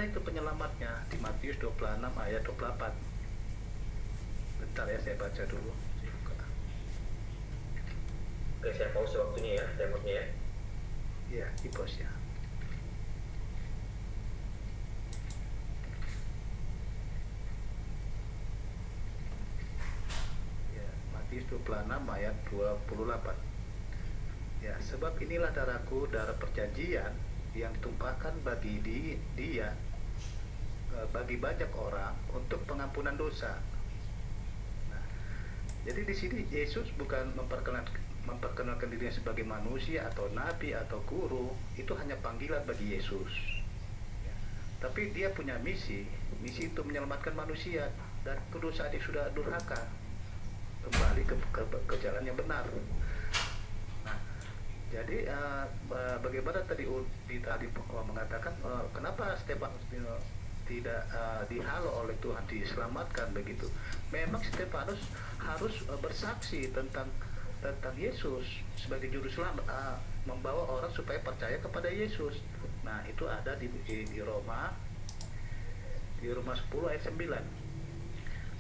mana itu penyelamatnya? Di Matius 26 ayat 28. Bentar ya, saya baca dulu. Oke, saya pause waktunya ya, remote-nya ya. Iya, di pause ya. Ya, Matius 26 ayat 28. Ya, sebab inilah darahku, darah perjanjian yang ditumpahkan dia bagi banyak orang untuk pengampunan dosa. Nah, jadi di sini Yesus bukan memperkenalkan dirinya sebagai manusia atau nabi atau guru, itu hanya panggilan bagi Yesus. Ya. Tapi dia punya misi itu menyelamatkan manusia dan dosa dia sudah durhaka kembali ke jalan yang benar. Nah, jadi bagaimana tadi mengatakan kenapa Stefanus tidak dihalau oleh Tuhan, diselamatkan begitu. Memang Stefanus harus bersaksi tentang Yesus sebagai juru selamat, membawa orang supaya percaya kepada Yesus. Nah, itu ada di Roma 10 ayat 9.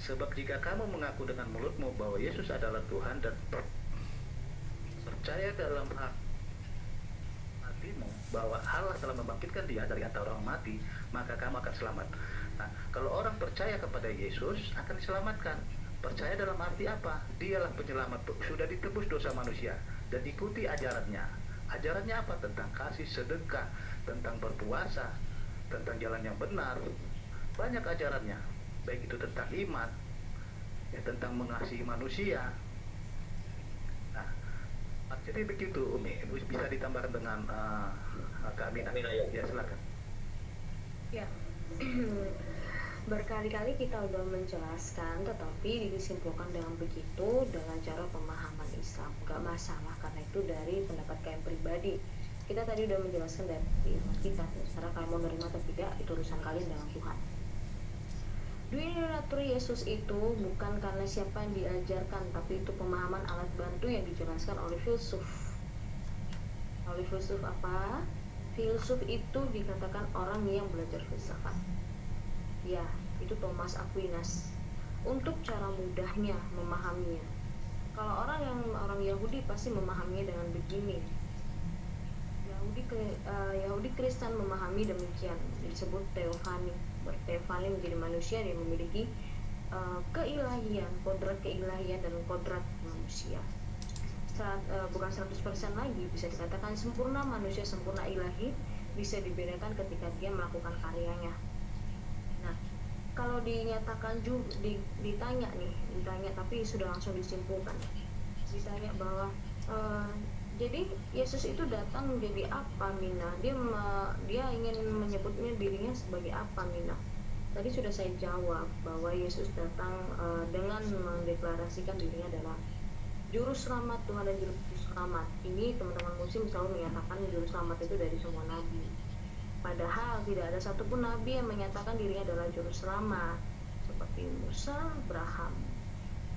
Sebab jika kamu mengaku dengan mulutmu bahwa Yesus adalah Tuhan dan percaya dalam hatimu bahwa Allah telah membangkitkan dia dari antara orang mati, maka kamu akan selamat. Nah, kalau orang percaya kepada Yesus akan diselamatkan. Percaya dalam arti apa? Dialah penyelamat, sudah ditebus dosa manusia, dan ikuti ajarannya. Ajarannya apa? Tentang kasih, sedekah, tentang berpuasa, tentang jalan yang benar. Banyak ajarannya, baik itu tentang iman, ya, tentang mengasihi manusia. Nah, jadi begitu Umi, bisa ditambahkan dengan Kak Aminah. Ya, silakan. Ya. Berkali-kali kita udah menjelaskan, tetapi disimpulkan dengan begitu dengan cara pemahaman Islam. Gak masalah, karena itu dari pendapat kalian pribadi. Kita tadi udah menjelaskan dari iman kita. Secara kalian mau nerima atau tidak, itu urusan kalian dengan Tuhan. Duinilatur Yesus itu bukan karena siapa yang diajarkan, tapi itu pemahaman alat bantu yang dijelaskan oleh filsuf. Oleh filsuf apa? Filsuf itu dikatakan orang yang belajar filsafat. Ya, itu Thomas Aquinas. Untuk cara mudahnya memahaminya, kalau orang Yahudi pasti memahaminya dengan begini. Yahudi Kristen memahami demikian, disebut teofani. Berteofani menjadi manusia yang memiliki keilahian, kodrat keilahian dan kodrat manusia. Bukan 100% lagi, bisa dikatakan sempurna manusia, sempurna ilahi, bisa dibedakan ketika dia melakukan karyanya. Nah, kalau dinyatakan juga ditanya tapi sudah langsung disimpulkan. Ditanya bahwa jadi Yesus itu datang menjadi apa, Mina? Dia ingin menyebutnya dirinya sebagai apa, Mina? Tadi sudah saya jawab bahwa Yesus datang dengan mendeklarasikan dirinya adalah juru selamat Tuhan dan juru selamat. Ini teman-teman muslim selalu menyatakan juru selamat itu dari semua nabi. Padahal tidak ada satupun nabi yang menyatakan dirinya adalah juru selamat, seperti Musa, Abraham,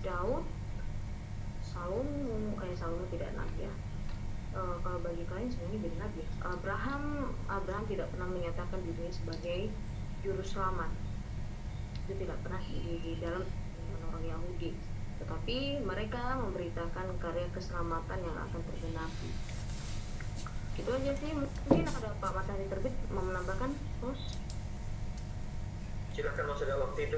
Daud, Salomo. Salomo tidak nabi ya. Kalau bagi kalian sebenarnya jadi nabi. Abraham tidak pernah menyatakan dirinya sebagai juru selamat. Itu tidak pernah di dalam orang Yahudi. Tetapi mereka memberitakan karya keselamatan yang akan tergenapi. Itu aja sih. Mungkin ada Pak Matahari Terbit mau menambahkan, Bos? Silakan, masih ada waktu itu.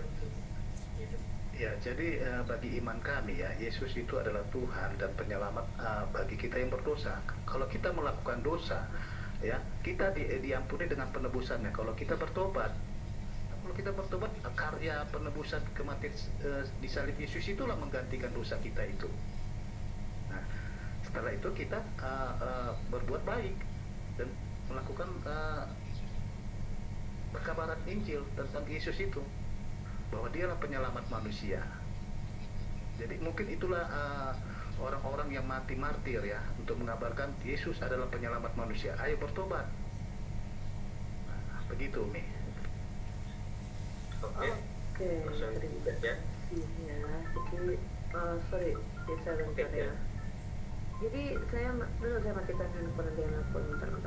Ya, jadi bagi iman kami ya, Yesus itu adalah Tuhan dan penyelamat bagi kita yang berdosa. Kalau kita melakukan dosa, ya, kita diampuni dengan penebusannya. Kalau kita bertobat, karya penebusan kematian di salib Yesus itulah menggantikan dosa kita itu. Nah, setelah itu kita berbuat baik dan melakukan perkabaran Injil tentang Yesus itu, bahwa dialah penyelamat manusia. Jadi mungkin itulah orang-orang yang mati martir ya, untuk mengabarkan Yesus adalah penyelamat manusia. Ayo bertobat. Nah, begitu Mi. Oke. Terima kasih ya. Jadi sorry, saya bentar ya. Jadi saya matikan handphone dia nelfon bentar.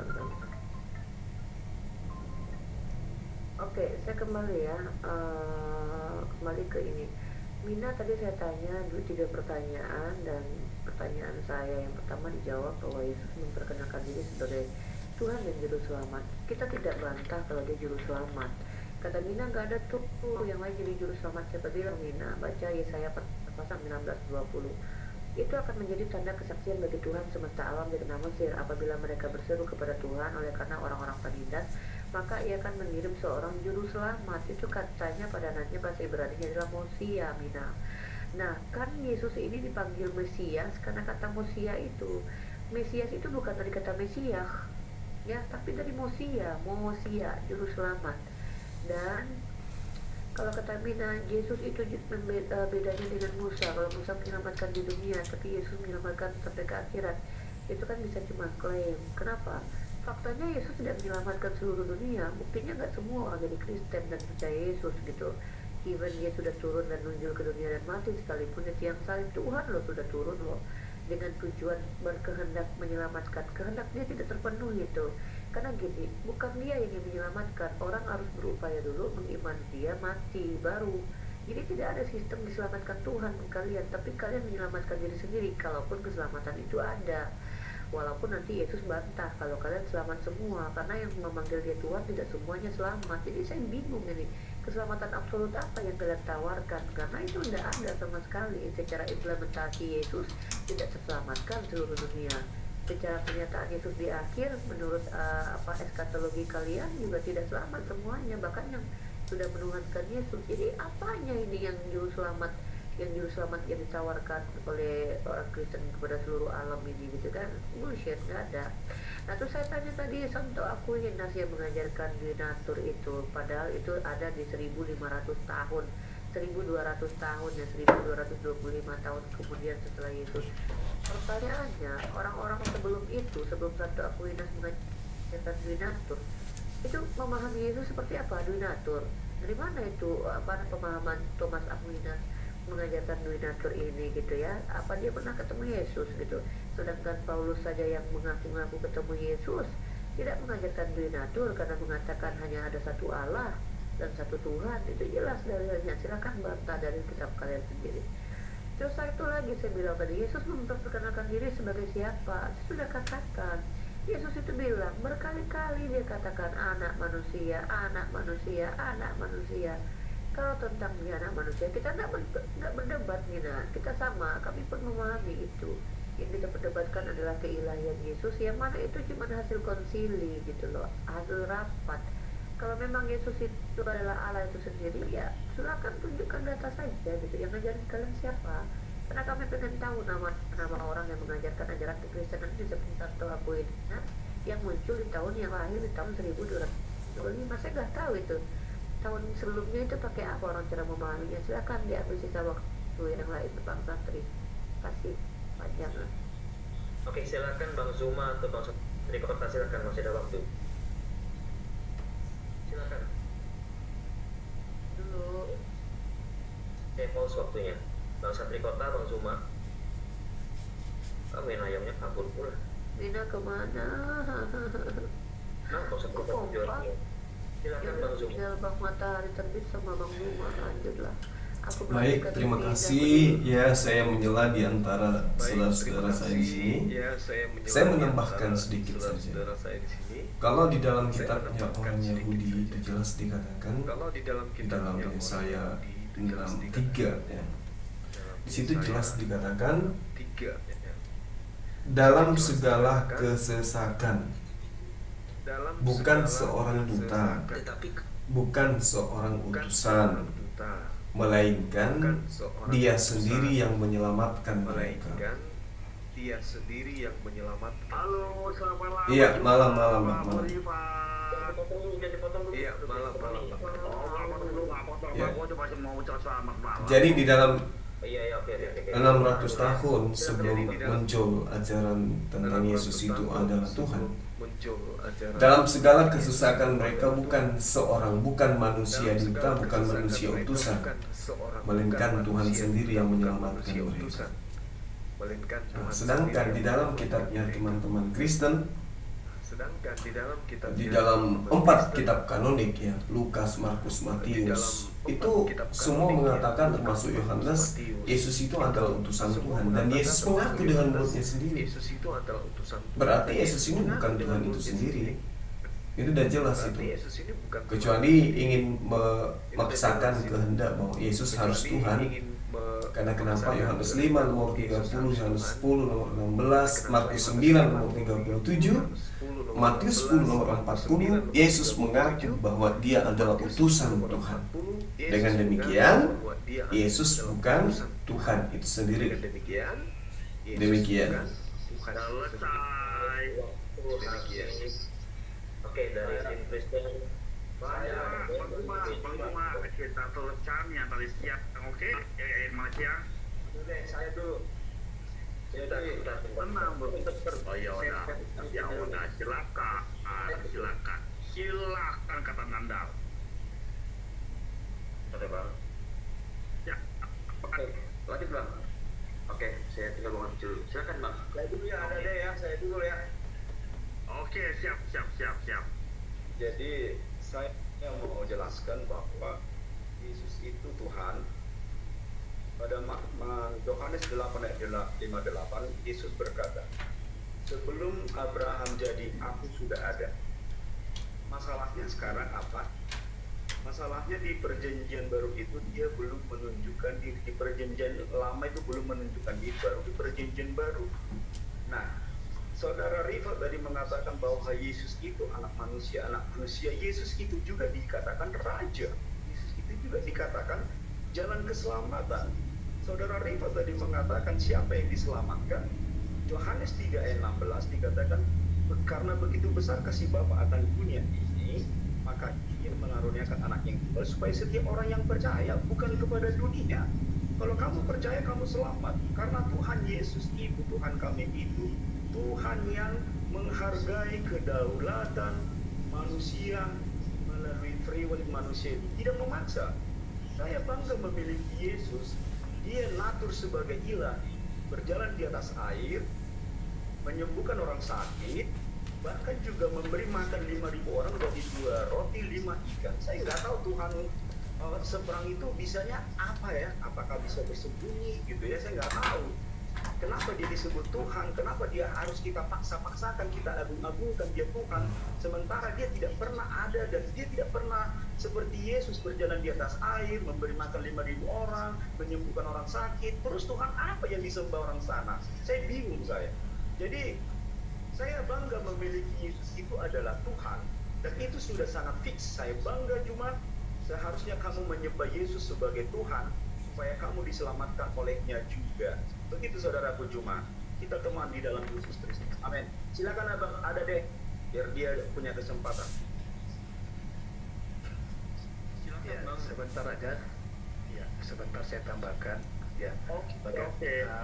Oke, saya kembali ya, kembali ke ini. Mina tadi saya tanya dulu 3 pertanyaan, dan pertanyaan saya yang pertama dijawab bahwa Yesus memperkenalkan diri sebagai Tuhan dan Juru Selamat. Kita tidak bantah kalau dia Juru Selamat. Kata Mina nggak ada tuh yang lain jadi Juru Selamat. Siapa bilang? Mina baca Yesaya pasal 19:20. Itu akan menjadi tanda kesaksian bagi Tuhan semesta alam di tanah Mesir apabila mereka berseru kepada Tuhan oleh karena orang-orang penindas, maka ia akan mengirim seorang juru selamat. Itu katanya pada nantinya bahasa Ibrani adalah Mosia, Mina. Nah, kan Yesus ini dipanggil Mesias karena kata Mosia itu, Mesias itu bukan dari kata Mesias ya, tapi dari Mosia, juru selamat. Dan kalau kata Mina, Yesus itu bedanya dengan Musa. Kalau Musa menyelamatkan di dunia, tapi Yesus menyelamatkan sampai ke akhirat. Itu kan bisa cuma klaim. Kenapa? Faktanya Yesus tidak menyelamatkan seluruh dunia. Buktinya nggak semua orang jadi Kristen dan percaya Yesus gitu. Even dia sudah turun dan muncul ke dunia dan mati sekalipun di tiang salib, Tuhan loh sudah turun loh dengan tujuan berkehendak menyelamatkan. Kehendak dia tidak terpenuhi itu. Karena gini, bukan dia yang menyelamatkan, orang harus berupaya dulu mengimani dia, mati baru. Jadi tidak ada sistem diselamatkan Tuhan kalian, tapi kalian menyelamatkan diri sendiri kalaupun keselamatan itu ada. Walaupun nanti Yesus bantah kalau kalian selamat semua, karena yang memanggil dia Tuhan tidak semuanya selamat. Jadi saya bingung ini, keselamatan absolut apa yang kalian tawarkan? Karena itu tidak ada sama sekali. Secara implementasi Yesus tidak terselamatkan seluruh dunia. Secara kenyataan Yesus di akhir, menurut eskatologi kalian juga tidak selamat semuanya, bahkan yang sudah menuhankan Yesus. Jadi apanya ini yang juru selamat yang ditawarkan oleh orang Kristen kepada seluruh alam ini gitu kan? Bullshit, nggak ada. Nah terus saya tanya tadi, Santo Aquinas yang mengajarkan Donatur itu, padahal itu ada di 1500 tahun, 1200 tahun ya, 1225 tahun kemudian setelah Yesus. Pertanyaannya, orang-orang sebelum itu, sebelum Santo Aquinas mengajarkan Donatur, itu memahami Yesus seperti apa? Donatur dari mana itu? Apa pemahaman Thomas Aquinas mengajarkan Donatur ini gitu ya? Apa dia pernah ketemu Yesus gitu? Sedangkan Paulus saja yang mengaku-ngaku ketemu Yesus tidak mengajarkan Donatur karena mengatakan hanya ada satu Allah dan satu Tuhan. Itu jelas dalilnya. Silakan bantah dari kitab kalian sendiri. Terus itu lagi saya bilang tadi, Yesus memperkenalkan diri sebagai siapa? Saya sudah katakan, Yesus itu bilang berkali-kali, dia katakan anak manusia, anak manusia, anak manusia. Kalau tentang dia anak manusia, kita nggak berdebat, Nina. Kita sama, kami pun memahami itu. Yang kita perdebatkan adalah keilahian Yesus, yang mana itu cuma hasil konsili gitu loh, hasil rapat. Kalau memang Yesus itu adalah Allah itu sendiri, ya silakan tunjukkan data saja gitu. Yang ngajarin kalian siapa? Karena kami pengen tahu nama orang yang mengajarkan ajaran kekristenan itu seperti Santo Aquinas yang muncul di tahun yang lahir di tahun 1225. Saya nggak tahu itu tahun sebelumnya itu pakai apa orang cara memahaminya. Silakan diambil sisa waktu yang lain, Bang Santri. Kasih panjang. Oke, silakan Bang Zuma atau Bang Santri Kota, silakan, masih ada waktu. Silakan. Dulu. Pause waktunya. Bang Santri Kota, Bang Zuma. Main ayamnya kabur pula. Nina kemana? Nah, Bang Santri Kota juara. Silakan Bang Zuma. Tinggal Bang Matahari Terbit sama Bang Zuma, lanjutlah. Baik, terima kasih. Ya, saya menyela di antara saudara-saudara saya di sini. Saya menambahkan sedikit saja. Kalau di dalam kitabnya orang Yahudi itu jelas dikatakan di dalam Yesaya 6:3 ya. Di situ jelas dikatakan dalam segala kesesakan, bukan seorang duta, bukan seorang utusan, melainkan dia sendiri yang menyelamatkan mereka. Halo, selamat malam. Iya, malam. Jangan dipotong dulu. Iya, malam. Ya. Aku cuma mau ucap selamat malam. Jadi di dalam Iya, oke. 600 tahun sebelum muncul ajaran tentang Yesus itu adalah Tuhan, dalam segala kesesakan mereka bukan manusia duta, bukan manusia utusan, melainkan Tuhan sendiri yang menyelamatkan mereka. Nah, sedangkan di dalam kitabnya teman-teman Kristen Sedangkan di dalam kitab di dalam 4 kitab kanonik ya, Lukas, Markus, Matius, itu semua mengatakan termasuk Yohanes, Yesus itu adalah utusan Tuhan, dan Yesus mengaku dengan mulutnya sendiri. Berarti Yesus ini bukan Tuhan itu sendiri. Itu udah jelas itu. Kecuali ingin memaksakan kehendak bahwa Yesus harus Tuhan. Karena kenapa? Yohanes 5 nomor 30, Yohanes 10 nomor 16, Markus 9 nomor 37, Matius 10 nomor 40, Yesus mengaku bahwa dia adalah utusan Tuhan. Dengan demikian, Yesus bukan Tuhan itu sendiri. Demikian. Selesai. Oke, dari tim Kristen Bagaimana kita selesai yang tadi siap, oke? Malaysia. saya dulu. Tenang bro. Oh ya udah, silakan kata Nandal. Oke bang. Ya. Oke, lanjut bang. Oke, saya tinggal mau dulu. Silakan bang. Saya dulu ya, ada deh ya, saya dulu ya. Oke, siap. Jadi saya mau jelaskan bahwa Yesus itu Tuhan. Pada Yohanes 8 ayat 58, Yesus berkata, sebelum Abraham jadi, aku sudah ada. Masalahnya sekarang apa? Masalahnya di perjanjian baru itu dia belum menunjukkan diri. Di perjanjian lama itu belum menunjukkan diri, baru di perjanjian baru. Nah, Saudara Rifa tadi mengatakan bahwa Yesus itu anak manusia. Yesus itu juga dikatakan raja. Yesus itu juga dikatakan jalan keselamatan. Saudara Rifa tadi mengatakan siapa yang diselamatkan? Yohanes 3 ayat 16 dikatakan, karena begitu besar kasih Bapa akan dunia ini, maka Ia mengaruniakan anak yang tunggal supaya setiap orang yang percaya, bukan kepada dunia. Kalau kamu percaya, kamu selamat. Karena Tuhan Yesus itu, Tuhan kami itu Tuhan yang menghargai kedaulatan manusia melalui free will manusia itu, tidak memaksa. Saya bangga memiliki Yesus. Dia natur sebagai ilahi, berjalan di atas air, menyembuhkan orang sakit, bahkan juga memberi makan 5.000 orang dari 2 roti 5 ikan. Saya nggak tahu Tuhan seberang itu bisanya apa ya? Apakah bisa bersembunyi gitu ya? Saya nggak tahu. Kenapa dia disebut Tuhan? Kenapa dia harus kita paksa-paksakan, kita agung-agungkan dia Tuhan? Sementara dia tidak pernah ada dan dia tidak pernah seperti Yesus berjalan di atas air, memberi makan 5.000 orang, menyembuhkan orang sakit. Terus Tuhan apa yang disembah orang sana? Saya bingung saya. Jadi saya bangga memiliki Yesus itu adalah Tuhan. Dan itu sudah sangat fix. Saya bangga, cuma seharusnya kamu menyembah Yesus sebagai Tuhan supaya kamu diselamatkan olehnya juga. Begitu saudaraku, cuma kita teman di dalam Yesus Kristus. Amin. Silakan abang, ada deh, biar dia punya kesempatan. Ya, sebentar aja. Ya, sebentar saya tambahkan. Ya.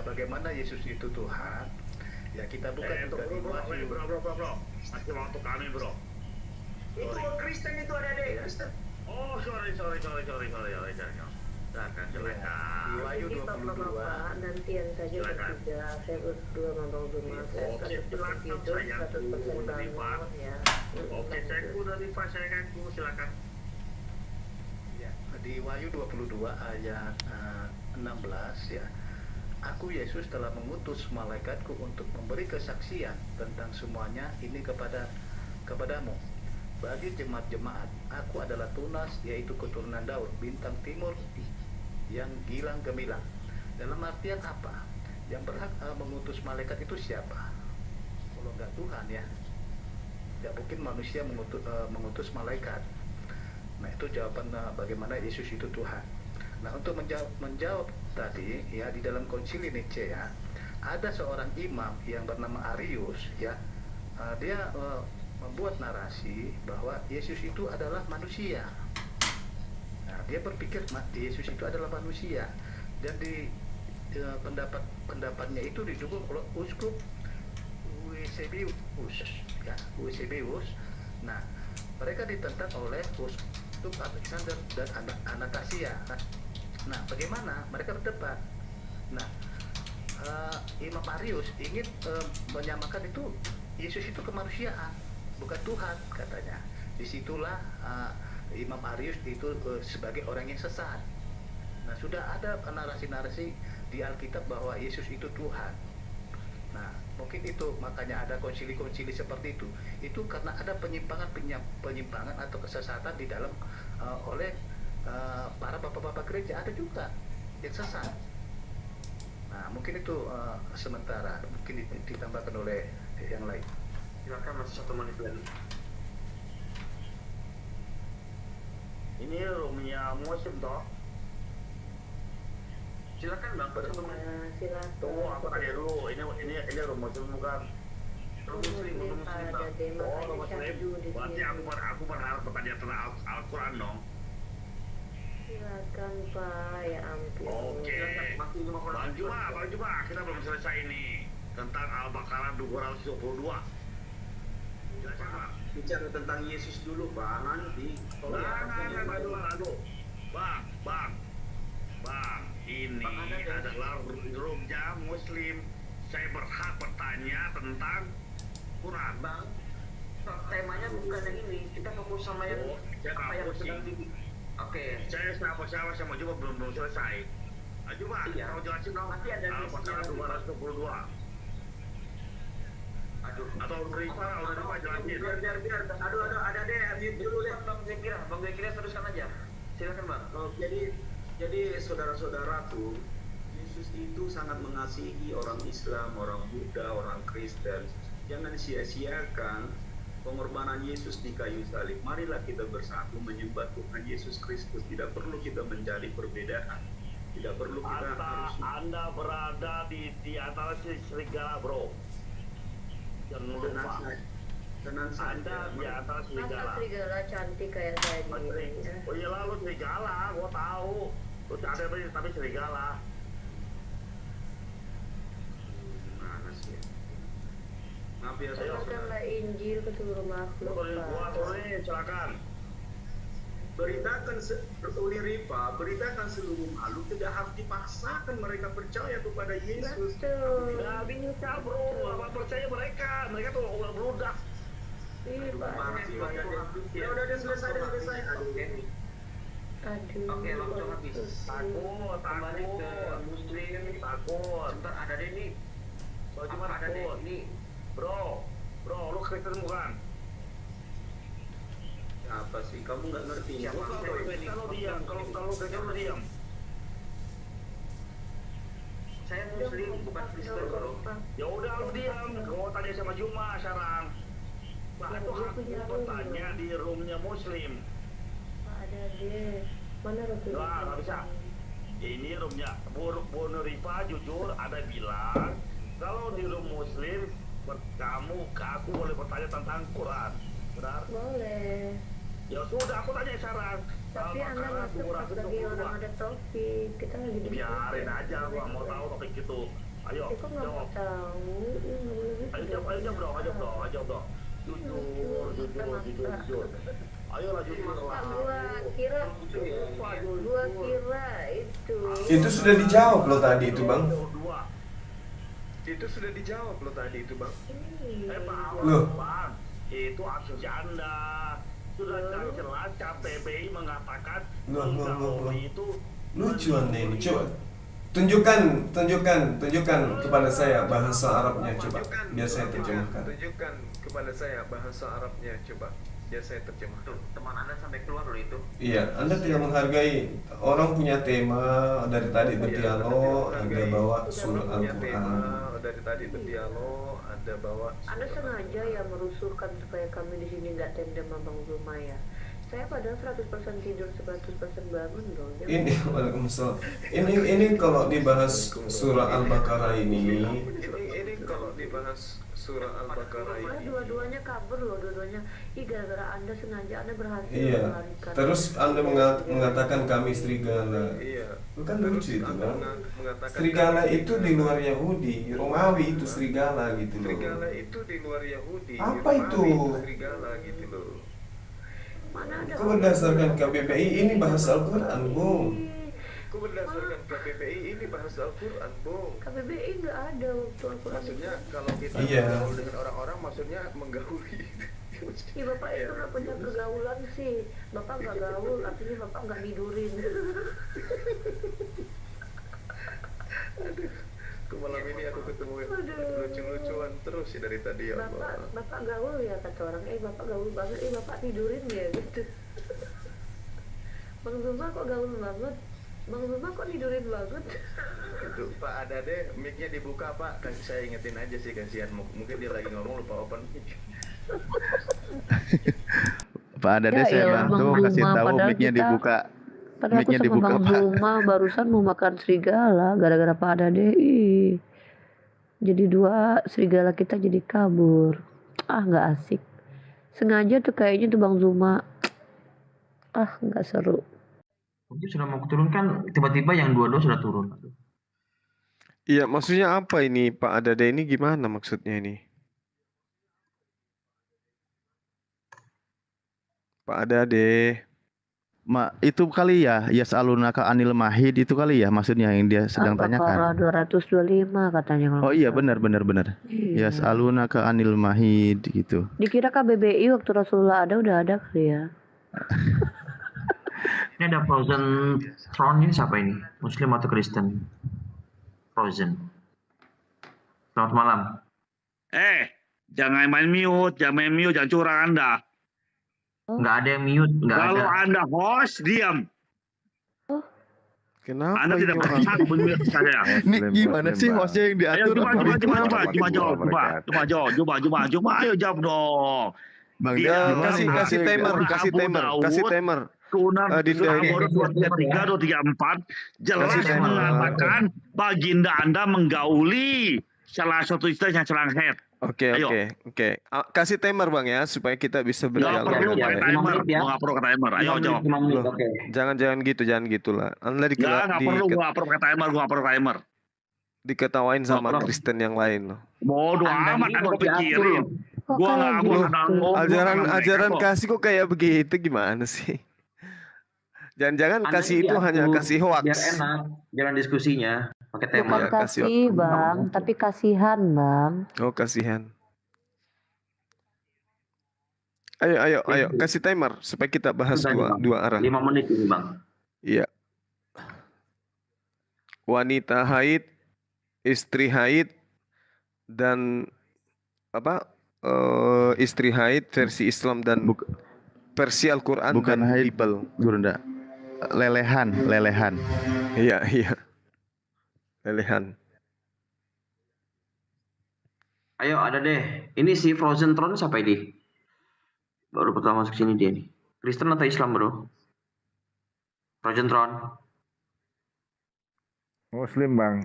Bagaimana Yesus itu Tuhan? Ya, kita buka juga di Wahyu. Bro. Masih waktu kami, bro. Itu Kristen itu ada deh, Kristen. Oh, sorry. Silakan. Di Wahyu Jadi 22. Bapak nantian saja bertiga, saya berdua ngomong dulu, saya 100% hidup, 100% bangun ya. Oke, saya dari Pak, saya kan silakan. Ya, di Wahyu 22 ayat 16 ya. Aku Yesus telah mengutus malaikatku untuk memberi kesaksian tentang semuanya ini kepadamu. Bagi jemaat-jemaat, aku adalah tunas, yaitu keturunan Daud, bintang timur yang gilang gemilang. Dalam artian apa? Yang berhak mengutus malaikat itu siapa? Kalau enggak Tuhan ya, tidak mungkin manusia mengutus malaikat. Nah, itu jawaban bagaimana Yesus itu Tuhan. Nah, untuk menjawab tadi ya, di dalam konsili Nicea ada seorang imam yang bernama Arius ya, dia membuat narasi bahwa Yesus itu adalah manusia. Nah, dia berpikir Yesus itu adalah manusia, dan di pendapatnya itu didukung oleh uskup Eusebius ya, Eusebius. Nah, mereka ditentang oleh uskup Alexander dan Anastasia. Nah, bagaimana mereka berdebat? Nah, Imam Arius ingin menyamakan itu Yesus itu kemanusiaan. bukan Tuhan katanya. Disitulah Imam Arius itu sebagai orang yang sesat. Nah, sudah ada narasi-narasi di Alkitab bahwa Yesus itu Tuhan. Nah, mungkin itu makanya ada konsili-konsili seperti itu. Itu karena ada penyimpangan atau kesesatan di dalam oleh para bapak-bapak gereja, ada juga yang sesat. Nah, mungkin itu sementara, mungkin ditambahkan oleh yang lain. Silakan masih 1 menit lagi. Ini roomnya Muslim toh? Silakan Bang, 1 menit. Silakan. Tunggu, aku tanya dulu. Ini room Muslim bukan? Room Muslim, room Muslim Bang. Oh, room Muslim. Berarti aku berharap pertanyaan tentang Al-Quran dong. Silakan Pak, ya ampun. Oke. Bang Juma, kita belum selesai ini tentang Al-Baqarah 222. Jelaskan Pak. Bicara tentang Yesus dulu Pak, nanti kalau Aduh. Bang, ini adalah roomnya Muslim. Saya berhak bertanya tentang Quran. Bang, temanya bukan yang ini. Kita fokus sama yang apa yang sedang di. Oke. Saya siapa sama Juma belum selesai. Juma, Iya. mau jelasin dong. Nanti ada Al-Baqarah 222. Aduh. Atau Rifa jelasin. biar aduh ada deh mute dulu deh. Bang Gue kira teruskan aja. Silakan Bang. Oh, jadi saudara-saudaraku, Yesus itu sangat mengasihi orang Islam, orang Buddha, orang Kristen. Jangan sia-siakan pengorbanan Yesus di kayu salib. Marilah kita bersatu menyembah Tuhan Yesus Kristus. Tidak perlu kita mencari perbedaan. Tidak perlu kita harus. Anda berada di antara serigala, bro. Jangan lupa. Tenang Anda saja. di antara Masa serigala. serigala cantik kayak saya gini ya? Oh iya lah, lu serigala, gua tahu. Lu ada tapi serigala. Mana sih? Maaf ya Katakanlah Injil ke seluruh makhluk Pak. Boleh, silakan. beritakan beritakan seluruh makhluk, tidak harus dipaksakan mereka percaya kepada Yesus. Betul. Nggak bisa, bro. Apa percaya mereka? Mereka tuh orang beludak. Ih, Pak. Ya udah selesai. Aduh. Aduh. Oke, waktu habis. Takut. Kembali ke Muslim. Takut. Sebentar, ada deh nih. Soal cuma Ada deh takut. ini. Bro, lu Kristen bukan? Apa sih? Kamu nggak ngerti? Siapa? Kalau diam, kalau Kristen lu diam. Saya Muslim, bukan Kristen bro. Ya udah lu diam. Gua tanya sama Juma sekarang. Nah, itu aku bertanya di roomnya Muslim. Pak, ada deh. Mana Rasul? Wah, nggak bisa. Ini roomnya Bu Nurifa jujur ada bilang kalau di room Muslim aku boleh bertanya tentang Quran, benar? Boleh. Ya sudah, aku tanya sekarang. Tapi Anda masuk pas lagi orang ada topik. Kita lagi di Biarin aja, gua mau tahu topik itu. Ayo, Kok nggak mau jawab. tahu? Ayo jawab, ayo jawab. Jujur. Ayolah jujur lah. Gua kira itu. Itu sudah dijawab loh tadi itu Bang. Itu sudah dijawab loh tadi itu Bang. Bang, Loh. Bang, itu asumsi Anda. Sudah jelas KPPI mengatakan Loh. itu Lucu Anda ini. Coba tunjukkan kepada saya bahasa Arabnya coba. Biar saya terjemahkan. Tunjukkan kepada saya bahasa Arabnya coba. Biar saya terjemahkan. Tuh, teman Anda sampai keluar loh itu. Iya, Anda tidak menghargai orang punya tema dari tadi berdialog, Anda bawa surah Al-Quran. Dari tadi berdialog, Anda bawa Anda sengaja ya merusuhkan supaya kami di sini nggak tandem sama Bang Zuma ya. Saya padahal 100% tidur, 100% bangun loh. Ini Waalaikumsalam. Ini kalau dibahas surah Al-Baqarah ini kalau dibahas surah Al-Baqarah Padahal ini. dua-duanya kabur loh, dua-duanya. Ih, gara-gara Anda sengaja Anda berhasil iya. melarikan. Terus Anda mengatakan kami serigala. Iya. Bukan lucu itu Anda kan? mengatakan Serigala kami itu di luar Yahudi, Romawi itu serigala gitu loh. serigala itu di luar Yahudi. Apa Romawi itu? Serigala gitu loh. Mana ada Itu berdasarkan KBBI ini bahasa Al-Quran, Bung. Aku berdasarkan KPPI ini bahasa Al-Quran, Bung. KBBI nggak ada waktu Al-Quran. Maksudnya kalau kita Iya. bergaul dengan orang-orang, maksudnya menggauli. Ih, Bapak itu nggak punya pergaulan sih. Bapak nggak gaul, artinya Bapak nggak nidurin. Malam ini aku ketemu Aduh. lucu-lucuan terus sih dari tadi ya Allah. Bapak gaul ya kata orang. Bapak gaul banget. Bapak tidurin ya gitu. Bang Zuma kok gaul banget. Bang Zuma kok tidurin banget. Itu Pak Adade mic-nya dibuka Pak, kan saya ingetin aja sih, kasihan mungkin dia lagi ngomong lupa open mic. Pak Adade Ya saya elah, bantu Bang kasih Zuma, tahu padahal mic-nya kita- dibuka. Padahal aku Mic-nya sama dibuka, Bang Pak. Zuma barusan mau makan serigala gara-gara Pak Adade. Ih. Jadi dua serigala kita jadi kabur. Nggak asik. Sengaja tuh kayaknya tuh Bang Zuma. Nggak seru. Mungkin sudah mau turunkan, tiba-tiba yang dua-dua sudah turun. Iya, maksudnya apa ini Pak Adade ini gimana maksudnya ini? Pak Adade. Itu kali ya, yas'alunaka anil mahid itu kali ya maksudnya yang dia sedang tanyakan. Al-Baqarah 225 katanya kalau Oh nggak iya salah. benar. Iya. Yas'alunaka anil mahid gitu. Dikira KBBI waktu Rasulullah ada udah ada kali ya. Ini ada Frozen Throne, ini siapa ini? Muslim atau Kristen? Frozen. Selamat malam. Jangan main mute, jangan curang Anda. Nggak ada yang mute, nggak ada. Kalau Anda host, diam. Kenapa Anda ini tidak orang? berhak mute saya. Ini gimana sih hostnya yang Ayo diatur? coba jawab, ayo jawab dong. Bang Dia Dia Kasih timer. Sunan Dinda ini. 233 234 jelas Kasih timer. mengatakan baginda Anda menggauli salah satu istri yang celanghet. Oke. Kasih timer Bang ya supaya kita bisa Nggak berdialog. perlu ya, pakai ya. timer, 5 menit ya. nggak perlu pakai timer. Ayo jawab. 5 menit, oke. Jangan gitu lah. Anda Nggak perlu, gua nggak perlu pakai timer, diketawain sama Nggak perlu. Kristen yang lain loh. Bodoh Anda amat, ini aku mau diatur pikirin. loh. Kok Gua kayak nggak gitu? Ajaran kasih kok kayak begitu gimana sih? Jangan-jangan Anda kasih itu diatur hanya kasih hoax. Biar enak jalan diskusinya pakai Bukan tema. Ya, kasih kasih Bang, tapi kasihan Bang. Oh, kasihan. Ayo, kasih timer supaya kita bahas Sudah, Bang. dua arah. 5 menit ini Bang. Iya. Wanita haid, istri haid, dan istri haid versi Islam dan versi Al-Quran bukan dan haid, Bible. Gurunda. Lelehan. Iya. Lelehan. Ayo ada deh. Ini si Frozen Throne siapa ini? Baru pertama masuk sini dia nih. Kristen atau Islam bro? Frozen Throne. Muslim Bang.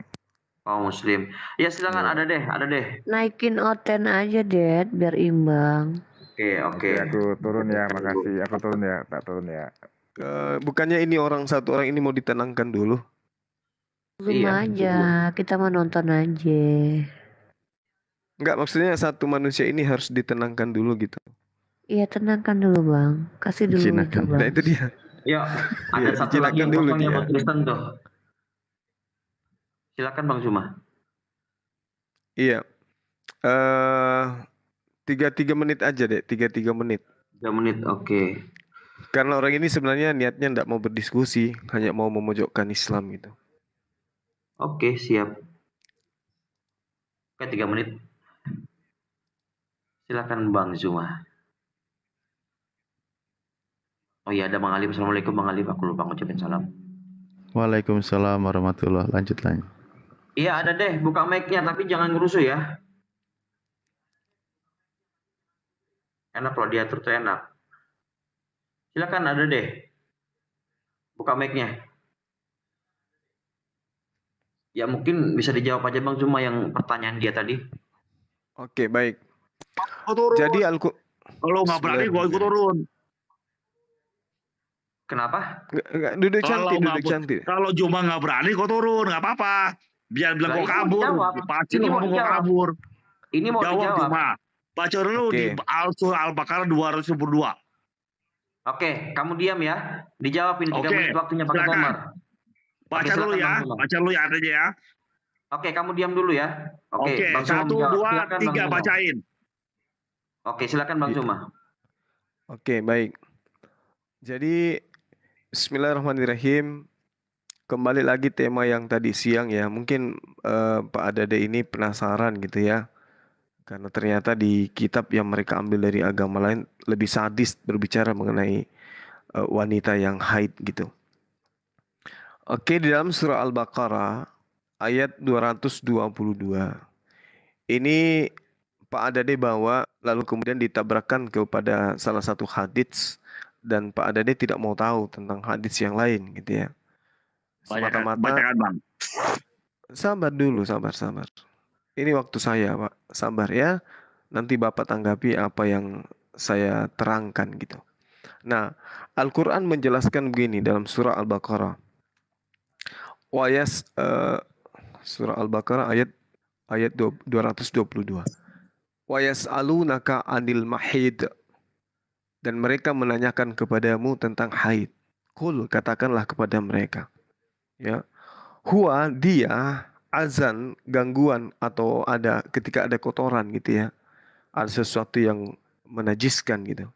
Oh Muslim. Ya silakan ada deh. Naikin oten aja Dad biar imbang. Oke. Oke, aku turun ya, makasih. Aku turun ya, tak turun ya. Bukannya ini satu orang ini mau ditenangkan dulu? Zoom Iya, aja, kita mau nonton aja. Enggak, maksudnya satu manusia ini harus ditenangkan dulu gitu. Iya tenangkan dulu Bang, kasih dulu itu Jinakkan. Bang. Nah itu dia. Yuk, ada Iya, satu lagi yang silakan dulu kosong yang dia. buat Kristen tuh. Silakan Bang Zuma. Iya. 3 menit aja deh, 3 menit. 3 menit, oke. Karena orang ini sebenarnya niatnya enggak mau berdiskusi, hanya mau memojokkan Islam gitu. Oke, siap. Oke, 3 menit. Silakan Bang Zuma. Oh iya, ada Bang Alif. Assalamualaikum Bang Alif. Aku lupa ngucapin salam. Waalaikumsalam warahmatullah. Lanjut. Iya, ada deh. Buka mic-nya, tapi jangan ngerusuh ya. Enak kalau diatur tuh enak. Silakan ada deh. Buka mic-nya. Ya mungkin bisa dijawab aja Bang Zuma yang pertanyaan dia tadi. Oke, baik. Gua turun. Jadi Kalau nggak berani, gua ikut turun. Kenapa? Enggak, duduk cantik, Kalau duduk nggak- cantik. Kalau Juma nggak berani, gua turun, nggak apa-apa. Biar bilang Lah, gua ini mau kabur. dijawab. Pasti Ini lu mau ngomong gua dijawab. kabur. Ini mau Jawab dijawab. Juma. Baca dulu Oke. di Surah Al-Baqarah 222. Oke, kamu diam ya. Dijawab ini 3 Oke, menit waktunya pakai silakan. timer. Baca Oke, dulu silakan, ya. Bang Zuma. Baca dulu ya aja ya. Oke, kamu diam dulu ya. Oke, Oke, Bang Zuma 1, menjawab. 2, Silakan, Bang 3 Zuma. bacain. Oke, silakan Bang Zuma. Oke, baik. Jadi bismillahirrahmanirrahim. Kembali lagi tema yang tadi siang ya. Mungkin Pak Adade ini penasaran gitu ya. Karena ternyata di kitab yang mereka ambil dari agama lain lebih sadis berbicara mengenai wanita yang haid gitu. Oke, di dalam surah Al-Baqarah ayat 222. Ini Pak Adade bawa lalu kemudian ditabrakkan kepada salah satu hadits dan Pak Adade tidak mau tahu tentang hadits yang lain gitu ya. Semata-mata Bacakan Bang. sabar dulu, sabar. Ini waktu saya, Pak. Sabar ya. Nanti Bapak tanggapi apa yang saya terangkan gitu. Nah, Al-Quran menjelaskan begini dalam surah Al-Baqarah. Surah Al-Baqarah ayat 222. Wa yas'alunaka 'anil mahid, dan mereka menanyakan kepadamu tentang haid. Qul, katakanlah kepada mereka, ya, huwa dia azan, gangguan, atau ada ketika ada kotoran gitu ya, ada sesuatu yang menajiskan gitu.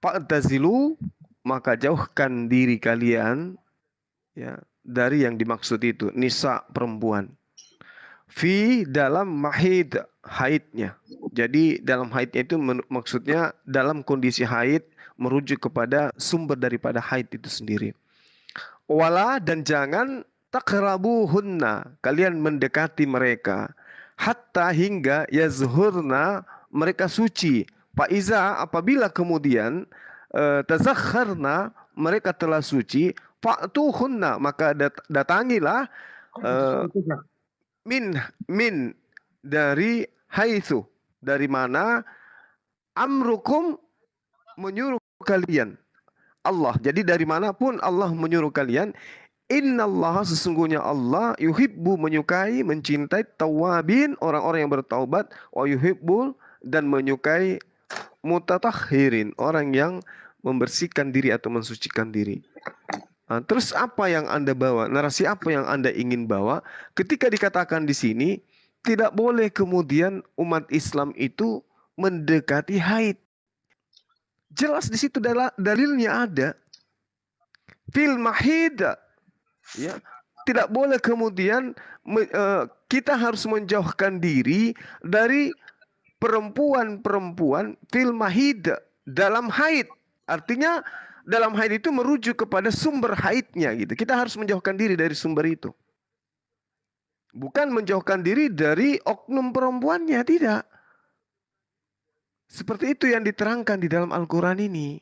Fa'tazilu, maka jauhkan diri kalian ya dari yang dimaksud itu, nisa, perempuan. Fi, dalam mahid, haidnya. Jadi dalam haidnya itu maksudnya dalam kondisi haid merujuk kepada sumber daripada haid itu sendiri. Wala, dan jangan takrabuhunna, kalian mendekati mereka, hatta hingga yazhurna, mereka suci. Faiza, apabila kemudian tazakharna, mereka telah suci, fa'tuhunna, maka datangilah min dari haitsu, dari mana, amrukum, menyuruh kalian Allah. Jadi dari manapun Allah menyuruh kalian. Innallaha, sesungguhnya Allah, yuhibbu, menyukai, mencintai, tawabin, orang-orang yang bertaubat, wa yuhibbul, dan menyukai mutatahhirin, orang yang membersihkan diri atau mensucikan diri. Nah, terus apa yang Anda bawa? Narasi apa yang Anda ingin bawa? Ketika dikatakan di sini tidak boleh kemudian umat Islam itu mendekati haid. Jelas di situ dalilnya ada. Fil mahid, ya, tidak boleh kemudian kita harus menjauhkan diri dari perempuan-perempuan fil mahid, dalam haid. Artinya dalam haid itu merujuk kepada sumber haidnya gitu. Kita harus menjauhkan diri dari sumber itu. Bukan menjauhkan diri dari oknum perempuannya, tidak. Seperti itu yang diterangkan di dalam Al-Quran ini.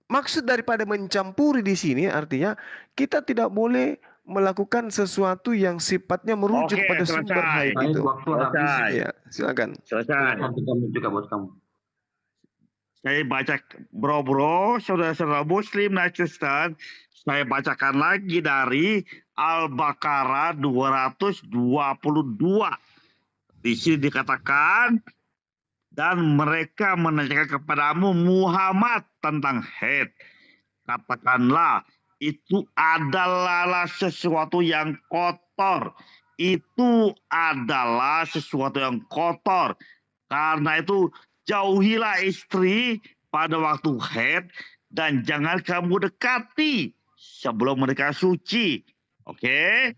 Maksud daripada mencampuri di sini artinya kita tidak boleh melakukan sesuatu yang sifatnya merujuk pada sumber haid itu. Waktu habis. Ya, silakan. Selesai. Juga buat kamu. Saya baca, bro, saudara-saudara Muslim dan Kristen, saya bacakan lagi dari Al-Baqarah 222. Di sini dikatakan, dan mereka menanyakan kepadamu Muhammad tentang haid. Katakanlah, itu adalah sesuatu yang kotor. Itu adalah sesuatu yang kotor. Karena itu jauhilah istri pada waktu haid dan jangan kamu dekati sebelum mereka suci. Oke?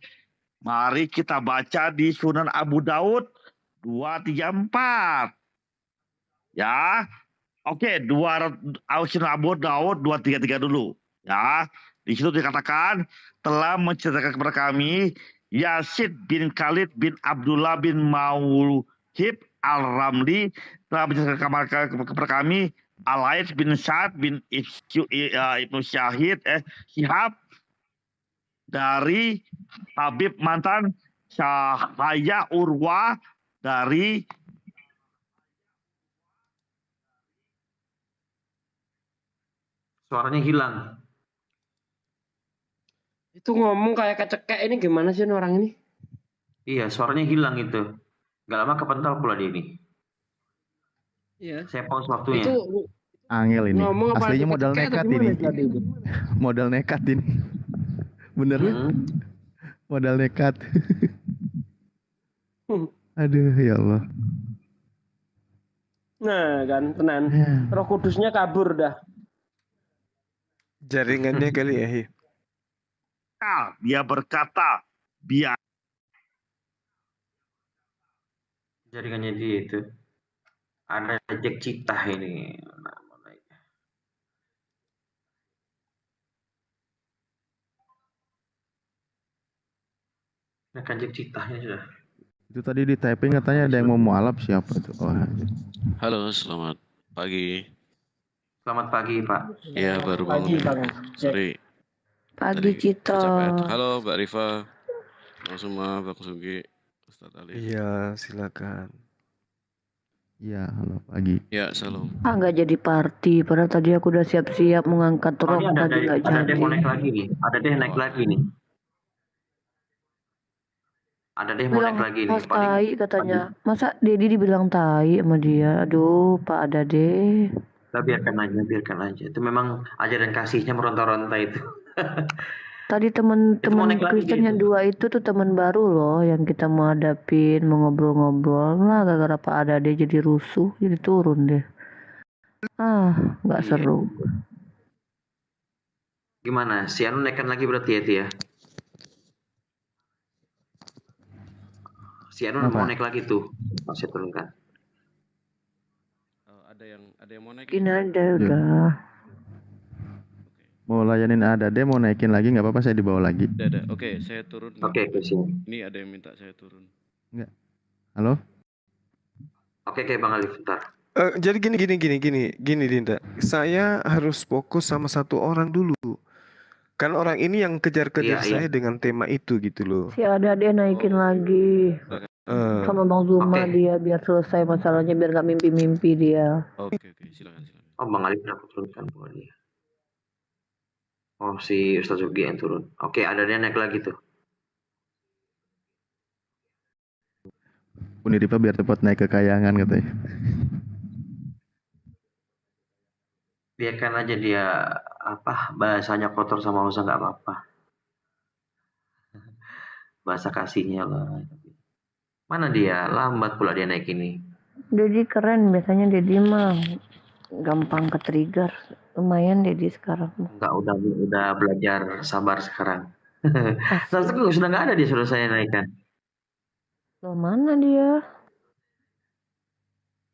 Mari kita baca di Sunan Abu Daud 234. Ya. Oke, Sunan Abu Daud 233 dulu. Ya. Di situ dikatakan telah menceritakan kepada kami Yazid bin Khalid bin Abdullah bin Mauhib Al-Ramli telah menceritakan kepada kami Al-Aid bin Sa'ad bin Ibnu Syihab dari Habib mantan Syahaya Urwa dari Suaranya hilang. Itu ngomong kayak kecekek, ini gimana sih orang ini? Iya, suaranya hilang itu. Gak lama kepental pula dia ini. Iya. Saya pause waktunya. Itu Angel ini. Aslinya modal kecekek nekat atau ini. gimana tadi? Modal nekat ini. Bener ya? Modal nekat. Aduh, ya Allah. Nah kan, tenan. Roh Kudusnya kabur dah. Jaringannya kali ya. Dia berkata, biar Jaringannya dia itu. Ada Jack Citah ini. Nah, kan Jack Citahnya sudah. Itu tadi di typing katanya ada yang mau mualaf, siapa itu? Oh, Halo, selamat pagi. Selamat pagi, Pak. Iya, baru bangun. Pagi, Bang. Sorry. Pagi Tadi Cito. kecapean. Halo, Mbak Rifa. Bang Suma, Bang Sugi, Ustadz Ali. Iya, silakan. iya, halo pagi. Ya, salam. Nggak jadi party. Padahal tadi aku udah siap-siap mengangkat rok. Ini Tadi nggak ada jadi. deh mau naik lagi nih. Ada deh naik lagi nih. Ada deh mau Bilang naik lagi nih. Mas tai katanya. Masa Dedi dibilang tai sama dia? Aduh, Pak ada deh. Udah biarkan aja. Itu memang ajaran kasihnya meronta-ronta itu. Tadi teman-teman naik lagi Kristen yang dia. 2 itu tuh teman baru loh yang kita mau hadapin, mau ngobrol-ngobrol lah gara-gara Pak ada deh jadi rusuh, jadi turun deh. Nggak Iya. seru. Gimana? Si Anu naikkan lagi berarti ya, Ti ya? Si Anu mau Apa? naik lagi tuh. Masih turunkan. Ada yang mau naik? Gini aja udah. Mau layanin ada deh, mau naikin lagi nggak apa-apa, saya dibawa lagi. Ada. Oke, saya turun. Oke, sini. Ini ada yang minta saya turun. Enggak. Halo? Oke, Bang Alif, bentar. Jadi gini Dinda. Saya harus fokus sama satu orang dulu. Kan orang ini yang kejar-kejar Iya. saya dengan tema itu gitu loh. Si ada dia naikin lagi. Sama Bang Zuma Oke. dia biar selesai masalahnya biar nggak mimpi-mimpi dia. Oke, silakan. Oh, Bang Alif udah aku turunkan buat dia. Oh, si Ustaz Zugi yang turun. Oke, ada dia naik lagi tuh. Uni Rifa biar cepat naik ke kayangan katanya. Biarkan aja dia bahasanya kotor sama usah nggak apa-apa. Bahasa kasihnya lah. Mana dia? Lambat pula dia naik ini. Dedi keren, biasanya Dedi mah gampang ke trigger. Lumayan Dedi sekarang. Enggak, udah belajar sabar sekarang. Satu sudah nggak ada dia, sudah saya naikkan. Loh, mana dia?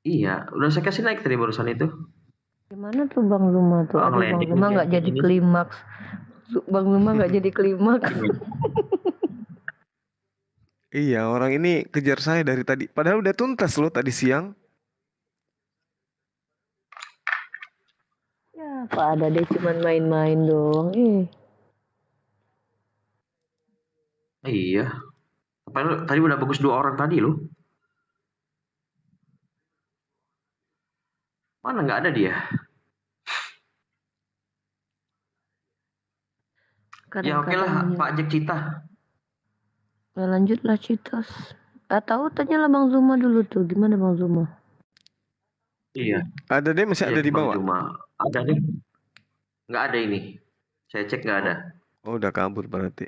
Iya, udah saya kasih naik tadi barusan itu. Gimana tuh Bang Zuma tuh? Oh, Aduh, Bang landing Zuma aja. nggak jadi klimaks. Bang Zuma nggak jadi klimaks. Iya, orang ini kejar saya dari tadi. Padahal udah tuntas loh tadi siang. Ya, Pak ada deh cuman main-main doang. Iya. Padahal tadi udah bagus 2 orang tadi loh. Mana nggak ada dia? Ya oke lah, Pak Jack Citah. Ya lanjutlah Citos. Tahu tanya lah Bang Zuma dulu tuh. Gimana Bang Zuma? Iya. Ada deh, masih ada di bawah. Cuma ada deh. Nggak ada ini. Saya cek nggak ada. Oh, udah kabur berarti.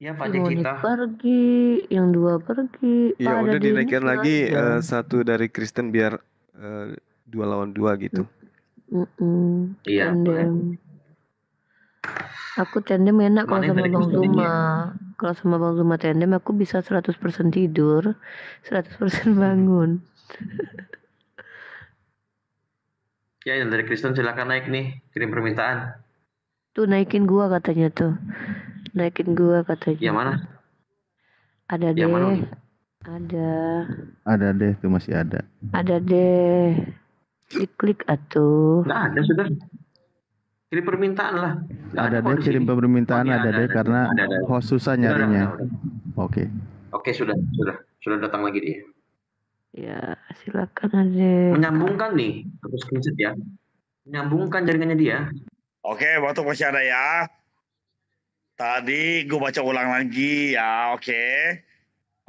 Ya Pak Si Jack Monik Citah. pergi, yang 2 pergi. Iya, Pak udah ada di dinaikkan ini lagi aja. satu dari Kristen biar 2 lawan 2 gitu. Iya. Tandem. Aku tandem enak kalau Mana yang sama tadi Bang Kristen ini? Zuma. Kalau sama Bang Zuma tandem aku bisa 100% tidur, 100% bangun. Ya, yang dari Kristen silakan naik nih, kirim permintaan. Tuh naikin gua katanya tuh. Naikin gua katanya. Yang mana? Ada Yang deh. mana? Ada deh, tuh masih ada. Ada deh. Klik atuh. Nggak ada sudah. Kirim permintaan lah. Nggak Ada kok deh di kirim sini. permintaan, Oke, ada deh karena ada. host susah Sudah, nyarinya. udah. Oke. Oke, sudah datang lagi dia. Ya, silakan aja. Menyambungkan nih, aku screenshot ya. Menyambungkan jaringannya dia. Oke, waktu masih ada ya. Tadi gue baca ulang lagi ya, oke.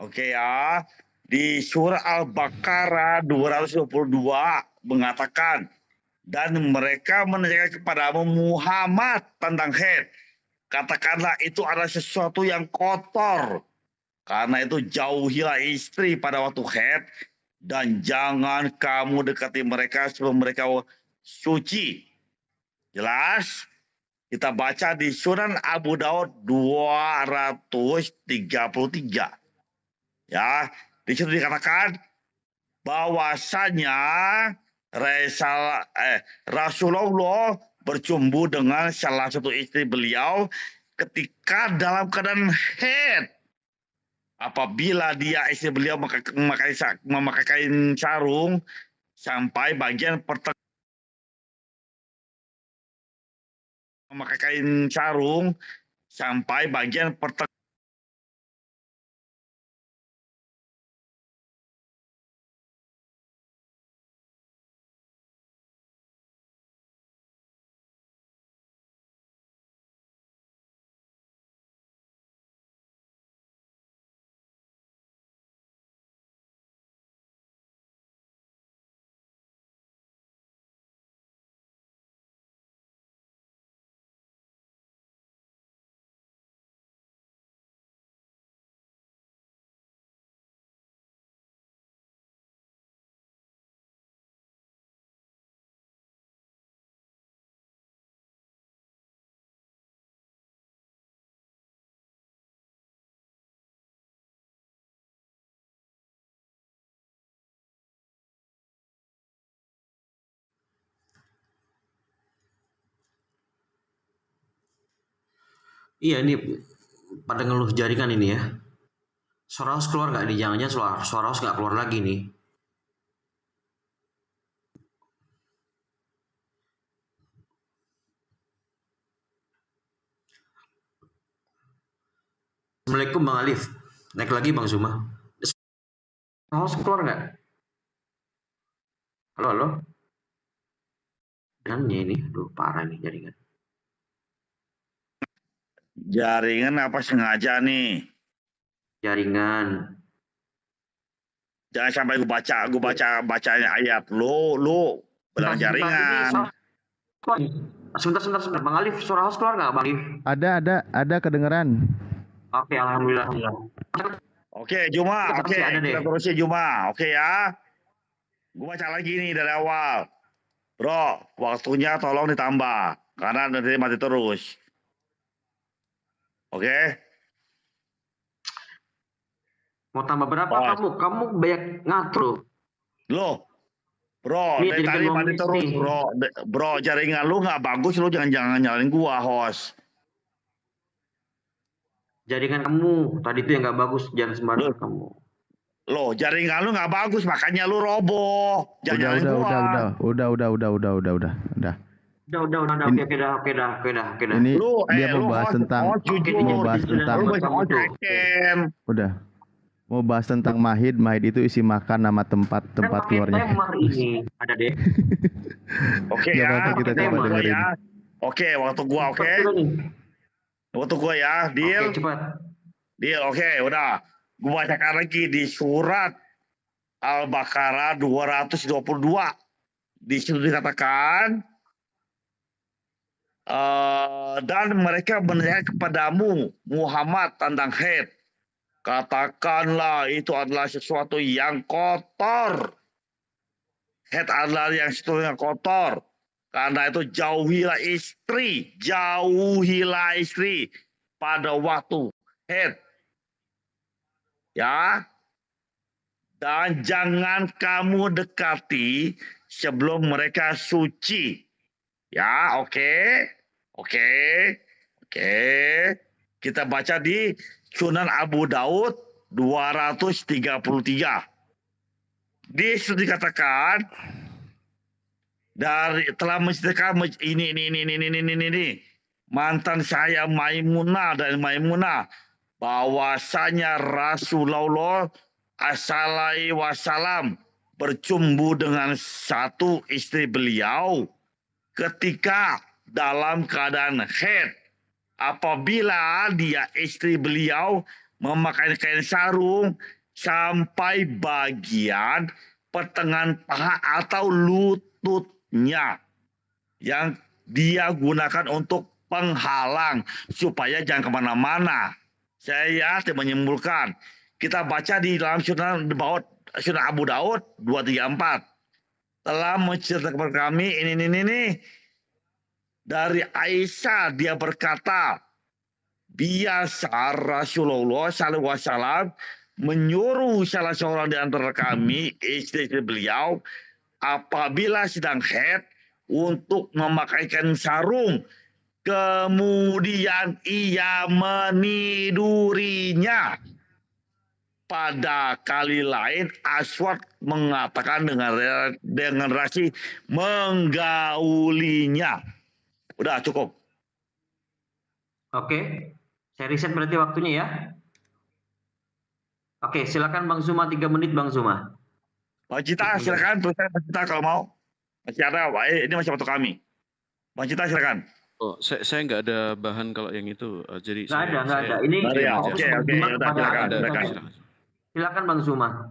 Oke ya. Di surah Al-Baqarah 222 mengatakan, dan mereka menanyakan kepadamu Muhammad tentang haid. Katakanlah itu adalah sesuatu yang kotor. Karena itu jauhilah istri pada waktu haid dan jangan kamu dekati mereka sebelum mereka suci. Jelas? Kita baca di Sunan Abu Daud 233. Ya, di situ dikatakan bahwasanya Rasulullah bercumbu dengan salah satu istri beliau ketika dalam keadaan haid. Apabila dia istri beliau memakai kain sarung sampai bagian pertengahan. Iya, ini pada ngeluh jaringan ini ya. Suara house keluar nggak nih? Jangan-jangan suara house nggak keluar lagi nih. Assalamualaikum Bang Alif. Naik lagi Bang Zuma. House keluar nggak? Halo? Jaringannya ini, aduh parah nih jaringan. Jaringan apa sengaja nih? Jaringan. Jangan sampai gue bacanya ayat lu bilang jaringan. Sebentar Bang Alif, suara house keluar nggak Bang Alif? Ada kedengeran. Oke, alhamdulillah. Oke, Juma. Oke, kita terusin Juma. Oke ya. Gue baca lagi nih dari awal. Bro, waktunya tolong ditambah karena nanti mati terus. Oke. Mau tambah berapa kamu banyak ngatur. Loh, bro, dari tadi mati terus bro, jaringan lu nggak bagus, lu jangan nyalain gua host. Jaringan kamu tadi itu yang nggak bagus, jangan sembarangan kamu. Loh, jaringan lu nggak bagus, makanya lu roboh. Jangan gua. Udah. Udah, oke dah. Ini dia mau bahas tentang mau bahas tentang mahid itu isi makan nama tempat keluarnya. Ini ada deh. Oke ya, kita coba dengerin. Oke, waktu gua Waktu gua ya, deal. Oke, cepat. Deal, oke, udah. Gua bacakan lagi di surat Al-Baqarah 222. Di situ dikatakan dan mereka menanyakan kepadamu Muhammad tentang haid. Katakanlah itu adalah sesuatu yang kotor. Haid adalah sesuatu yang kotor. Karena itu jauhilah istri pada waktu haid. Ya. Dan jangan kamu dekati sebelum mereka suci. Ya, oke. Kita baca di Sunan Abu Daud 233. Di situ dikatakan telah menceritakan ini mantan saya Maimunah bahwasanya Rasulullah Assallallahu Wasallam bercumbu dengan satu istri beliau ketika dalam keadaan haid. Apabila dia istri beliau memakai kain sarung sampai bagian pertengahan paha atau lututnya yang dia gunakan untuk penghalang supaya jangan kemana-mana. Saya menyimpulkan Kita baca di dalam Sunan Abu Daud 234. Telah menceritakan kepada kami ini. Dari Aisyah dia berkata, biasa Rasulullah SAW menyuruh salah seorang di antara kami, istri beliau, apabila sedang haid untuk memakaikan sarung, kemudian ia menidurinya. Pada kali lain Aswad mengatakan dengan rasi menggaulinya. Udah cukup. Oke, saya riset berarti waktunya ya. Oke, silakan Bang Zuma 3 menit Bang Zuma. Bang Cita silakan, terus Bang Cita kalau mau. Masih ada, ini masih waktu kami. Bang Cita silakan. Oh, saya nggak ada bahan kalau yang itu. Jadi nggak ada. Ini Oke, silakan. Silakan Bang Zuma.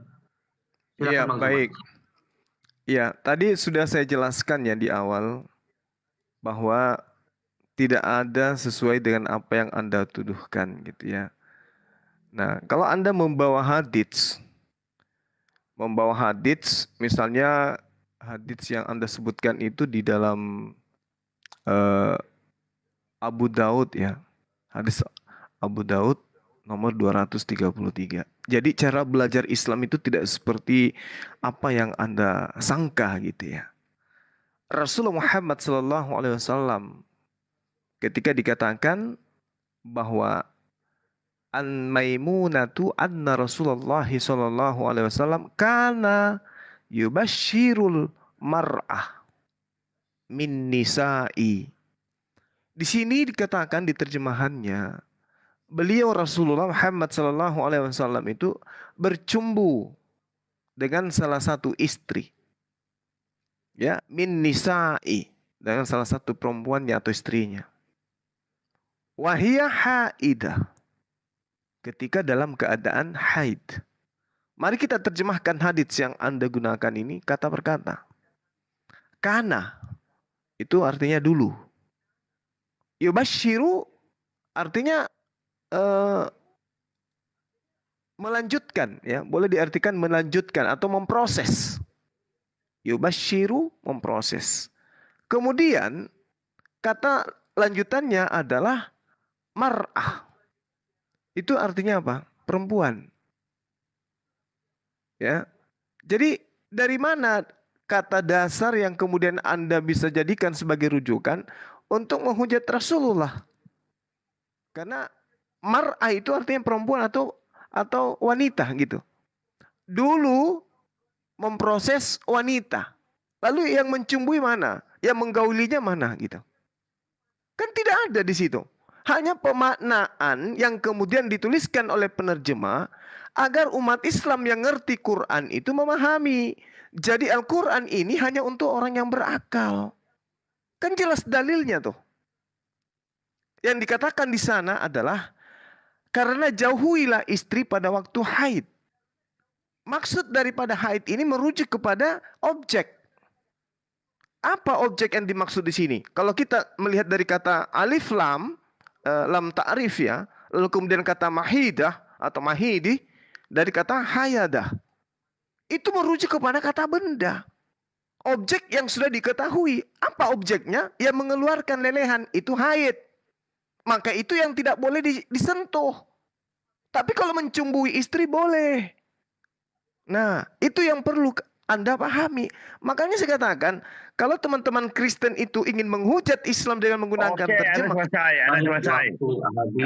Iya, baik. Ya, tadi sudah saya jelaskan ya di awal bahwa tidak ada sesuai dengan apa yang Anda tuduhkan gitu ya. Nah, kalau Anda membawa hadits misalnya hadits yang Anda sebutkan itu di dalam Abu Daud ya. Hadis Abu Daud nomor 233. Jadi cara belajar Islam itu tidak seperti apa yang Anda sangka gitu ya. Rasulullah Muhammad SAW ketika dikatakan bahwa an Maimunatu anna Rasulullah SAW kana yubashirul mar'ah min nisa'i. Di sini dikatakan di terjemahannya, beliau Rasulullah Muhammad SAW itu bercumbu dengan salah satu istri. Ya, min nisa'i, dengan salah satu perempuannya atau istrinya. Wahiyah haidah, ketika dalam keadaan haid. Mari kita terjemahkan hadits yang Anda gunakan ini kata per kata. Kana itu artinya dulu. Yubashiru artinya melanjutkan ya, boleh diartikan melanjutkan atau memproses. Yubashiru memproses. Kemudian kata lanjutannya adalah mar'ah. Itu artinya apa? Perempuan. Ya. Jadi dari mana kata dasar yang kemudian Anda bisa jadikan sebagai rujukan untuk menghujat Rasulullah? Karena mar'ah itu artinya perempuan atau wanita gitu. Dulu memproses wanita. Lalu yang mencumbui mana? Yang menggaulinya mana gitu. Kan tidak ada di situ. Hanya pemaknaan yang kemudian dituliskan oleh penerjemah agar umat Islam yang ngerti Quran itu memahami. Jadi Al-Quran ini hanya untuk orang yang berakal. Kan jelas dalilnya tuh. Yang dikatakan di sana adalah karena jauhilah istri pada waktu haid. Maksud daripada haid ini merujuk kepada objek. Apa objek yang dimaksud di sini? Kalau kita melihat dari kata alif lam, lam ta'rif ya, lalu kemudian kata mahidah atau mahidi dari kata hayadah. Itu merujuk kepada kata benda. Objek yang sudah diketahui. Apa objeknya? Yang mengeluarkan lelehan, itu haid. Maka itu yang tidak boleh disentuh. Tapi kalau mencumbui istri boleh. Nah, itu yang perlu Anda pahami. Makanya saya katakan, kalau teman-teman Kristen itu ingin menghujat Islam dengan menggunakan terjemah.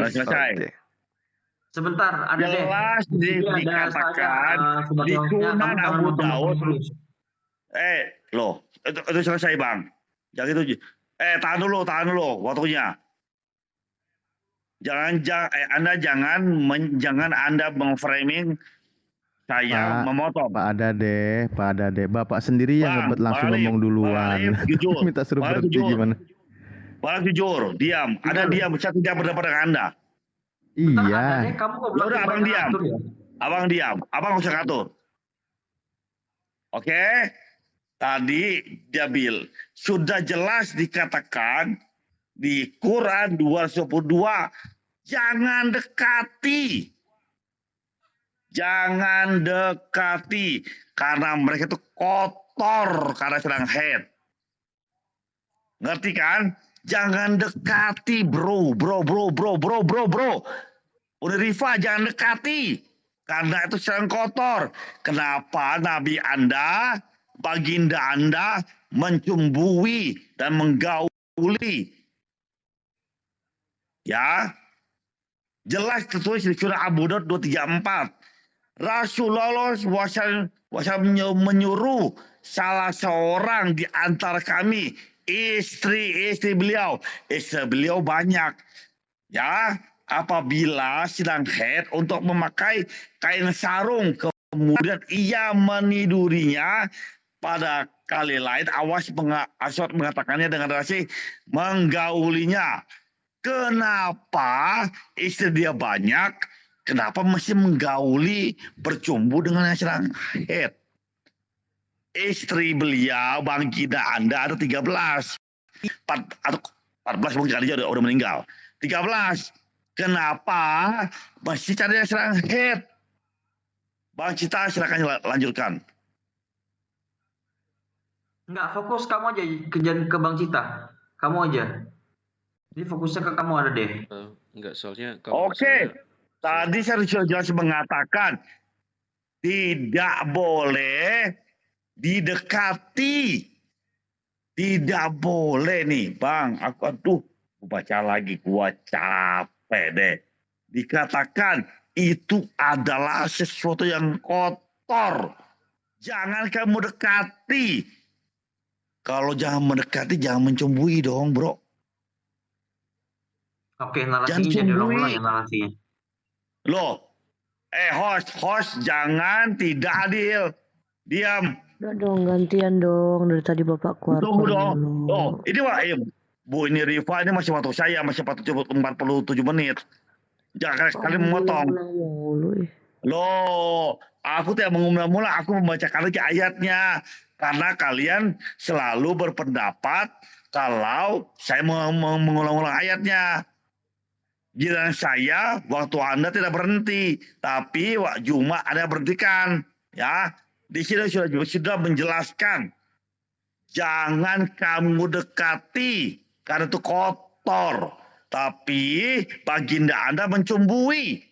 Selesai. Sebentar, ada jelas dikatakan di Sunan Abu Daud. Loh, itu selesai Bang. Jangan itu. Tahan dulu waktunya. Anda jangan Anda meng-framing saya memotong. Pak Adade, Bapak sendiri yang langsung ngomong duluan. Jujur. Minta suruh berhenti gimana? Pak jujur, diam. Ada diam, saya tidak berdebat dengan Anda. Iya. Udah abang diam. Ya? Abang diam. Abang usah ngatur. Oke? Tadi Jabil sudah jelas dikatakan di Quran 222 jangan dekati. Jangan dekati karena mereka itu kotor karena sedang haid. Ngerti kan? Jangan dekati bro. Udah Rifa jangan dekati karena itu sedang kotor. Kenapa Nabi Anda, baginda Anda mencumbui dan menggauli? Ya. Jelas tertulis di surah Abu Daud 234. Rasulullah SAW menyuruh salah seorang di antara kami, istri beliau banyak, ya, apabila sedang haid untuk memakai kain sarung, kemudian ia menidurinya pada kali lain, Aswad mengatakannya dengan rasi menggaulinya. Kenapa istri dia banyak? Kenapa masih menggauli bercumbu dengan yang sedang haid? Istri beliau, baginda Anda ada 13. 14 mungkin kali aja udah meninggal. 13. Kenapa masih cari yang sedang haid? Bang Cita silakan lanjutkan. Enggak, fokus kamu aja ke Bang Cita. Kamu aja. Jadi fokusnya ke kamu ada deh. Enggak, soalnya kalau Oke. Tadi saya sudah jelas mengatakan tidak boleh didekati. Tidak boleh nih, Bang. Aku baca lagi, gua capek deh. Dikatakan itu adalah sesuatu yang kotor. Jangan kamu dekati. Kalau jangan mendekati, jangan mencumbui dong, bro. Oke, narasinya jangan diulang-ulang ya narasinya. Loh, host jangan tidak adil. Diam. Udah dong, gantian dong. Dari tadi Bapak keluar. Tunggu dong. Oh, ini Bu, ini Rifa, ini masih waktu saya, masih 47 menit. Jangan sekali memotong. Loh, aku tidak mengumumlah, aku membacakan lagi ayatnya. Karena kalian selalu berpendapat kalau saya mengulang-ulang ayatnya. Giliran saya, waktu Anda tidak berhenti, tapi Juma Anda berhentikan, ya. Di sini sudah menjelaskan, jangan kamu dekati karena itu kotor, tapi baginda Anda mencumbui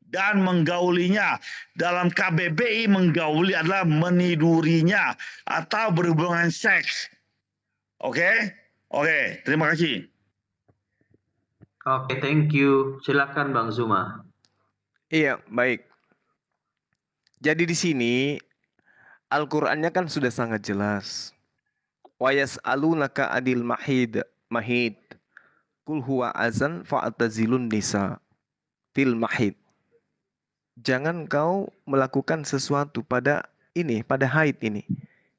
dan menggaulinya. Dalam KBBI menggauli adalah menidurinya atau berhubungan seks. Oke, terima kasih. Oke, thank you. Silakan Bang Zuma. Iya, baik. Jadi di sini Al-Qur'annya kan sudah sangat jelas. Wa yas'alunaka adil mahid. Kul huwa azan fa'tazilun nisa fil mahid. Jangan kau melakukan sesuatu pada haid ini.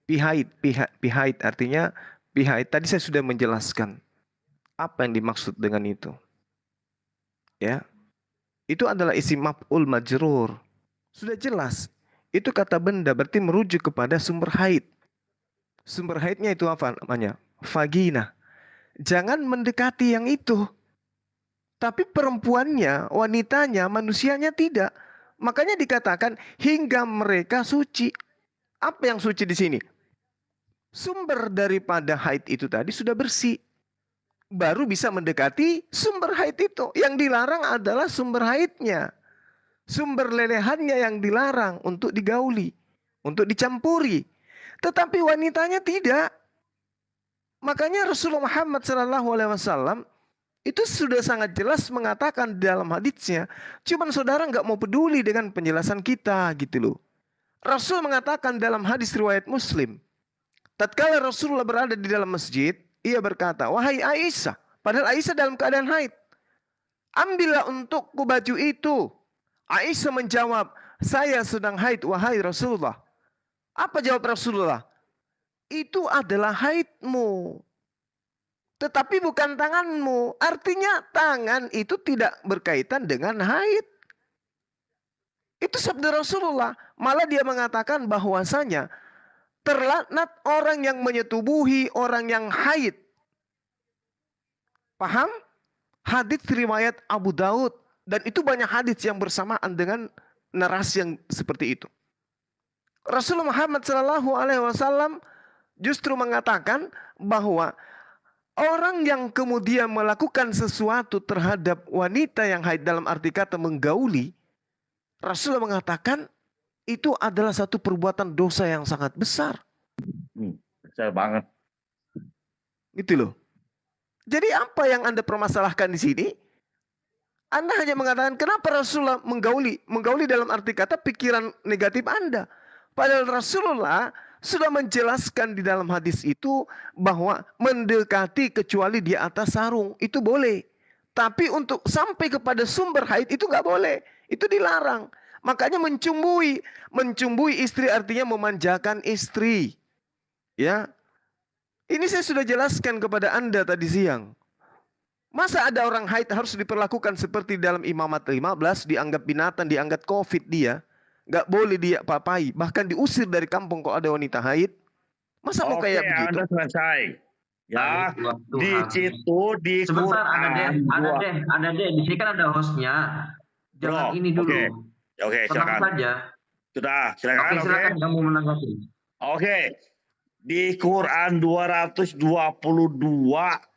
Pihaid artinya pihaid. Tadi saya sudah menjelaskan apa yang dimaksud dengan itu. Ya, itu adalah isim maf'ul majrur. Sudah jelas. Itu kata benda berarti merujuk kepada sumber haid. Sumber haidnya itu apa namanya? Vagina. Jangan mendekati yang itu. Tapi perempuannya, wanitanya, manusianya tidak. Makanya dikatakan hingga mereka suci. Apa yang suci di sini? Sumber daripada haid itu tadi sudah bersih. Baru bisa mendekati sumber haid itu. Yang dilarang adalah sumber haidnya. Sumber lelehannya yang dilarang untuk digauli, untuk dicampuri. Tetapi wanitanya tidak. Makanya Rasulullah Muhammad SAW itu sudah sangat jelas mengatakan di dalam haditsnya. Cuman saudara nggak mau peduli dengan penjelasan kita gitu loh. Rasul mengatakan dalam hadis riwayat Muslim. Tatkala Rasulullah berada di dalam masjid, ia berkata, wahai Aisyah, padahal Aisyah dalam keadaan haid. Ambillah untukku baju itu. Aisyah menjawab, saya sedang haid wahai Rasulullah. Apa jawab Rasulullah? Itu adalah haidmu. Tetapi bukan tanganmu. Artinya tangan itu tidak berkaitan dengan haid. Itu sabda Rasulullah. Malah dia mengatakan bahwasanya terlaknat orang yang menyetubuhi orang yang haid. Paham? Hadits riwayat Abu Daud. Dan itu banyak hadits yang bersamaan dengan narasi yang seperti itu. Rasulullah Muhammad SAW justru mengatakan bahwa orang yang kemudian melakukan sesuatu terhadap wanita yang haid, dalam arti kata menggauli, Rasulullah mengatakan itu adalah satu perbuatan dosa yang sangat besar. Besar banget. Gitu loh. Jadi apa yang Anda permasalahkan di sini? Anda hanya mengatakan kenapa Rasulullah menggauli? Menggauli dalam arti kata pikiran negatif Anda. Padahal Rasulullah sudah menjelaskan di dalam hadis itu bahwa mendekati kecuali di atas sarung itu boleh. Tapi untuk sampai kepada sumber haid itu nggak boleh. Itu dilarang. Makanya mencumbui. Mencumbui istri artinya memanjakan istri. Ya. Ini saya sudah jelaskan kepada Anda tadi siang. Masa ada orang haid harus diperlakukan seperti dalam Imamat 15, dianggap binatang, dianggap COVID dia. Nggak boleh dia papai, bahkan diusir dari kampung kalau ada wanita haid. Masa mau kayak begitu? Anda selesai. Ya, di situ di sebentar, Quran. ada deh. Di sini kan ada hostnya. Jangan ini dulu. Oke, silakan. saja. Sudah, silakan. Oke, silakan kamu menanggapi. Oke. Di Quran 222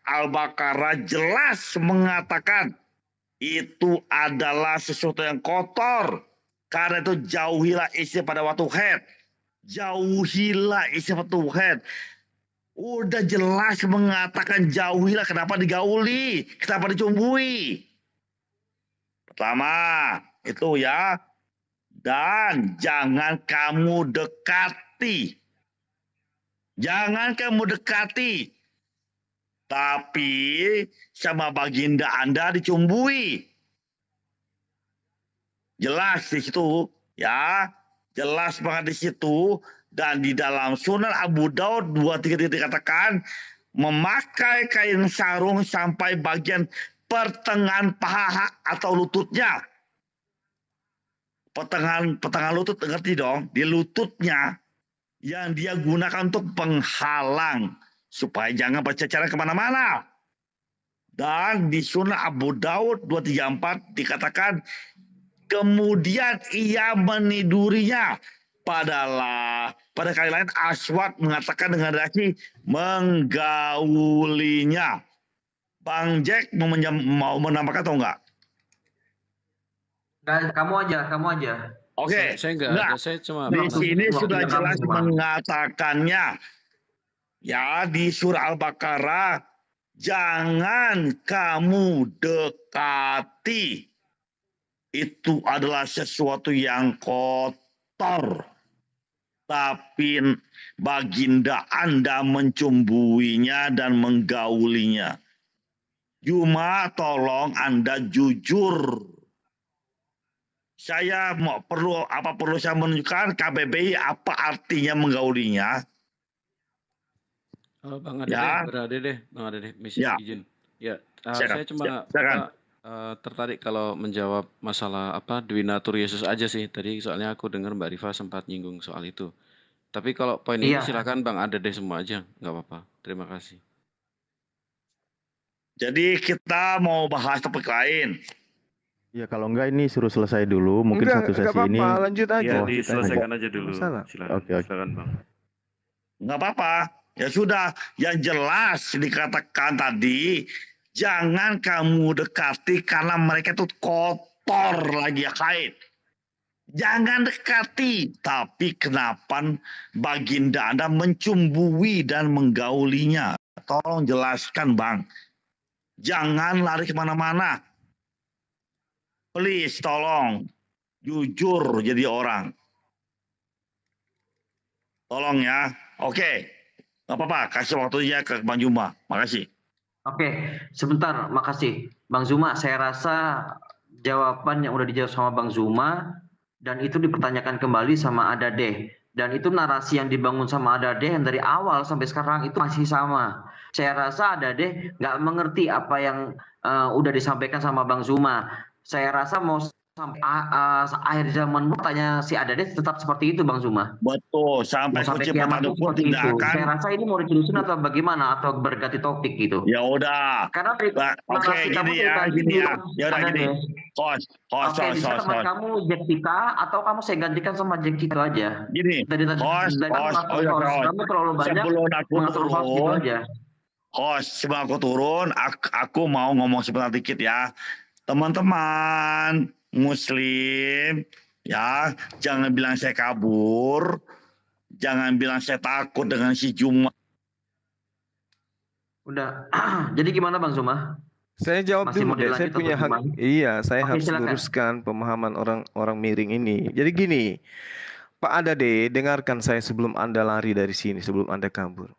Al-Baqarah jelas mengatakan itu adalah sesuatu yang kotor. Karena itu jauhilah istri pada waktu haid. Jauhilah istri pada waktu haid. Udah jelas mengatakan jauhilah, kenapa digauli? Kenapa dicumbui? Pertama, itu ya. Dan jangan kamu dekati. Jangan kamu dekati. Tapi sama baginda Anda dicumbui. Jelas di situ, ya, jelas banget di situ. Dan di dalam Sunan Abu Daud 23 dikatakan memakai kain sarung sampai bagian pertengahan paha atau lututnya. Pertengahan lutut, ngerti dong? Di lututnya yang dia gunakan untuk penghalang supaya jangan berceceran kemana-mana. Dan di Sunan Abu Daud 234 dikatakan kemudian ia menidurinya. Pada kali lain Aswad mengatakan dengan reaksi menggaulinya. Bang Jack mau menambahkan atau enggak? Kamu aja. Oke. Saya enggak. Saya cuma di sini sudah jelas mengatakannya. Ya, di surah Al-Baqarah, jangan kamu dekati. Itu adalah sesuatu yang kotor. Tapi baginda Anda mencumbuinya dan menggaulinya. Cuma tolong Anda jujur. Saya perlu saya menunjukkan KBBI apa artinya menggaulinya? Bang Ade deh, misi izin. Ya, saya cuma tertarik kalau menjawab masalah Dwi Natur Yesus aja sih tadi, soalnya aku dengar Mbak Rifa sempat nyinggung soal itu. Tapi kalau poin ini silakan Bang Ade deh semua aja, nggak apa-apa. Terima kasih. Jadi kita mau bahas topik lain. Ya kalau enggak ini suruh selesai dulu, mungkin satu sesi ini. Lanjut aja. Ya, diselesaikan aja dulu. Oke. Silakan Bang. Nggak apa-apa. Ya sudah, yang jelas dikatakan tadi, jangan kamu dekati karena mereka itu kotor lagi haid. Jangan dekati. Tapi kenapa baginda Anda mencumbui dan menggaulinya? Tolong jelaskan Bang. Jangan lari kemana-mana. Please tolong. Jujur jadi orang. Tolong ya. Oke. Gak apa-apa, kasih waktunya ke Bang Zuma. Makasih. Oke, sebentar, makasih. Bang Zuma, saya rasa jawaban yang udah dijawab sama Bang Zuma dan itu dipertanyakan kembali sama Adadeh. Dan itu narasi yang dibangun sama Adadeh yang dari awal sampai sekarang itu masih sama. Saya rasa Adadeh nggak mengerti apa yang udah disampaikan sama Bang Zuma. Saya rasa mau sampai akhir zaman tanya si Adade tetap seperti itu Bang Zuma. Betul, sampai kiamat itu pun seperti tidak itu. akan. Saya rasa ini mau diterusin atau bagaimana atau berganti topik gitu. Ya udah. Karena Oke, gini ya. Ya udah gini. Host. Teman kamu Jessica atau kamu saya gantikan sama Jessica aja. Gini. Host. Kamu terlalu banyak mengatur host gitu aja. Host, sebelum aku turun, aku mau ngomong sebentar dikit ya. Teman-teman Muslim, ya, jangan bilang saya kabur, jangan bilang saya takut dengan si Juma. Udah, jadi gimana Bang Zuma? Saya jawab Masih dulu deh, saya punya hak. Iya, saya harus silakan. luruskan pemahaman orang miring ini. Jadi gini, Pak Adade, dengarkan saya sebelum Anda lari dari sini, sebelum Anda kabur.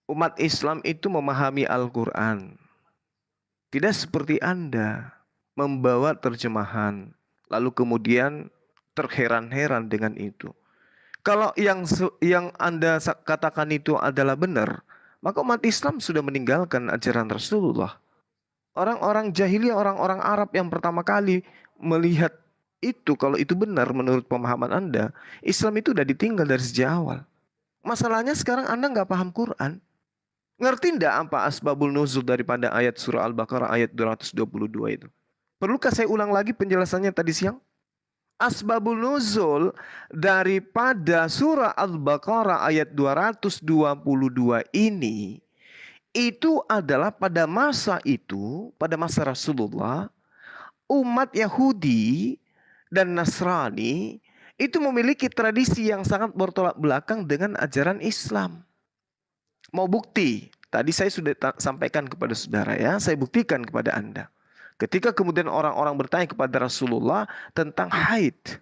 Umat Islam itu memahami Al-Quran. Tidak seperti Anda membawa terjemahan, lalu kemudian terheran-heran dengan itu. Kalau yang Anda katakan itu adalah benar, maka umat Islam sudah meninggalkan ajaran Rasulullah. Orang-orang jahiliyah, orang-orang Arab yang pertama kali melihat itu, kalau itu benar menurut pemahaman Anda, Islam itu sudah ditinggal dari sejak awal. Masalahnya sekarang Anda nggak paham Quran. Ngerti enggak apa asbabul nuzul daripada ayat surah Al-Baqarah ayat 222 itu? Perlukah saya ulang lagi penjelasannya tadi siang? Asbabul nuzul daripada surah Al-Baqarah ayat 222 ini, itu adalah pada masa itu, pada masa Rasulullah, umat Yahudi dan Nasrani itu memiliki tradisi yang sangat bertolak belakang dengan ajaran Islam. Mau bukti? Tadi saya sudah sampaikan kepada saudara ya, saya buktikan kepada Anda. Ketika kemudian orang-orang bertanya kepada Rasulullah tentang haid.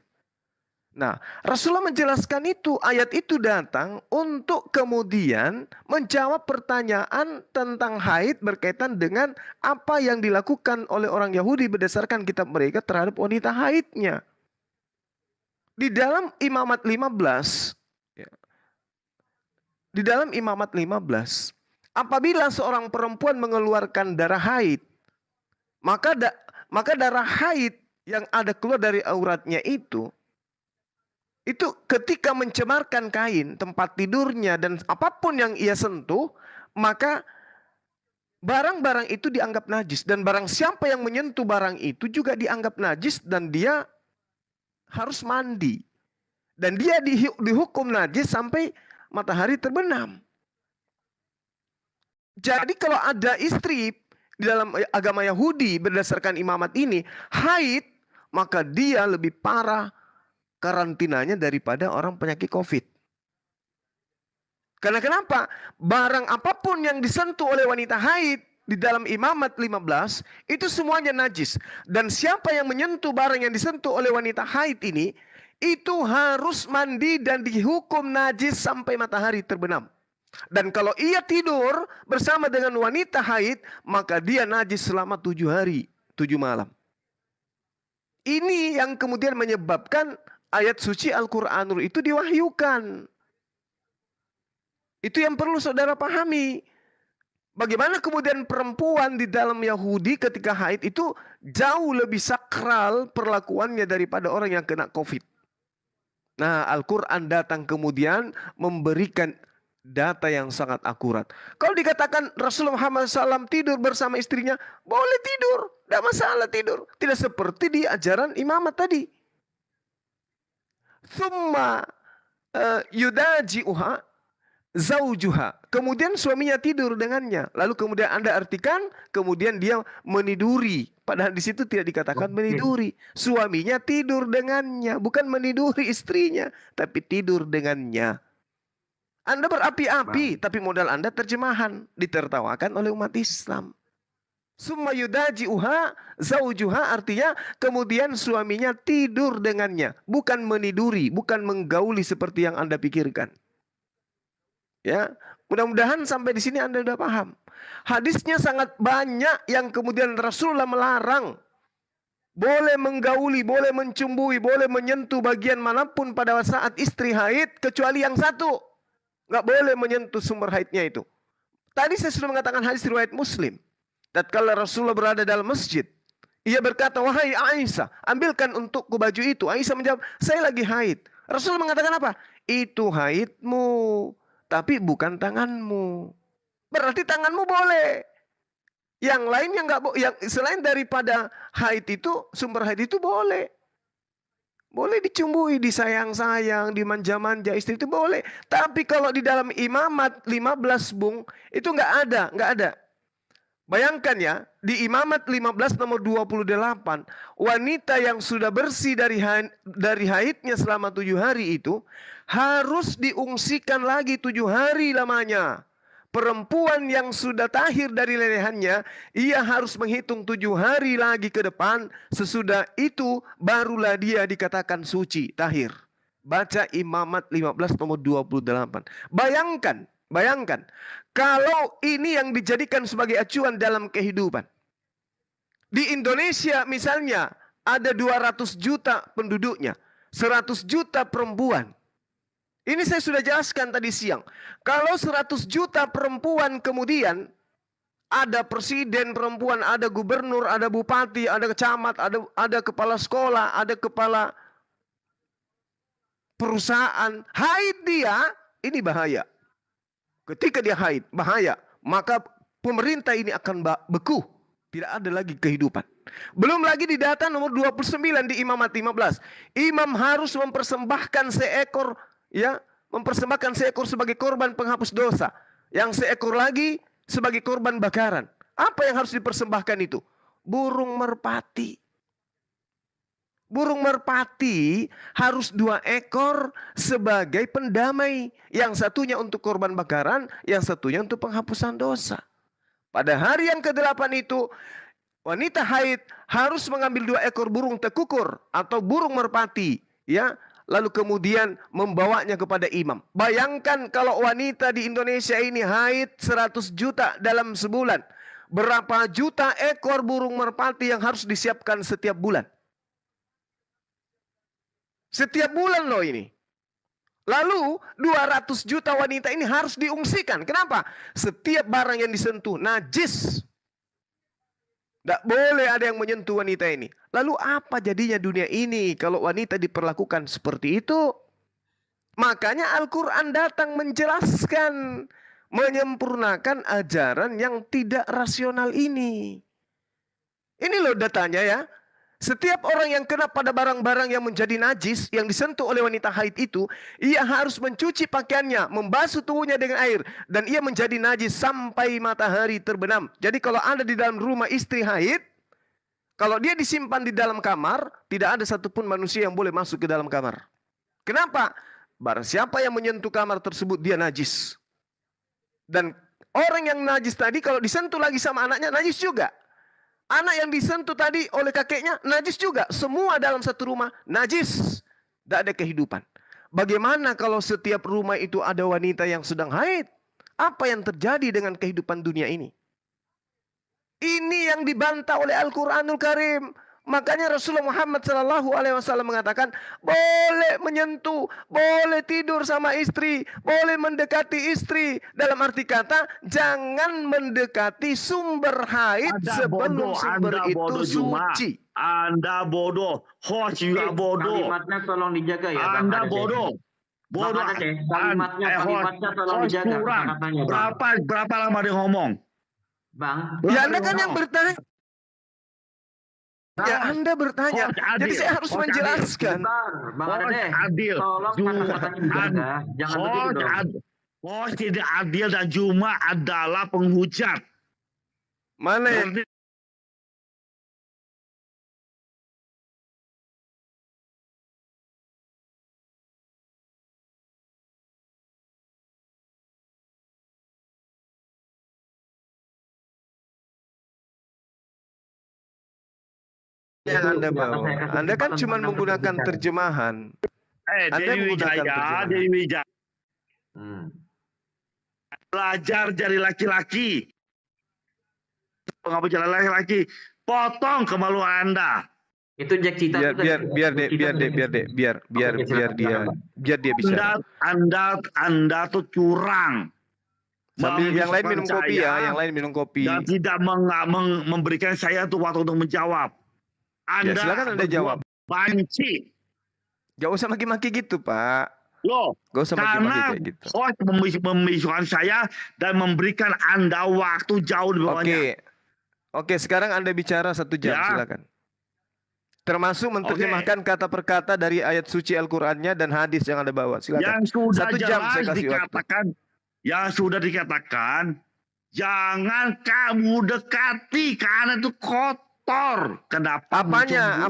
Nah, Rasulullah menjelaskan itu, ayat itu datang untuk kemudian menjawab pertanyaan tentang haid berkaitan dengan apa yang dilakukan oleh orang Yahudi berdasarkan kitab mereka terhadap wanita haidnya. Di dalam Imamat 15, di dalam Imamat 15, apabila seorang perempuan mengeluarkan darah haid, maka darah haid yang ada keluar dari auratnya itu ketika mencemarkan kain, tempat tidurnya, dan apapun yang ia sentuh, maka barang-barang itu dianggap najis. Dan barang siapa yang menyentuh barang itu juga dianggap najis dan dia harus mandi. Dan dia dihukum najis sampai matahari terbenam. Jadi kalau ada istri di dalam agama Yahudi berdasarkan imamat ini haid, maka dia lebih parah karantinanya daripada orang penyakit COVID. Karena kenapa? Barang apapun yang disentuh oleh wanita haid di dalam Imamat 15 itu semuanya najis. Dan siapa yang menyentuh barang yang disentuh oleh wanita haid ini, itu harus mandi dan dihukum najis sampai matahari terbenam. Dan kalau ia tidur bersama dengan wanita haid, maka dia najis selama 7 hari, 7 malam. Ini yang kemudian menyebabkan ayat suci Al-Quranul itu diwahyukan. Itu yang perlu saudara pahami. Bagaimana kemudian perempuan di dalam Yahudi ketika haid itu jauh lebih sakral perlakuannya daripada orang yang kena COVID. Nah, Al-Quran datang kemudian memberikan data yang sangat akurat. Kalau dikatakan Rasulullah Muhammad SAW tidur bersama istrinya, boleh tidur, tidak masalah tidur. Tidak seperti di ajaran imamat tadi. Thumma yudaji'uha zaujuha. Kemudian suaminya tidur dengannya. Lalu kemudian Anda artikan, kemudian dia meniduri. Padahal di situ tidak dikatakan meniduri. Suaminya tidur dengannya, bukan meniduri istrinya, tapi tidur dengannya. Anda berapi-api, tapi modal Anda terjemahan. Ditertawakan oleh umat Islam. Summa yudaji'uha zaujuha artinya kemudian suaminya tidur dengannya. Bukan meniduri, bukan menggauli seperti yang Anda pikirkan. Ya, mudah-mudahan sampai di sini Anda sudah paham. Hadisnya sangat banyak yang kemudian Rasulullah melarang. Boleh menggauli, boleh mencumbui, boleh menyentuh bagian manapun pada saat istri haid kecuali yang satu. Nggak boleh menyentuh sumber haidnya itu. Tadi saya sudah mengatakan hadis riwayat Muslim. Tatkala Rasulullah berada dalam masjid, Ia berkata, wahai Aisyah, ambilkan untukku baju itu. Aisyah menjawab, saya lagi haid. Rasul mengatakan apa? Itu haidmu, tapi bukan tanganmu. Berarti tanganmu boleh. Yang lainnya enggak, yang selain daripada haid itu, sumber haid itu boleh. Boleh dicumbui, disayang-sayang, dimanja-manja istri itu boleh. Tapi kalau di dalam imamat 15 bung, itu enggak ada. Bayangkan ya, di imamat 15 nomor 28, wanita yang sudah bersih dari haidnya selama 7 hari itu, harus diungsikan lagi 7 hari lamanya. Perempuan yang sudah tahir dari lelehannya, ia harus menghitung 7 hari lagi ke depan, sesudah itu barulah dia dikatakan suci, tahir. Baca imamat 15 nomor 28. Bayangkan, kalau ini yang dijadikan sebagai acuan dalam kehidupan. Di Indonesia misalnya ada 200 juta penduduknya, 100 juta perempuan. Ini saya sudah jelaskan tadi siang. Kalau 100 juta perempuan kemudian ada presiden perempuan, ada gubernur, ada bupati, ada camat, ada kepala sekolah, ada kepala perusahaan, haid dia, ini bahaya. Ketika dia haid, bahaya. Maka pemerintah ini akan beku. Tidak ada lagi kehidupan. Belum lagi di data nomor 29 di imamat 15. Imam harus mempersembahkan seekor sebagai korban penghapus dosa. Yang seekor lagi sebagai korban bakaran. Apa yang harus dipersembahkan itu? Burung merpati. Burung merpati harus 2 ekor sebagai pendamai. Yang satunya untuk korban bakaran, yang satunya untuk penghapusan dosa. Pada hari yang ke-8 itu, wanita haid harus mengambil 2 ekor burung tekukur atau burung merpati. Ya, lalu kemudian membawanya kepada imam. Bayangkan kalau wanita di Indonesia ini haid 100 juta dalam sebulan. Berapa juta ekor burung merpati yang harus disiapkan setiap bulan? Setiap bulan loh ini. Lalu 200 juta wanita ini harus diungsikan. Kenapa? Setiap barang yang disentuh najis. Tidak boleh ada yang menyentuh wanita ini. Lalu apa jadinya dunia ini kalau wanita diperlakukan seperti itu? Makanya Al-Quran datang menjelaskan, menyempurnakan ajaran yang tidak rasional ini. Ini loh datanya ya. Setiap orang yang kena pada barang-barang yang menjadi najis, yang disentuh oleh wanita haid itu, ia harus mencuci pakaiannya, membasuh tubuhnya dengan air, dan ia menjadi najis sampai matahari terbenam. Jadi kalau ada di dalam rumah istri haid, kalau dia disimpan di dalam kamar, tidak ada satupun manusia yang boleh masuk ke dalam kamar. Kenapa? Barang siapa yang menyentuh kamar tersebut, dia najis. Dan orang yang najis tadi, kalau disentuh lagi sama anaknya, najis juga. Anak yang disentuh tadi oleh kakeknya najis juga. Semua dalam satu rumah najis. Tidak ada kehidupan. Bagaimana kalau setiap rumah itu ada wanita yang sedang haid? Apa yang terjadi dengan kehidupan dunia ini? Ini yang dibantah oleh Al-Quranul Karim. Makanya Rasulullah Muhammad SAW mengatakan, boleh menyentuh, boleh tidur sama istri, boleh mendekati istri. Dalam arti kata, jangan mendekati sumber haid sebelum sumber itu suci. Anda bodoh, host juga bodoh. Kalimatnya tolong dijaga ya. Anda bodoh. Bodoh. Kalimatnya tolong dijaga. Berapa lama dia ngomong? Bang. Ya Anda kan yang bertanya. Ya Anda bertanya, jadi saya harus menjelaskan. Bang Ade, adil. tolong kata-katanya dijaga. Jangan begitu dong. Host tidak adil dan Juma adalah penghujat. Mana yang Anda bawa? Anda kan cuma menggunakan terjemahan. Anda menggunakan terjemahan. Dewi Wijaya. Belajar dari laki-laki. Mengapa jalan laki-laki? Potong kemaluan Anda. Itu Jack Cita. Biar dia bisa. Anda tuh curang. Sambil yang lain minum kopi ya, yang lain minum kopi. Dan tidak memberikan saya tuh waktu untuk menjawab. Ya, silakan Anda jawab. Banci. Gak usah maki-maki gitu, Pak. Loh, gak usah maki-maki kayak gitu. Host membisukan saya dan memberikan Anda waktu jauh di bawahnya. Oke, sekarang Anda bicara 1 jam, silakan. Termasuk menerjemahkan kata per kata dari ayat suci Al-Qur'annya dan hadis yang Anda bawa. Silakan. Yang sudah 1 jam saya kasih dikatakan, waktu. yang sudah dikatakan, jangan kamu dekati karena itu kotor. Kenapa? Apanya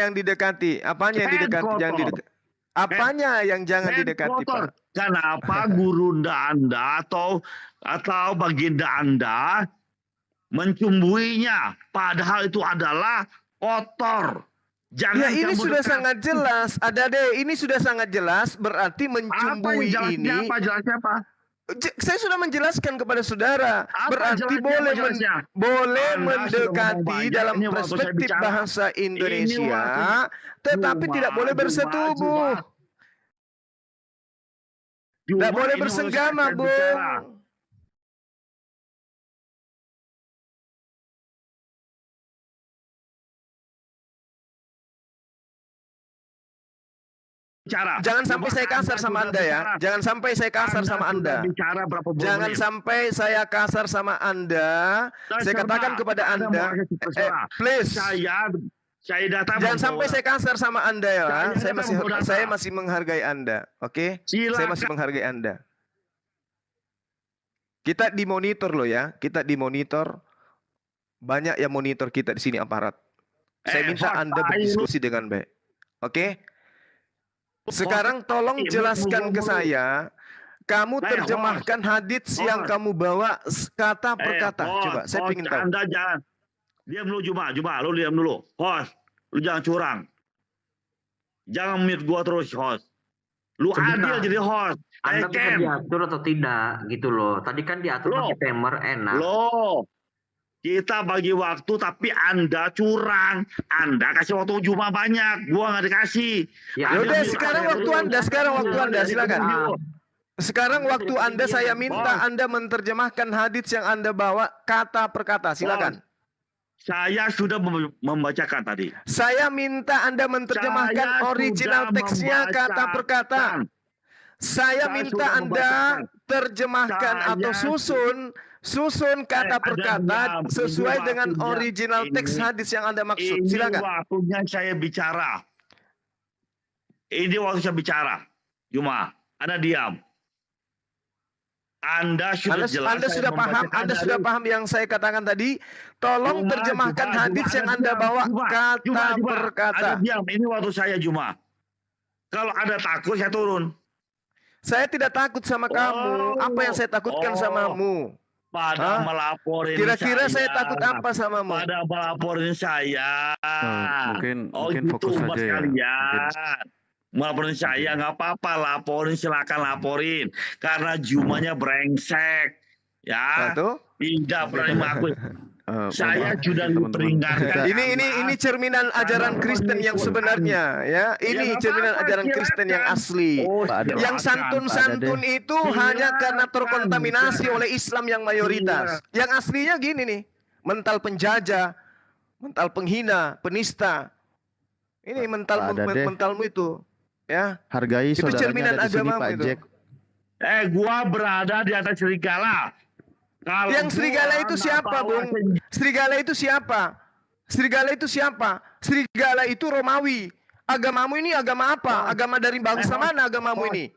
yang didekati? Apanya yang didekati? Jangan didekati. Apanya yang jangan didekati, Pak? Kenapa gurunda Anda atau baginda Anda mencumbuinya? Padahal itu adalah kotor. Jangan ya ini sudah sangat jelas. Ini sudah sangat jelas. Berarti mencumbui ini. Jelasnya apa? Saya sudah menjelaskan kepada saudara. Berarti boleh mendekati dalam perspektif bahasa Indonesia, tetapi tidak boleh bersetubuh. Tidak boleh bersenggama, Bung. Jangan sampai saya kasar sama Anda ya. Jangan sampai saya kasar sama Anda. Jangan sampai saya kasar sama Anda. Saya katakan kepada Anda, please. Saya datang. Jangan sampai saya kasar sama Anda ya. Saya masih menghargai Anda. Oke? Saya masih menghargai Anda. Kita dimonitor loh ya. Kita dimonitor. Banyak yang monitor kita di sini aparat. Saya minta Anda berdiskusi dengan baik. Oke? Sekarang tolong jelaskan ke saya, kamu terjemahkan hadits yang kamu bawa kata per kata. Coba, saya ingin tahu. Anda jangan. Diam dulu, Juma, lu diam dulu. Host, lu jangan curang. Jangan mute gua terus, host. Lu adil jadi host. Anda bisa diatur atau tidak, gitu loh. Tadi kan diatur pakai timer, enak. Loh. Kita bagi waktu tapi Anda curang. Anda kasih waktu Juma banyak, gua nggak dikasih. Ya udah sekarang waktu Anda, silakan. Sekarang waktu Anda saya minta Anda menerjemahkan hadits yang Anda bawa kata per kata, silakan. Saya sudah membacakan tadi. Saya minta Anda menerjemahkan original teksnya kata per kata. Saya minta Anda terjemahkan atau susun kata per kata sesuai dengan original teks hadis yang Anda maksud. Silakan. Ini waktunya saya bicara. Ini waktu saya bicara. Cuma Anda diam. Anda sudah paham yang saya katakan tadi. Tolong terjemahkan hadis yang Anda bawa kata per kata. Anda diam. Ini waktu saya, Juma. Kalau Anda takut saya turun. Saya tidak takut sama kamu. Apa yang saya takutkan samamu? Pada melaporin kira-kira saya takut apa samamu? Pada melaporin saya. Mungkin gitu, fokus saja ya. Melaporin saya nggak apa-apa, laporin, silakan laporin. Karena Jumanya brengsek, ya. Tidak berani mengakui. Saya sudah diperingatkan. Ini cerminan ajaran Kristen yang sebenarnya, ya. Ini cerminan ajaran Kristen yang asli. Yang santun-santun itu hanya karena terkontaminasi oleh Islam yang mayoritas. Yang aslinya gini nih, mental penjajah, mental penghina, penista. Ini mentalmu itu, ya. Hargai itu cerminan agama itu. Gua berada di atas serigala. Yang serigala itu siapa, Bung? Serigala itu siapa? Serigala itu siapa? Serigala itu Romawi. Agamamu ini agama apa? Agama dari bangsa mana agamamu ini?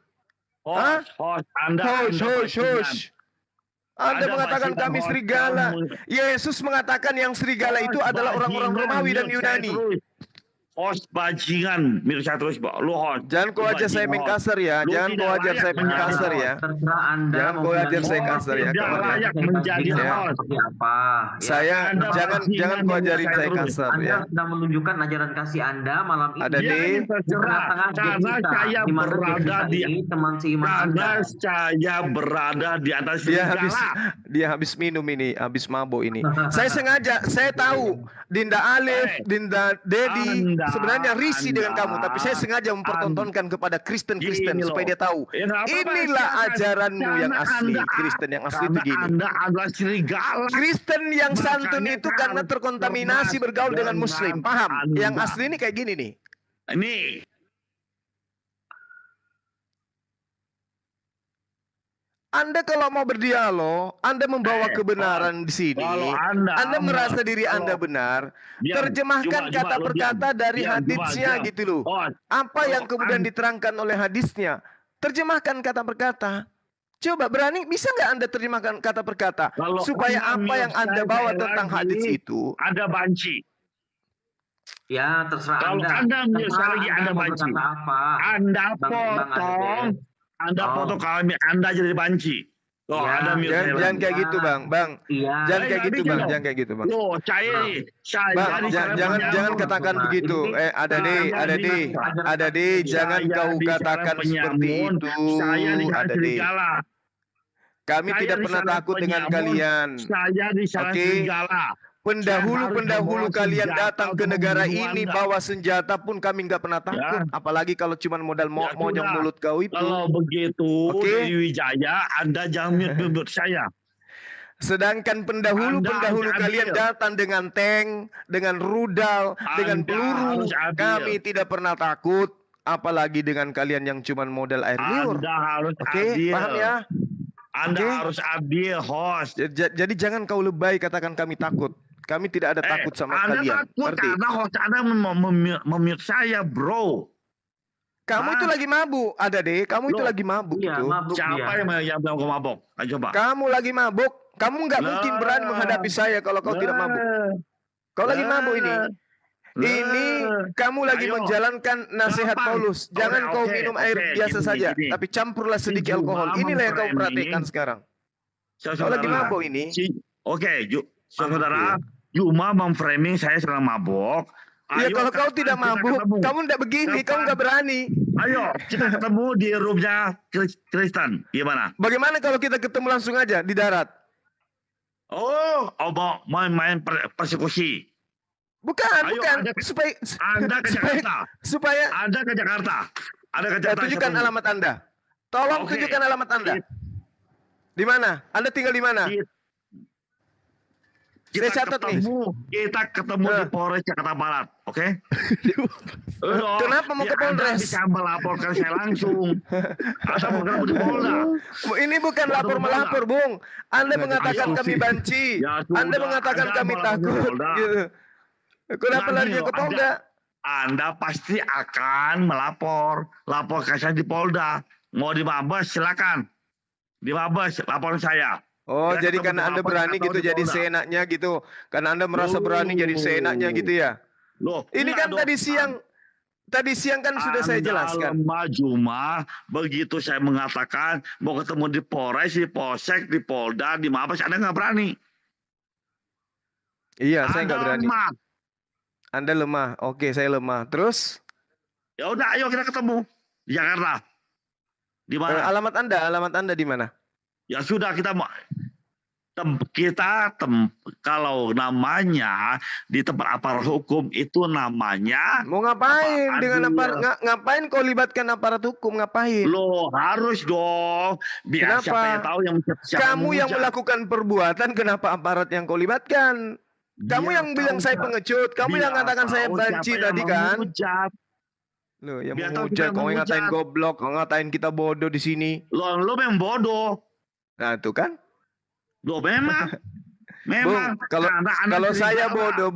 Anda mengatakan kami serigala. Yesus mengatakan yang serigala itu adalah orang-orang Romawi dan Yunani. Host bajingan, milik saya terus, lu host. Jangan kau ajar saya mengkasar ya. Jangan kau ajar saya mengkasar ya. Jangan kau ajar saya kasar ya. Tidak layak menjadi host. Saya jangan kau ajarin saya kasar ya. Anda sedang menunjukkan ajaran kasih Anda malam ini. Ada di karena saya berada di saya berada di atas serigala. Dia habis minum ini, habis mabuk ini. Saya sengaja, saya tahu Dinda Alif, Dinda Dedi, sebenarnya risih dengan kamu, tapi saya sengaja mempertontonkan kepada Kristen-Kristen supaya dia tahu. Inilah ajaranmu yang asli, Kristen yang asli itu gini. Anda adalah serigala. Kristen yang santun itu karena terkontaminasi bergaul dengan Muslim, paham? Yang asli ini kayak gini nih. Ini Anda kalau mau berdialog, Anda membawa kebenaran di sini. Anda merasa diri Anda benar. Terjemahkan kata per kata dari hadisnya gitu loh. Apa yang kemudian diterangkan oleh hadisnya, terjemahkan kata per kata. Coba berani, bisa nggak Anda terjemahkan kata per kata supaya apa yang Anda bawa tentang hadis itu? Anda banci. Ya, terserah Kalau Anda menyesal lagi Anda banci. Anda potong. Anda potong kami, Anda jadi banci. Loh, ya, jangan kayak gitu, Bang. Jangan kayak gitu, Bang. Jangan kayak gitu, Bang. Loh, Bang, jangan katakan begitu. Ada deh, jangan kau katakan seperti itu. Ada deh. Kami tidak pernah takut dengan kalian. Oke. Pendahulu kalian datang ke negara ini bawa senjata pun kami nggak pernah takut. Apalagi kalau cuma modal monyong mulut kau itu. Kalau begitu, Dewi Wijaya, Anda jangan mute saya. Sedangkan pendahulu kalian datang dengan tank, dengan rudal, dengan peluru. Kami tidak pernah takut. Apalagi dengan kalian yang cuma modal air liur. Oke, paham ya? Anda harus adil, host. Jadi jangan kau lebay katakan kami takut. Kami tidak ada takut sama kalian. Takut karena host Anda memute saya, bro. Kamu itu lagi mabuk, ada deh. Kamu itu lagi mabuk. Iya, mabuk. Siapa yang bilang kau mabuk? Ayo coba. Kamu lagi mabuk. Kamu nggak mungkin berani menghadapi saya kalau kau tidak mabuk. Kau lagi mabuk ini. Ini kamu lagi menjalankan nasihat Paulus. Jangan kau minum air biasa saja, tapi campurlah sedikit alkohol. Inilah yang kau perhatikan sekarang. Kau lagi mabuk ini. Oke, saudara. Cuma memframing saya sedang mabuk. Ya kalau kau tidak mabuk, kamu tidak begini, kamu nggak berani. Ayo, kita ketemu di roomnya Kristen. Gimana? Bagaimana kalau kita ketemu langsung aja di darat? Oh, mau main persekusi. Bukan. Supaya Anda ke Jakarta. Anda ke Jakarta. Tunjukkan alamat Anda. Tolong tunjukkan alamat Anda. Di mana? Anda tinggal di mana? Saya catat nih. Kita ketemu di Polres Jakarta Barat, oke? Kenapa mau ke Polres? Bisa melaporkan saya langsung. Atau mau ketemu di Polda. Ini bukan lapor-melapor, Bung. Anda mengatakan kami banci. Anda mengatakan kami takut. Gitu. Kenapa larinya ke Polda? Anda pasti akan laporkan saya di Polda. Mau di Mabes silakan. Di Mabes laporin saya. Oh, jadi karena Anda berani gitu jadi seenaknya gitu. Karena Anda merasa berani jadi seenaknya gitu ya. Ini kan tadi siang kan sudah saya jelaskan. Cuma begitu saya mengatakan mau ketemu di Polres, di Polsek, di Polda, di Mabes, Anda nggak berani. Iya, saya nggak berani. Anda lemah. Oke, saya lemah. Terus? Ya udah, ayo kita ketemu di Jakarta. Di mana? Alamat Anda di mana? Ya sudah, kalau namanya di tempat aparat hukum itu namanya mau ngapain dengan ngapain kau libatkan aparat hukum, ngapain? Loh, harus dong. Biar siapa yang tahu yang kamu yang melakukan perbuatan, kenapa aparat yang kau libatkan? Kamu yang bilang saya pengecut, kamu yang katakan saya banci tadi kan? Loh, yang menghujat, kau ngatain goblok, kau ngatain kita bodoh di sini. Lo memang bodoh. Nah, itu kan? Loh, memang. Bung, kalau saya bodoh,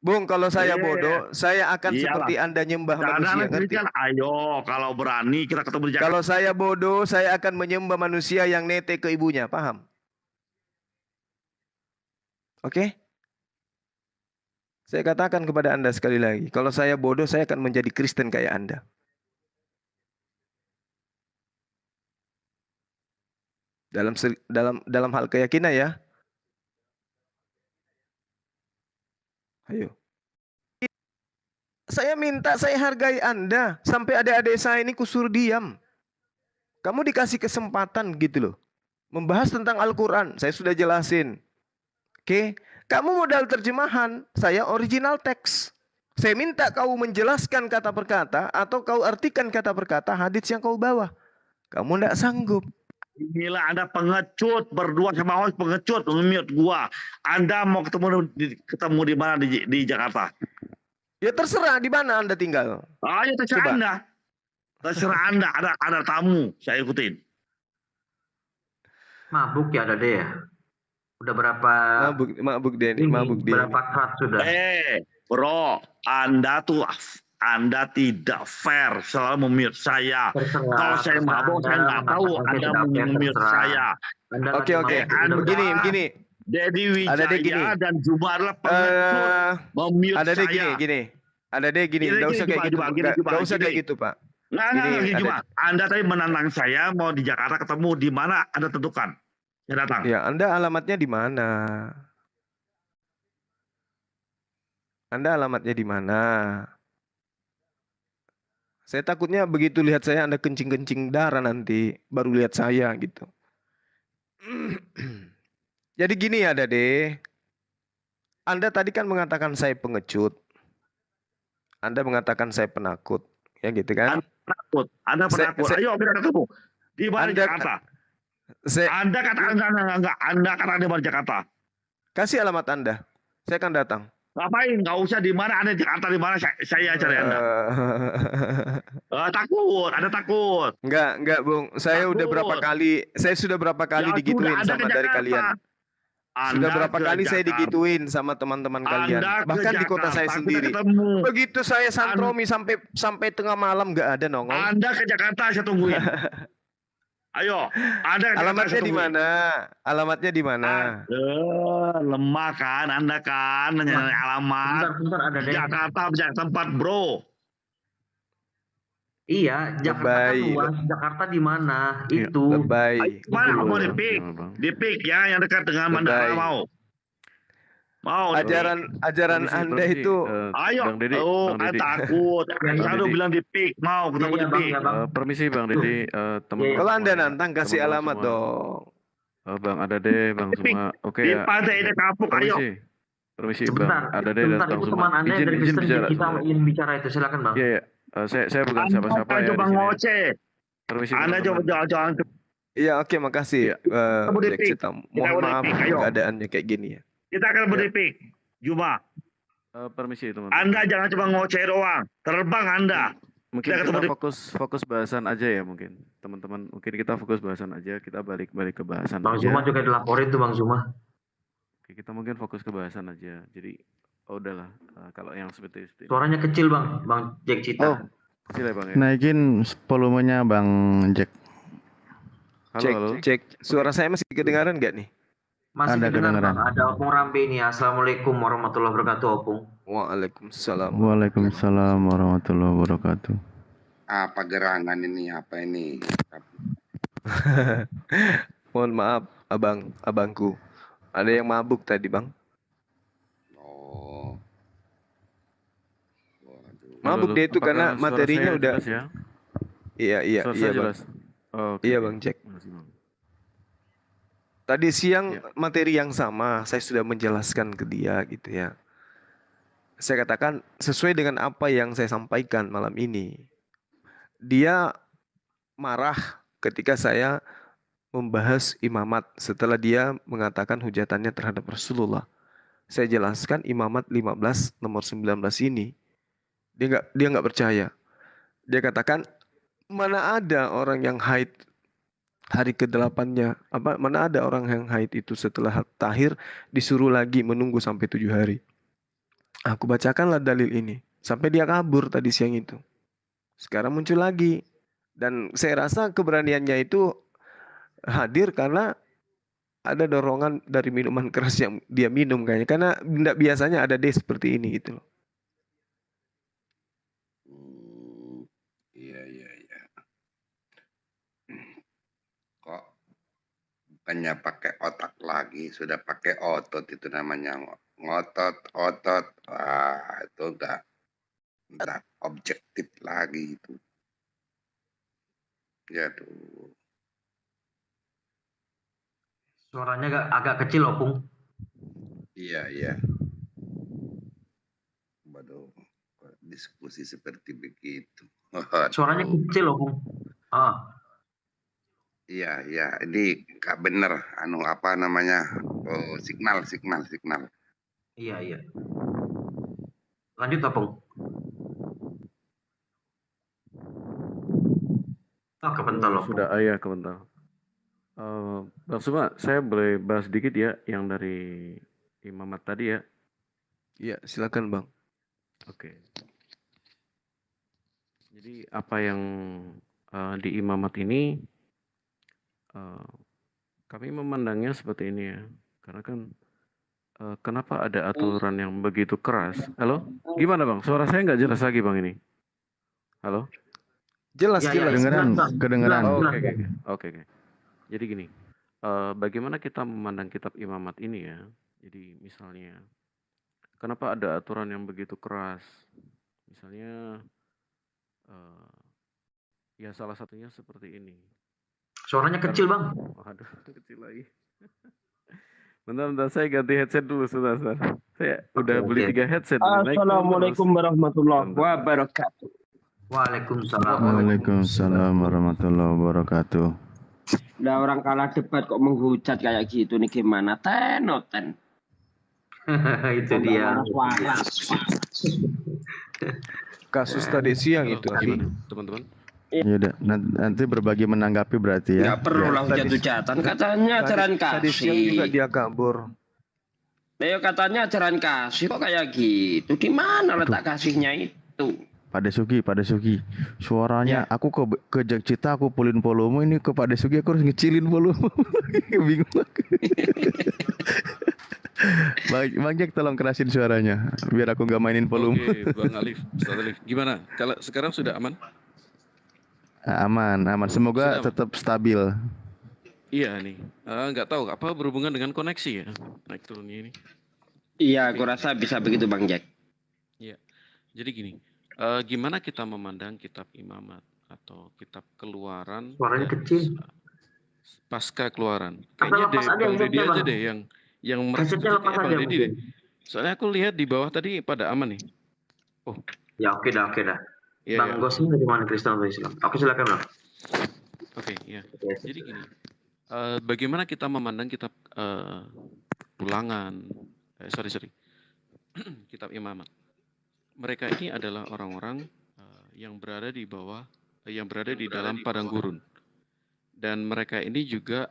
Bung, kalau saya bodoh, saya akan seperti Anda nyembah manusia, ngerti? Ayo, kalau berani kita ketemu di Jakarta. Kalau saya bodoh, saya akan menyembah manusia yang nete ke ibunya, paham? Oke? Saya katakan kepada Anda sekali lagi, kalau saya bodoh, saya akan menjadi Kristen kayak Anda. Dalam hal keyakinan ya. Ayo. Saya minta, saya hargai Anda. Sampai adik-adik saya ini kusuruh diam. Kamu dikasih kesempatan gitu loh. Membahas tentang Al-Quran. Saya sudah jelasin. Oke. Kamu modal terjemahan. Saya original teks. Saya minta kau menjelaskan kata per kata atau kau artikan kata per kata hadits yang kau bawa. Kamu tidak sanggup. Inilah Anda pengecut, berdua sama host pengecut, nge-mute gua. Anda mau ketemu di mana di Jakarta? Ya terserah di mana Anda tinggal. Ya terserah Anda. Terserah Anda, ada tamu, saya ikutin. Mabuk ya ada deh ya. Udah berapa mabuk deh ini, mabuk deh. Berapa kerat sudah? Bro, Anda tidak fair selalu memute saya. Kalau saya mabuk, saya nggak tahu Anda memute saya. Oke. Begini. Dedi Wijaya dan Juma adalah pengecut memute ada deh saya. Ada deh gini. Nggak usah kayak gitu. Nggak usah kayak gitu, Pak. Nggak, Juma. Anda tadi menantang saya mau di Jakarta ketemu di mana Anda tentukan. Saya datang. Ya, Anda alamatnya di mana? Saya takutnya begitu lihat saya Anda kencing-kencing darah nanti, baru lihat saya gitu. Jadi gini ya, Dade. Anda tadi kan mengatakan saya pengecut. Anda mengatakan saya penakut. Ya gitu kan? Anda penakut. Ayo kita ketemu. Di mana Jakarta? Anda katakan enggak. Anda katakan di mana Jakarta? Kasih alamat Anda. Saya akan datang. Ngapain? Nggak usah di mana Anda Jakarta, di mana saya cari Anda. Takut, Anda takut. Enggak, Bung. Saya sudah berapa kali digituin sama dari kalian. Sudah berapa kali saya digituin sama teman-teman kalian. Bahkan di kota saya sendiri. Begitu saya santromi sampai tengah malam nggak ada nongol. Anda ke Jakarta saya tungguin. Ayo, Anda ke alamatnya di mana? Alamatnya di mana? Lemah kan, Anda kan nanya alamat. Bentar, ada Jakarta banyak tempat, bro. Iya, Jakarta kan luas. Jakarta di mana? Itu. Lebay. Mana mau di Pik ya, yang dekat dengan Mandala mau. Ajaran Anda itu. Ayo, takut. Saya udah bilang di Pik, mau ketemu di Pik. Permisi Bang Dedi, teman-teman. Kalau Anda nantang kasih alamat dong. Bang ada deh, Bang semua. Oke ya. Di pantai ini kapuk, ayo. Permisi Bang, ada deh dan Bang teman Anda yang dari Kristen kita ingin bicara itu, silakan Bang. Iya. Saya bukan siapa-siapa ya. Coba ngoceh. Permisi. Anda coba jangan. Iya, oke, makasih. Mohon maaf keadaannya kayak gini ya. Kita akan berdipik, Juma. Permisi teman-teman. Anda jangan cuma ngoceh doang, terbang Anda. Mungkin kita fokus bahasan aja ya mungkin, teman-teman. Mungkin kita fokus bahasan aja, kita balik ke bahasan. Bang aja. Zuma juga dilaporin tuh Bang Zuma. Oke, kita mungkin fokus ke bahasan aja. Jadi, udahlah. Kalau yang seperti itu. Suaranya kecil Bang Jack Cita. Kecil ya Bang ya. Naikin volumenya Bang Jack. Halo. Cek. Suara saya masih kedengaran nggak nih? Masih kedengaran. Ada Opung Rambe ini. Assalamualaikum warahmatullahi wabarakatuh, Opung. Waalaikumsalam. Waalaikumsalam warahmatullahi wabarakatuh. Apa gerangan ini? Apa ini? Mohon maaf, abangku. Ada yang mabuk tadi, Bang. Oh. Waduh. Mabuk dia itu karena materinya udah. Ya? Iya, Bang. Iya, Bang Jack. Tadi siang materi yang sama saya sudah menjelaskan ke dia gitu ya. Saya katakan sesuai dengan apa yang saya sampaikan malam ini. Dia marah ketika saya membahas imamat setelah dia mengatakan hujatannya terhadap Rasulullah. Saya jelaskan imamat 15 nomor 19 ini. Dia nggak percaya. Dia katakan mana ada orang yang haid hari ke-8-nya, mana ada orang yang haid itu setelah tahir disuruh lagi menunggu sampai 7 hari. Aku bacakanlah dalil ini sampai dia kabur tadi siang itu. Sekarang muncul lagi dan saya rasa keberaniannya itu hadir karena ada dorongan dari minuman keras yang dia minum kayaknya, karena tidak biasanya ada deh seperti ini gitu loh. Iya. Kok bukannya pakai otak lagi, sudah pakai otot, itu namanya otot. Wah, itu enggak objektif lagi itu. Ya tuh. Suaranya agak kecil, Opung. Iya. Waduh. diskusi seperti begitu. Suaranya kecil loh, Bung. Iya, ini nggak bener, apa namanya, signal. Iya. Lanjut, Bung. Kebental loh. Sudah, kebental. Bang Suma, saya boleh bahas sedikit ya yang dari imamat tadi ya? Iya, silakan Bang. Oke. Jadi apa yang di imamat ini kami memandangnya seperti ini ya, karena kan kenapa ada aturan yang begitu keras? Halo, gimana Bang? Suara saya nggak jelas lagi Bang ini. Halo? Jelas. Kedengeran. Oke. Jadi gini, bagaimana kita memandang kitab imamat ini ya? Jadi misalnya, kenapa ada aturan yang begitu keras? Misalnya, ya salah satunya seperti ini. Suaranya kecil Bang. Waduh, kecil lagi. Bentar, saya ganti headset dulu, sebentar. Saya udah beli 3 headset. Assalamualaikum warahmatullahi wabarakatuh. Waalaikumsalam warahmatullahi wabarakatuh. Udah orang kalah debat kok menghujat kayak gitu nih, gimana? Tenoten. Itu dia. Kasus tadi siang itu teman-teman. Ya udah, nanti berbagi menanggapi berarti ya. Nggak perlu lah hujat-hujatan, katanya ajaran kasih. Tadi siang juga dia kabur. Ya katanya ajaran kasih kok kayak gitu. Di mana letak kasihnya itu? Pak Desuki, suaranya aku ke Cita aku pulin volume, ini ke Pak Desuki aku harus ngecilin volume. Bingung. Bang Jack tolong kerasin suaranya biar aku nggak mainin volume. Oke, Bang Alif, Ustaz Alif. Gimana? Kalau sekarang sudah aman? Aman. Semoga tetap stabil. Iya nih. Nggak tahu apa berhubungan dengan koneksi ya naik turunnya ini. Iya, aku rasa bisa begitu Bang Jack. Iya. Jadi gini. Gimana kita memandang kitab imamat atau kitab keluaran? Suaranya kecil. Pasca keluaran. Kayaknya Bang Deddy aja deh yang merasa Bang Deddy deh. Soalnya aku lihat di bawah tadi pada aman nih. Oh. Ya oke dah. Ya, Bang Gosin dari mana Kristen atau Islam? Oke silakan Bang. Oke, ya. Jadi gini. Bagaimana kita memandang kitab ulangan? Sorry. Kitab imamat. Mereka ini adalah orang-orang yang berada di bawah, yang berada di dalam padang gurun, dan mereka ini juga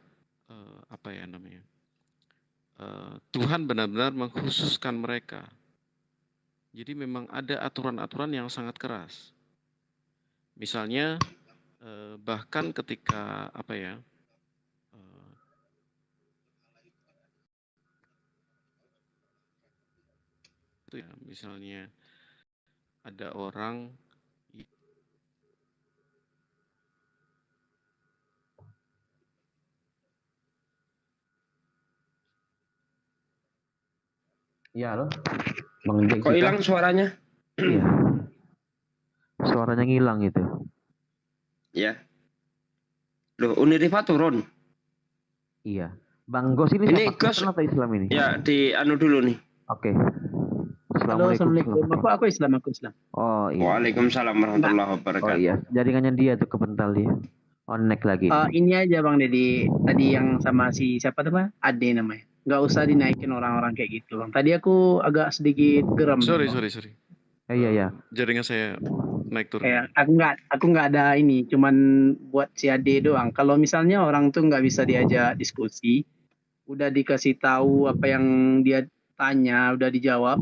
Tuhan benar-benar mengkhususkan mereka. Jadi memang ada aturan-aturan yang sangat keras. Misalnya bahkan ketika misalnya ada orang ya halo Bang Jack, kok hilang suaranya? Iya. Suaranya ngilang itu. Ya. Loh, Unirifa turun. Iya. Bang Gos ini siapa? Atau Islam ini? Ya, di anu dulu nih. Oke. Assalamualaikum. Aku Islam. Oh iya. Waalaikumsalam warahmatullahi wabarakatuh. Oh iya, jaringannya dia tuh kebental dia. Connect lagi. Ini aja Bang Deddy, tadi yang sama si siapa tuh Pak? Ade namanya. Nggak usah dinaikin orang-orang kayak gitu Bang. Tadi aku agak sedikit geram. Sorry. Iya. Jaringan saya naik turun. Aku nggak ada ini, cuman buat si Ade doang. Kalau misalnya orang tuh nggak bisa diajak diskusi, udah dikasih tahu apa yang dia tanya, udah dijawab,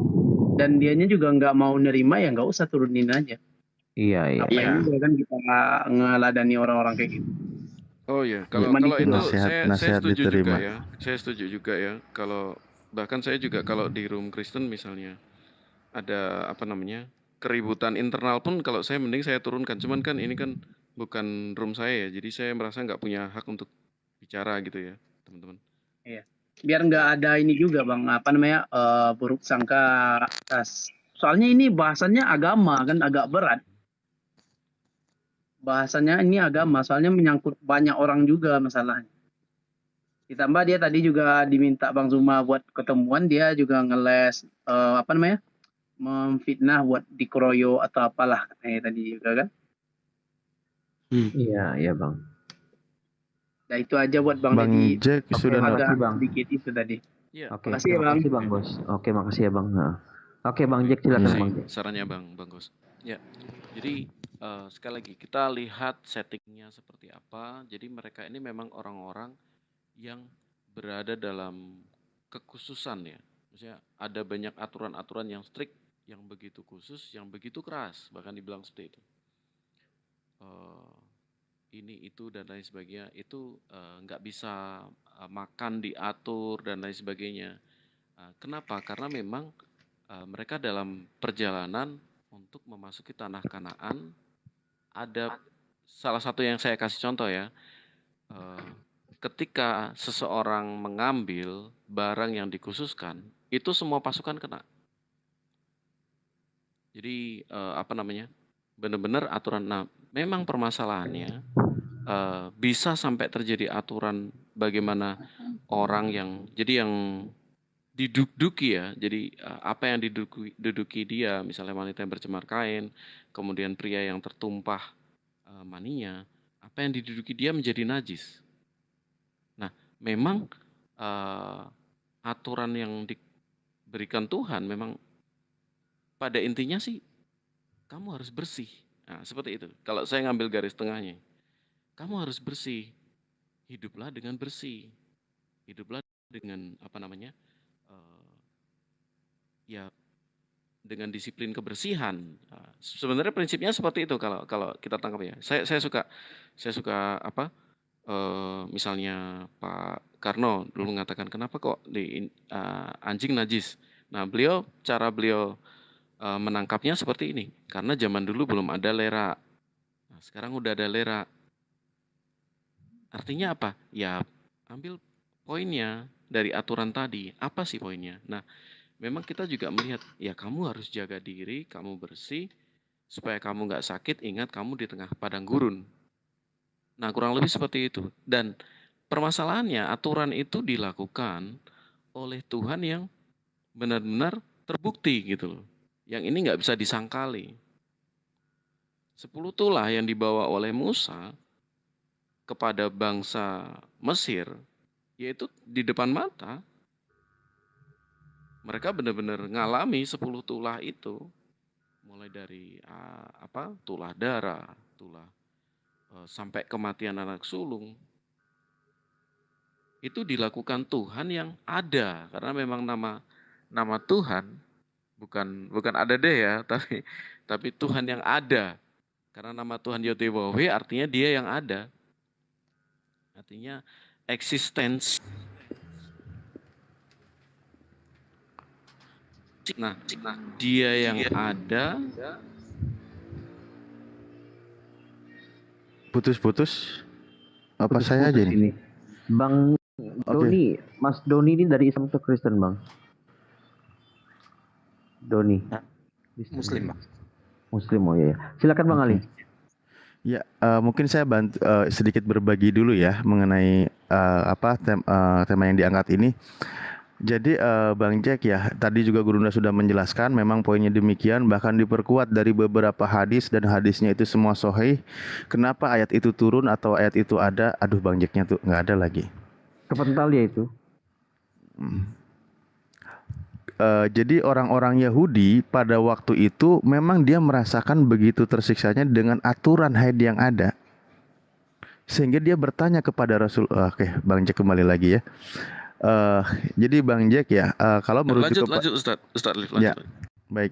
dan dianya juga nggak mau nerima, ya nggak usah turunin aja. Iya. Apa yang kan kita ngeladani orang-orang kayak gitu. Oh iya, kalau itu saya setuju juga ya. Saya setuju juga ya. Kalau bahkan saya juga kalau di room Kristen misalnya ada keributan internal pun kalau saya mending saya turunkan. Cuman kan ini kan bukan room saya ya. Jadi saya merasa nggak punya hak untuk bicara gitu ya, teman-teman. Iya. Biar nggak ada ini juga Bang, buruk sangka atas. Soalnya ini bahasannya agama kan agak berat. Bahasanya ini agama, soalnya menyangkut banyak orang juga masalahnya. Ditambah dia tadi juga diminta Bang Zuma buat ketemuan, dia juga ngeles memfitnah buat dikeroyok atau apalah tadi juga kan. Iya, iya Bang. Nah itu aja buat Bang Bang Deddy. Jack sudah Agak Bang. sedikit itu tadi. Oke, Makasih ya, terima Bang. kasih Bang Bos. Oke, makasih ya Bang. Nah. Oke Bang Jack, silakan Kasih Bang Jack. sarannya Bang Gos. Ya, jadi sekali lagi kita lihat settingnya seperti apa. Jadi mereka ini memang orang-orang yang berada dalam kekhususan ya. Maksudnya ada banyak aturan-aturan yang strict, yang begitu khusus, yang begitu keras, bahkan dibilang seperti itu. Ini itu dan lain sebagainya itu nggak bisa makan diatur dan lain sebagainya. Kenapa? Karena memang mereka dalam perjalanan untuk memasuki tanah Kanaan. Ada salah satu yang saya kasih contoh ya, ketika seseorang mengambil barang yang dikhususkan, itu semua pasukan kena. Jadi benar-benar aturan. Nah, memang permasalahannya bisa sampai terjadi aturan bagaimana orang yang diduduki ya. Jadi apa yang diduduki dia, misalnya wanita yang bercemar kain, kemudian pria yang tertumpah maninya, apa yang diduduki dia menjadi najis. Nah, memang aturan yang diberikan Tuhan memang pada intinya sih kamu harus bersih. Nah, seperti itu. Kalau saya ngambil garis tengahnya, kamu harus bersih. Hiduplah dengan bersih. Hiduplah dengan ya dengan disiplin kebersihan. Sebenarnya prinsipnya seperti itu kalau kita tangkap ya. Saya suka misalnya Pak Karno dulu mengatakan kenapa kok anjing najis. Nah, cara beliau menangkapnya seperti ini. Karena zaman dulu belum ada lera. Nah, sekarang udah ada lera. Artinya apa? Ya ambil poinnya dari aturan tadi. Apa sih poinnya? Nah, memang kita juga melihat, ya kamu harus jaga diri, kamu bersih, supaya kamu nggak sakit, ingat kamu di tengah padang gurun. Nah, kurang lebih seperti itu. Dan permasalahannya, aturan itu dilakukan oleh Tuhan yang benar-benar terbukti gitu loh. Yang ini nggak bisa disangkali. 10 tulah yang dibawa oleh Musa kepada bangsa Mesir, yaitu di depan mata. Mereka benar-benar ngalami 10 tulah itu, mulai dari tulah darah, tulah sampai kematian anak sulung. Itu dilakukan Tuhan yang ada, karena memang nama Tuhan bukan ada deh ya, tapi Tuhan yang ada. Karena nama Tuhan Yotewahwe artinya Dia yang ada. Artinya eksistensi. Nah, Dia yang ada. Putus-putus. Apa saya aja ini? Bang Doni, Mas Doni ini dari Islam atau Kristen, Bang? Doni. Muslim, Bang. Muslim, oh ya. Silakan Bang Ali. Ya, mungkin saya bantu sedikit berbagi dulu ya mengenai tema yang diangkat ini. Jadi Bang Jack ya, tadi juga Gurunda sudah menjelaskan memang poinnya demikian, bahkan diperkuat dari beberapa hadis dan hadisnya itu semua sahih. Kenapa ayat itu turun atau ayat itu ada? Aduh Bang Jacknya tuh nggak ada lagi. Kepental ya itu. Jadi orang-orang Yahudi pada waktu itu memang dia merasakan begitu tersiksanya dengan aturan haid yang ada. Sehingga dia bertanya kepada Rasul. Oke, Bang Jack kembali lagi ya. Jadi Bang Jack ya, kalau merujuk lanjut Ustaz Liv, lanjut. Ya, baik.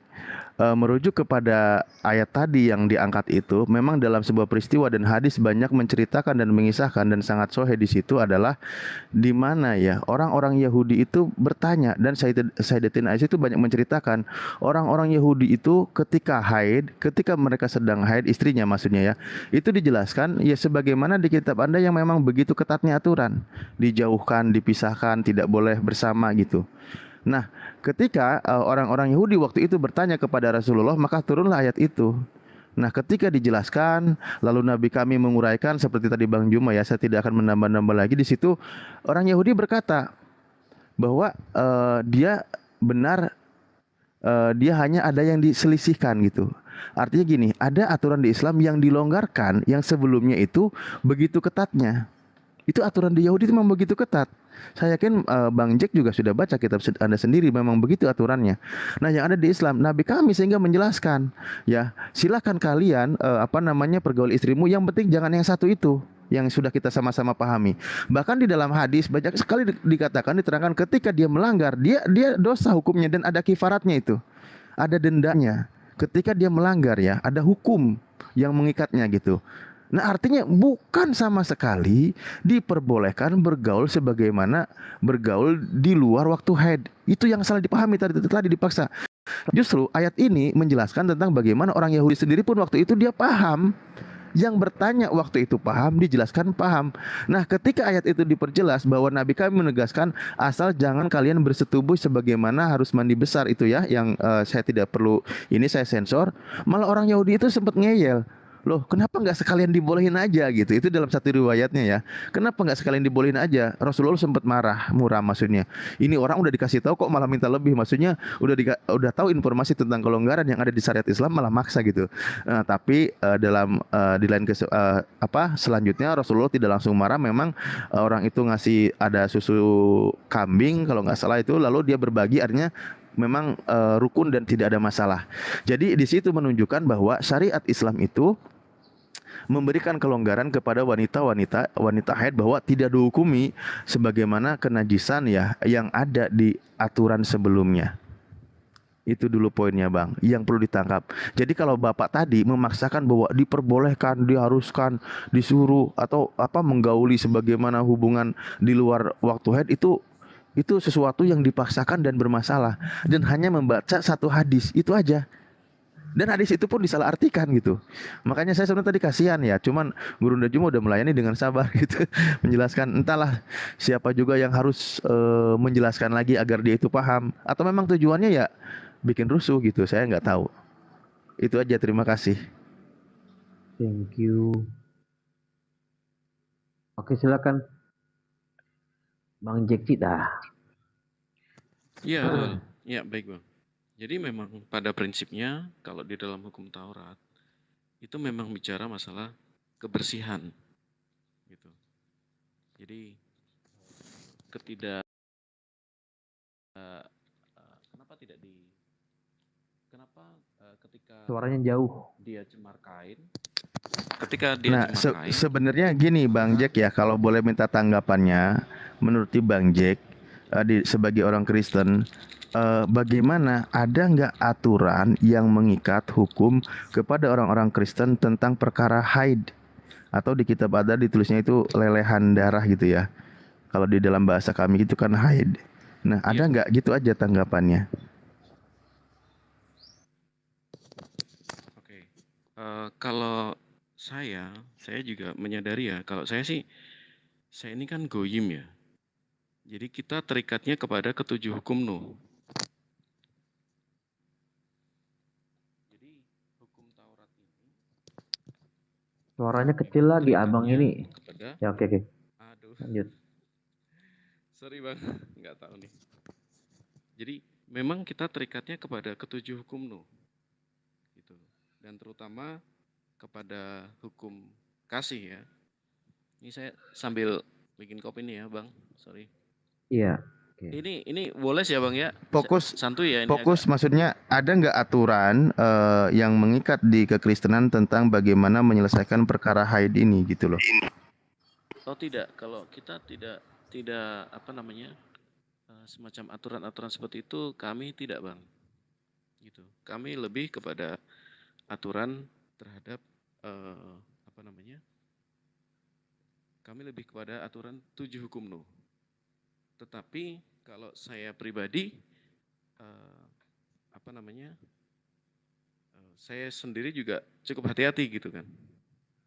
Merujuk kepada ayat tadi yang diangkat itu, memang dalam sebuah peristiwa dan hadis banyak menceritakan dan mengisahkan dan sangat sahih di situ adalah di mana ya orang-orang Yahudi itu bertanya, dan Sayyidatina Aisyah itu banyak menceritakan orang-orang Yahudi itu ketika haid, ketika mereka sedang haid, istrinya maksudnya ya, itu dijelaskan ya sebagaimana di kitab Anda yang memang begitu ketatnya aturan, dijauhkan, dipisahkan, tidak boleh bersama gitu. Nah, ketika orang-orang Yahudi waktu itu bertanya kepada Rasulullah, maka turunlah ayat itu. Nah, ketika dijelaskan, lalu Nabi kami menguraikan seperti tadi Bang Juma ya, saya tidak akan menambah-nambah lagi di situ. Orang Yahudi berkata bahwa dia benar dia hanya ada yang diselisihkan gitu. Artinya gini, ada aturan di Islam yang dilonggarkan yang sebelumnya itu begitu ketatnya. Itu aturan di Yahudi itu memang begitu ketat. Saya yakin Bang Jack juga sudah baca kitab Anda sendiri, memang begitu aturannya. Nah, yang ada di Islam, Nabi kami sehingga menjelaskan, ya silakan kalian pergaul istrimu, yang penting jangan yang satu itu, yang sudah kita sama-sama pahami. Bahkan di dalam hadis banyak sekali dikatakan, diterangkan ketika dia melanggar, dia dosa hukumnya dan ada kifaratnya itu, ada dendanya. Ketika dia melanggar ya, ada hukum yang mengikatnya gitu. Nah, artinya bukan sama sekali diperbolehkan bergaul sebagaimana bergaul di luar waktu haid. Itu yang salah dipahami tadi dipaksa. Justru ayat ini menjelaskan tentang bagaimana orang Yahudi sendiri pun waktu itu dia paham. Yang bertanya waktu itu paham, dijelaskan paham. Nah, ketika ayat itu diperjelas bahwa Nabi kami menegaskan asal jangan kalian bersetubuh sebagaimana harus mandi besar itu ya, yang saya tidak perlu ini saya sensor. Malah orang Yahudi itu sempat ngeyel. Loh, kenapa nggak sekalian dibolehin aja gitu? Itu dalam satu riwayatnya ya. Kenapa nggak sekalian dibolehin aja? Rasulullah sempat marah, muram maksudnya. Ini orang udah dikasih tahu kok malah minta lebih. Maksudnya udah tahu informasi tentang kelonggaran yang ada di syariat Islam malah maksa gitu. Tapi di lain selanjutnya Rasulullah tidak langsung marah. Memang orang itu ngasih ada susu kambing kalau nggak salah itu, lalu dia berbagi, artinya memang rukun dan tidak ada masalah. Jadi di situ menunjukkan bahwa syariat Islam itu memberikan kelonggaran kepada wanita haid bahwa tidak dihukumi sebagaimana kenajisan ya yang ada di aturan sebelumnya. Itu dulu poinnya Bang, yang perlu ditangkap. Jadi kalau Bapak tadi memaksakan bahwa diperbolehkan, diharuskan, disuruh atau menggauli sebagaimana hubungan di luar waktu haid, itu sesuatu yang dipaksakan dan bermasalah, dan hanya membaca satu hadis itu aja. Dan hadis itu pun disalahartikan gitu. Makanya saya sebenarnya tadi kasihan ya, cuman Guru Najum udah melayani dengan sabar gitu, menjelaskan. Entahlah siapa juga yang harus menjelaskan lagi agar dia itu paham, atau memang tujuannya ya bikin rusuh gitu, saya nggak tahu. Itu aja, terima kasih. Thank you. Oke, silakan Bang Jack dah. Iya, betul. Ya, baik Bang. Jadi memang pada prinsipnya kalau di dalam hukum Taurat itu memang bicara masalah kebersihan, gitu. Jadi ketika suaranya jauh, dia cemar kain, cemar kain. Sebenarnya gini Bang Jack ya, kalau boleh minta tanggapannya, menurut Bang Jack sebagai orang Kristen, bagaimana, ada nggak aturan yang mengikat hukum kepada orang-orang Kristen tentang perkara haid? Atau di kitab ada ditulisnya itu lelehan darah gitu ya. Kalau di dalam bahasa kami itu kan haid. Nah, ada nggak gitu aja tanggapannya? Oke. Kalau saya juga menyadari ya, kalau saya ini kan goyim ya. Jadi kita terikatnya kepada ketujuh hukum Nuh. Suaranya kecil lagi abang ini. Ya oke. Aduh. Lanjut. Sorry Bang, nggak tahu nih. Jadi memang kita terikatnya kepada ketujuh hukum Nuh. Gitu. Dan terutama kepada hukum kasih ya. Ini saya sambil bikin kopi nih ya Bang, sorry. Iya. Ini boleh ya Bang ya? Fokus santuy ya ini. Fokus maksudnya ada nggak aturan yang mengikat di kekristenan tentang bagaimana menyelesaikan perkara haid ini gitu loh. Oh tidak, kalau kita tidak semacam aturan-aturan seperti itu kami tidak Bang. Gitu. Kami lebih kepada aturan terhadap kami lebih kepada aturan 7 hukum Nuh. Tetapi kalau saya pribadi, saya sendiri juga cukup hati-hati gitu kan.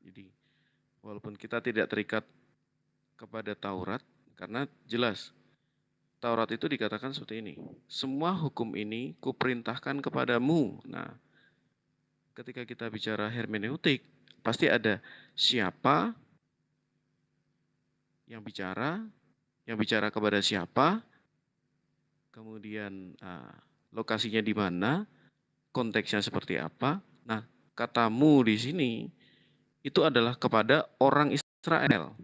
Jadi walaupun kita tidak terikat kepada Taurat, karena jelas Taurat itu dikatakan seperti ini. Semua hukum ini kuperintahkan kepadamu. Nah, ketika kita bicara hermeneutik, pasti ada siapa yang bicara kepada siapa, kemudian lokasinya di mana, konteksnya seperti apa. Nah, katamu di sini itu adalah kepada orang Israel.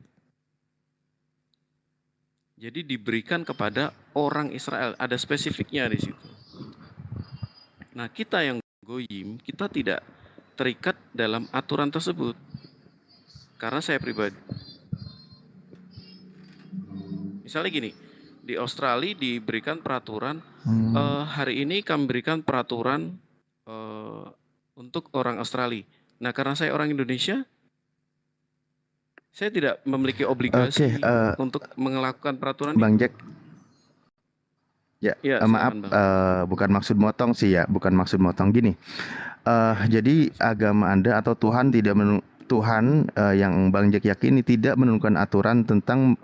Jadi diberikan kepada orang Israel, ada spesifiknya di situ. Nah, kita yang goyim, kita tidak terikat dalam aturan tersebut. Karena saya pribadi, misalnya gini, di Australia diberikan peraturan, hari ini kami berikan peraturan untuk orang Australia. Nah, karena saya orang Indonesia, saya tidak memiliki obligasi untuk melakukan peraturan Bang itu. Jack. Ya, Ya, maaf, silakan, Bang. bukan maksud motong sih ya, bukan maksud motong gini. Jadi agama Anda atau Tuhan tidak yang Bang Jack yakini tidak menentukan aturan tentang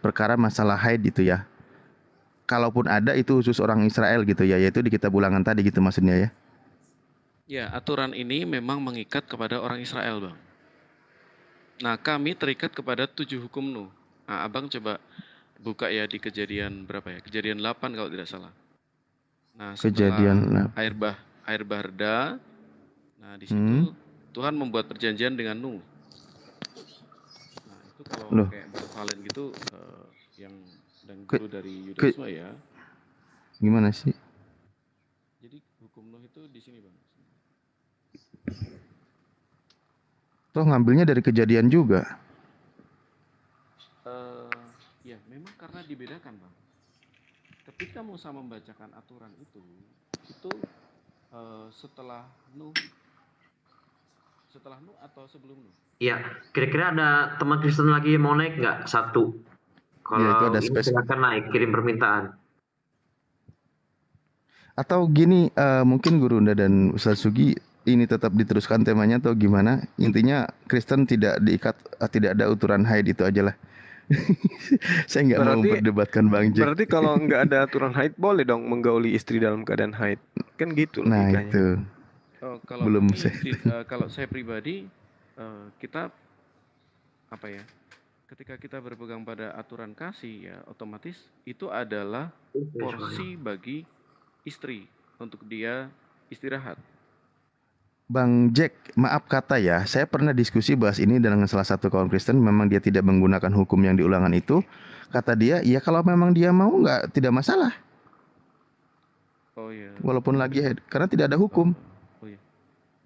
perkara masalah haid itu ya. Kalaupun ada itu khusus orang Israel gitu ya, yaitu di kitab Ulangan tadi gitu maksudnya ya. Ya, aturan ini memang mengikat kepada orang Israel, Bang. Nah, kami terikat kepada 7 hukum Nuh. Nah, Abang coba buka ya di Kejadian berapa ya? Kejadian 8 kalau tidak salah. Nah, setelah air bah reda, nah di situ Tuhan membuat perjanjian dengan Nuh. Nah, itu kalau kayak Bang Valen gitu yang dan guru dari Yudaisme ya. Gimana sih? Jadi hukum Nuh itu di sini, Bang. Toh ngambilnya dari Kejadian juga. Ya, memang karena dibedakan, Bang. Ketika Musa membacakan aturan itu setelah Nuh atau sebelum Nuh? Iya, kira-kira ada teman Kristen lagi mau naik nggak? Satu. Kalau Ya, ini silakan naik, kirim permintaan. Atau gini, mungkin Guru Unda dan Ustaz Sugi ini tetap diteruskan temanya atau gimana? Intinya Kristen tidak diikat, tidak ada aturan haid itu aja lah. Saya nggak mau memperdebatkan Bang Jack. Berarti kalau nggak ada aturan haid boleh dong menggauli istri dalam keadaan haid, kan gitu Nah logikanya. itu. Kalau Belum kalau saya pribadi, kita apa ya? Ketika kita berpegang pada aturan kasih ya, otomatis itu adalah porsi bagi istri untuk dia istirahat. Bang Jack, maaf kata ya, saya pernah diskusi bahas ini dengan salah satu kaum Kristen. Memang dia tidak menggunakan hukum yang di Ulangan itu. Kata dia, ya kalau memang dia mau tidak masalah. Oh iya. Walaupun lagi haid, karena tidak ada hukum. Oh iya.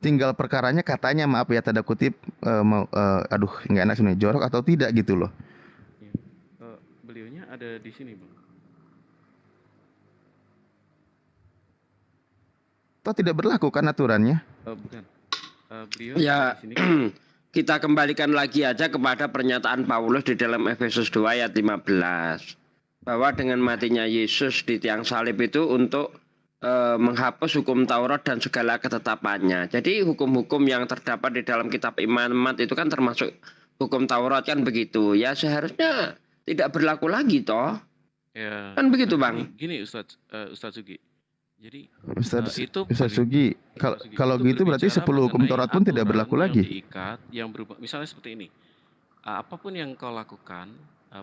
Tinggal perkaranya katanya, maaf ya tanda kutip, aduh nggak enak sebenarnya, jorok atau tidak gitu loh. Iya. Beliaunya ada di sini, Bang. Toh tidak berlaku kan aturannya? Bukan. Beliau Ya, di sini. kita kembalikan lagi aja kepada pernyataan Paulus di dalam Efesus 2 ayat 15. Bahwa dengan matinya Yesus di tiang salib itu untuk menghapus hukum Taurat dan segala ketetapannya. Jadi hukum-hukum yang terdapat di dalam kitab Imamat itu kan termasuk hukum Taurat kan begitu. Ya seharusnya tidak berlaku lagi toh. Ya. Kan begitu, Bang. Gini Ustaz Sugi. Jadi Ustaz itu Sugi, kalau gitu berarti 10 hukum Taurat pun tidak berlaku lagi. Diikat, yang berubah, misalnya seperti ini. Apapun yang kau lakukan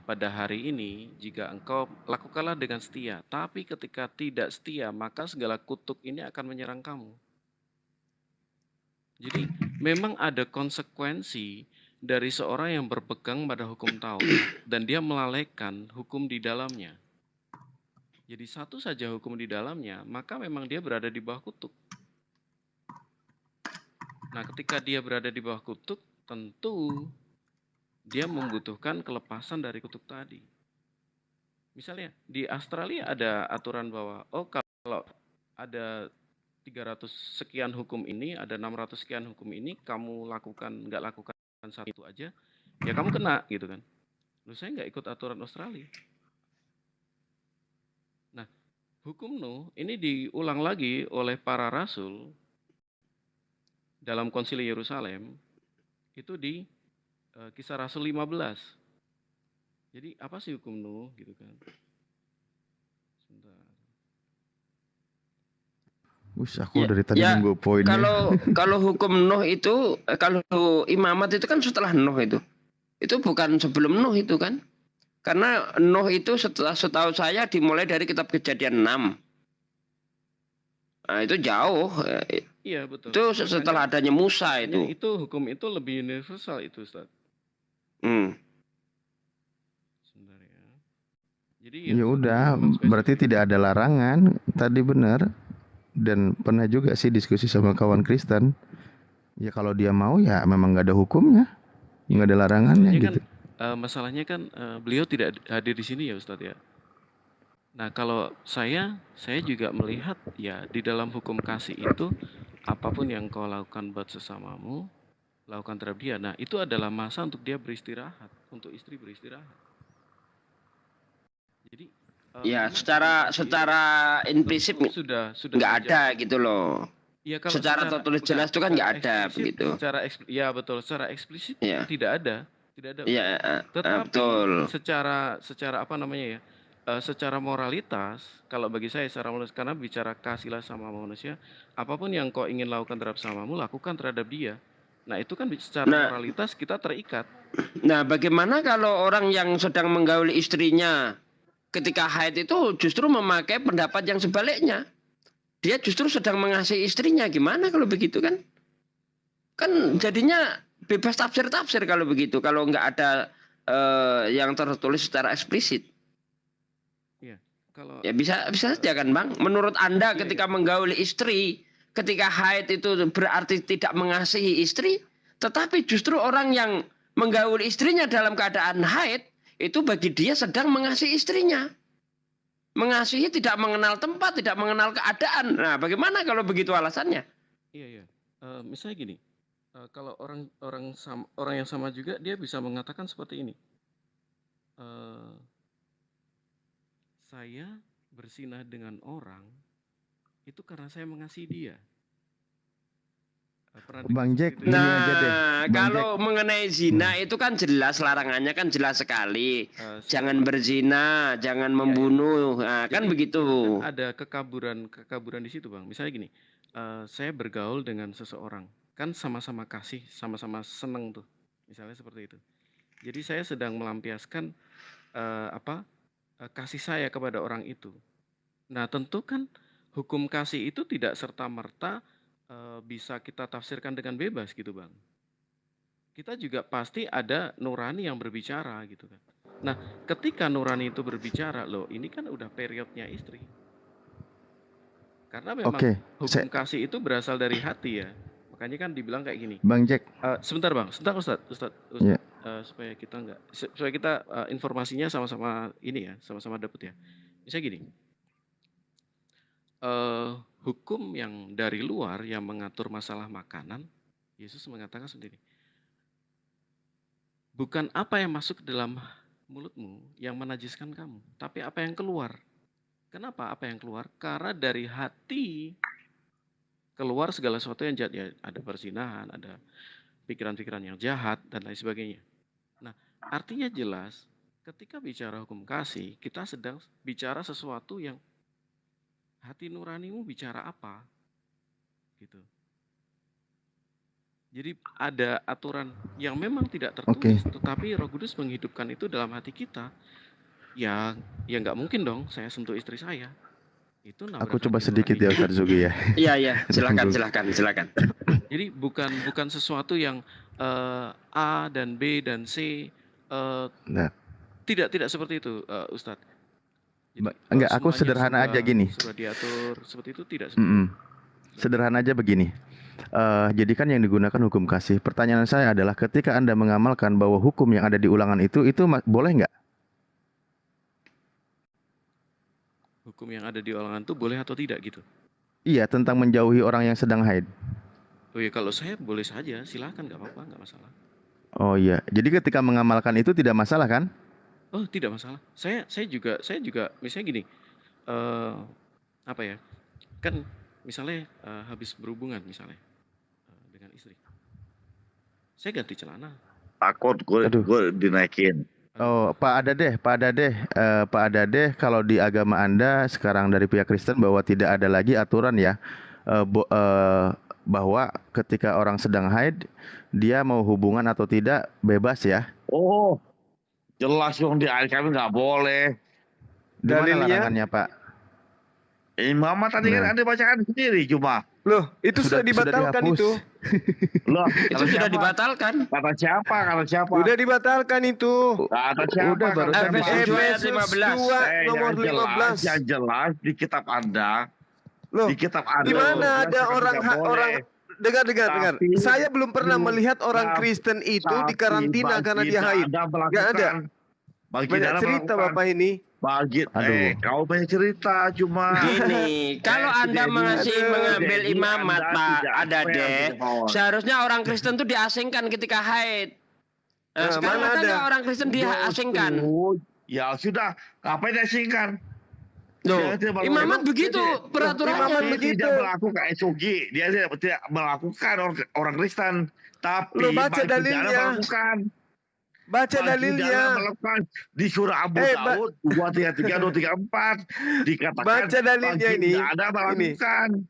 pada hari ini, jika engkau lakukanlah dengan setia. Tapi ketika tidak setia, maka segala kutuk ini akan menyerang kamu. Jadi memang ada konsekuensi dari seorang yang berpegang pada hukum Taurat dan dia melalaikan hukum di dalamnya. Jadi satu saja hukum di dalamnya, maka memang dia berada di bawah kutuk. Nah, ketika dia berada di bawah kutuk, tentu dia membutuhkan kelepasan dari kutuk tadi. Misalnya, di Australia ada aturan bahwa, kalau ada 300 sekian hukum ini, ada 600 sekian hukum ini, kamu nggak lakukan satu itu aja, ya kamu kena, gitu kan. Loh, saya nggak ikut aturan Australia. Hukum Nuh ini diulang lagi oleh para rasul dalam konsili Yerusalem itu di Kisah Rasul 15. Jadi apa sih hukum Nuh gitu kan? Sebentar. Aku dari tadi nunggu poinnya. Kalau hukum Nuh itu, kalau Imamat itu kan setelah Nuh itu bukan sebelum Nuh itu kan? Karena Nuh itu setahu saya dimulai dari kitab Kejadian 6. Nah, itu jauh. Iya betul. Itu setelah adanya Musa itu. Itu hukum itu lebih universal itu, Ustaz. Sebentar ya. Jadi Ya udah, berarti tidak ada larangan. Tadi benar. Dan pernah juga sih diskusi sama kawan Kristen. Ya kalau dia mau ya memang nggak ada hukumnya, nggak ada larangannya gitu. Masalahnya kan beliau tidak hadir di sini ya Ustadz ya. Nah kalau saya juga melihat ya di dalam hukum kasih itu apapun yang kau lakukan buat sesamamu, lakukan terhadap dia. Nah itu adalah masa untuk dia beristirahat, untuk istri beristirahat. Jadi ya secara implisit sudah nggak ada gitu loh. Ya, kalau secara tertulis jelas itu kan nggak ada begitu. Ya betul, secara eksplisit tidak ada. Ya, tetapi betul. secara apa namanya ya? Secara moralitas, kalau bagi saya secara moralitas, karena bicara kasihlah sama manusia, apapun yang kau ingin lakukan terhadap samamu, lakukan terhadap dia. Nah itu kan secara moralitas kita terikat. Nah bagaimana kalau orang yang sedang menggauli istrinya ketika haid itu justru memakai pendapat yang sebaliknya? Dia justru sedang mengasihi istrinya, gimana kalau begitu kan? Kan jadinya bebas tafsir-tafsir kalau begitu, kalau nggak ada yang tertulis secara eksplisit. Ya bisa saja kan Bang. Menurut Anda ketika menggauli istri, ketika haid itu berarti tidak mengasihi istri, tetapi justru orang yang menggauli istrinya dalam keadaan haid itu bagi dia sedang mengasihi istrinya. Mengasihi tidak mengenal tempat, tidak mengenal keadaan. Nah, bagaimana kalau begitu alasannya? Iya. Misalnya gini, kalau orang yang sama juga dia bisa mengatakan seperti ini. Saya berzinah dengan orang itu karena saya mengasihi dia. Bang Jack, kalau mengenai zina itu kan jelas larangannya kan jelas sekali. Jangan berzina, jangan membunuh, kan begitu. Kan ada kekaburan di situ Bang. Misalnya gini, saya bergaul dengan seseorang, kan sama-sama kasih, sama-sama seneng tuh. Misalnya seperti itu. Jadi saya sedang melampiaskan kasih saya kepada orang itu. Nah tentu kan hukum kasih itu tidak serta-merta bisa kita tafsirkan dengan bebas gitu Bang. Kita juga pasti ada nurani yang berbicara gitu kan. Nah ketika nurani itu berbicara, loh ini kan udah periodnya istri. Karena memang hukum kasih itu berasal dari hati ya. Makanya kan dibilang kayak gini. Bang Jack. Sebentar Bang, Ustaz. Yeah. Supaya kita informasinya sama-sama ini ya, sama-sama dapat ya. Misalnya gini. Hukum yang dari luar yang mengatur masalah makanan, Yesus mengatakan sendiri, bukan apa yang masuk ke dalam mulutmu yang menajiskan kamu, tapi apa yang keluar. Kenapa apa yang keluar? Karena dari hati keluar segala sesuatu yang jahat. Ya, ada perzinahan, ada pikiran-pikiran yang jahat, dan lain sebagainya. Nah, artinya jelas, ketika bicara hukum kasih, kita sedang bicara sesuatu yang hati nuranimu bicara apa, gitu. Jadi ada aturan yang memang tidak tertulis, tetapi Roh Kudus menghidupkan itu dalam hati kita. Ya nggak mungkin dong saya sentuh istri saya. Itu aku coba sedikit ya Ustaz Zugi ya. Iya, silakan. Jadi bukan sesuatu yang A dan B dan C. Tidak seperti itu, Ustadz. Enggak, aku sederhana aja gini. Sudah diatur seperti itu tidak. Sederhana aja begini. Jadi kan yang digunakan hukum kasih. Pertanyaan saya adalah ketika Anda mengamalkan bahwa hukum yang ada di ulangan itu boleh nggak? Hukum yang ada di ulangan itu boleh atau tidak gitu? Iya, tentang menjauhi orang yang sedang haid. Oh iya, kalau saya boleh saja, silakan, nggak apa-apa, nggak masalah. Oh iya, jadi ketika mengamalkan itu tidak masalah kan? Oh tidak masalah. Saya juga misalnya gini, apa ya? Kan misalnya habis berhubungan misalnya dengan istri, saya ganti celana. Takut gue dinaikin. Oh Pak Adadeh, kalau di agama Anda sekarang dari pihak Kristen bahwa tidak ada lagi aturan ya, bahwa ketika orang sedang haid dia mau hubungan atau tidak bebas ya? Oh. Jelas dong di ayat kami nggak boleh. Dalilnya larangannya Pak? Imamat tadi kan Anda bacakan sendiri cuma. Loh, itu sudah dibatalkan itu. Loh, Itu sudah dibatalkan. Kata siapa? Kata siapa? Udah dibatalkan itu. Kata siapa? Udah baru Efesus 2 nomor 15. Yang jelas di kitab Anda. Loh, di kitab Anda. di mana ada orang dengar. Tapi, Saya belum pernah melihat orang Kristen itu dikarantina karena dia haid. Enggak ada. Banyak cerita Bapak ini. Kau banyak cerita cuma gini, kalau Anda mengambil imamat Pak Adade, seharusnya orang Kristen itu diasingkan ketika haid. Nah, sekarang mana ada orang Kristen diasingkan. Ya sudah, ngapain diasingkan? Loh, imamat begitu peraturannya. Dia tidak melakukan SOG, dia tidak melakukan orang Kristen, tapi baca dalilnya. melakukan. Baca dalilnya. Di surah Abu Daud 233-234 dikatakan baca dalilnya ini. Tidak ada melakukan.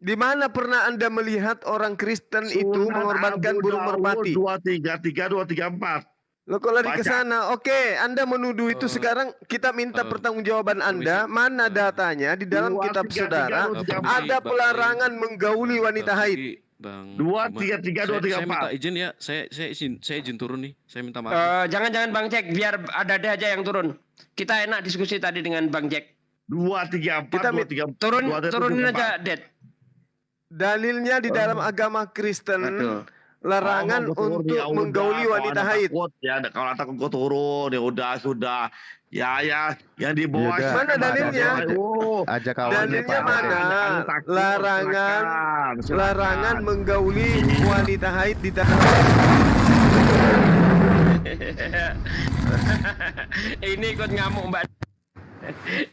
Di mana pernah Anda melihat orang Kristen itu mengorbankan burung merpati? 233-234. Lo kok lari ke sana? Oke, Anda menuduh itu sekarang kita minta pertanggungjawaban Anda. Mana datanya di dalam kitab saudara? Ada pelarangan menggauli wanita haid. Bang 233-234. Saya minta izin ya, saya izin turun nih. Saya minta maaf. Jangan Bang Jack, biar ada aja yang turun. Kita enak diskusi tadi dengan Bang Jack. 234 turunin aja, Ded. Dalilnya di dalam agama Kristen. Larangan untuk menggauli wanita haid. Ya, kalau takut gue turun, ya udah sudah. Ya, yang di bawah. Mana dalilnya? Ajak kawannya dalilnya mana? Larangan menggauli wanita haid di tanah. Ini ikut ngamuk Mbak.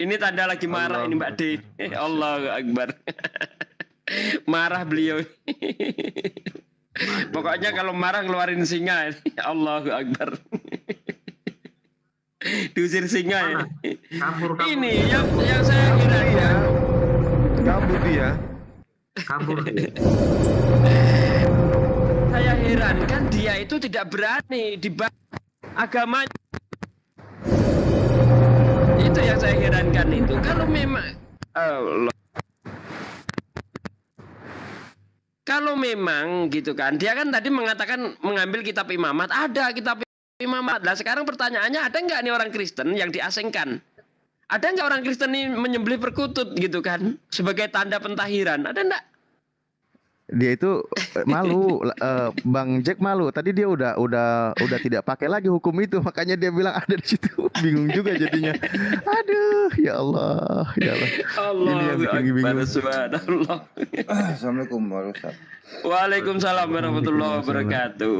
Ini tanda lagi marah ini Mbak D. Allahu Akbar. Marah beliau. Pokoknya kalau marah ngeluarin singa. Allahu Akbar. Diusir singa ya. Kabur. Ini yang saya kira ya. Kabur dia. Saya heran kan dia itu tidak berani dibahas agamanya. Itu yang saya herankan itu. Kalau memang kalau memang gitu kan, dia kan tadi mengatakan mengambil kitab imamat, ada kitab imamat. Lah sekarang pertanyaannya, ada nggak nih orang Kristen yang diasingkan? Ada nggak orang Kristen ini menyembelih perkutut gitu kan, sebagai tanda pentahiran? Ada nggak? Dia itu malu, Bang Jack malu. Tadi dia udah tidak pakai lagi hukum itu, makanya dia bilang ada di situ. Bingung juga jadinya. Aduh, ya Allah, ya Allah. Ini yang bikin bingung. Subhanallah. Assalamualaikum warahmatullahi wabarakatuh. Waalaikumsalam warahmatullahi wabarakatuh.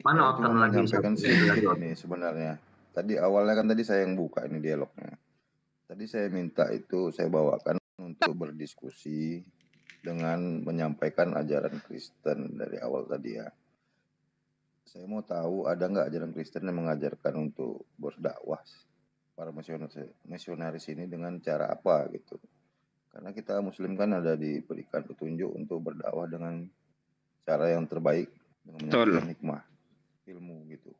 Mana akan lagi ini sebenarnya. Tadi awalnya kan tadi saya yang buka ini dialognya. Tadi saya minta itu saya bawakan untuk berdiskusi dengan menyampaikan ajaran Kristen dari awal tadi ya. Saya mau tahu ada nggak ajaran Kristen yang mengajarkan untuk berdakwah para misionaris ini dengan cara apa gitu. Karena kita Muslim kan ada diberikan petunjuk untuk berdakwah dengan cara yang terbaik dengan menyampaikan hikmah ilmu gitu.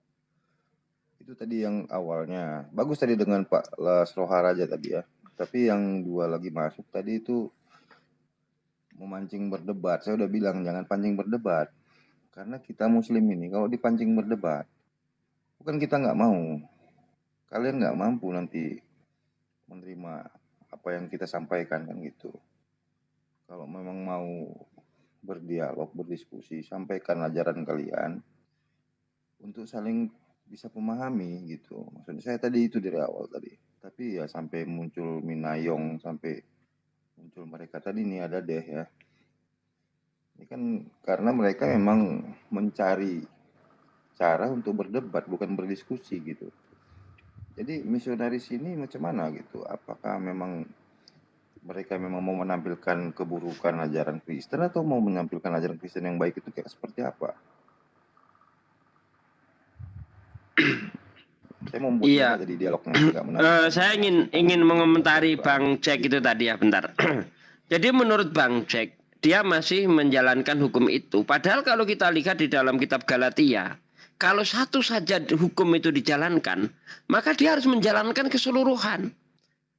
Itu tadi yang awalnya bagus tadi dengan Pak Lasrohar aja tadi ya. Tapi yang dua lagi masuk tadi itu memancing berdebat. Saya udah bilang jangan pancing berdebat. Karena kita Muslim ini kalau dipancing berdebat, bukan kita nggak mau. Kalian nggak mampu nanti menerima apa yang kita sampaikan kan gitu. Kalau memang mau berdialog, berdiskusi, sampaikan ajaran kalian untuk saling bisa memahami gitu. Maksudnya saya tadi itu dari awal tadi. Tapi ya sampai muncul Minayong, sampai muncul mereka tadi nih ada deh ya. Ini kan karena mereka memang mencari cara untuk berdebat bukan berdiskusi gitu. Jadi misionaris ini macam mana gitu? Apakah memang mereka memang mau menampilkan keburukan ajaran Kristen atau mau menampilkan ajaran Kristen yang baik itu kayak seperti apa? Saya mau jadi dialognya. Saya ingin mengomentari Bang Jack itu tadi ya bentar. Jadi menurut Bang Jack, dia masih menjalankan hukum itu. Padahal kalau kita lihat di dalam kitab Galatia, kalau satu saja hukum itu dijalankan, maka dia harus menjalankan keseluruhan.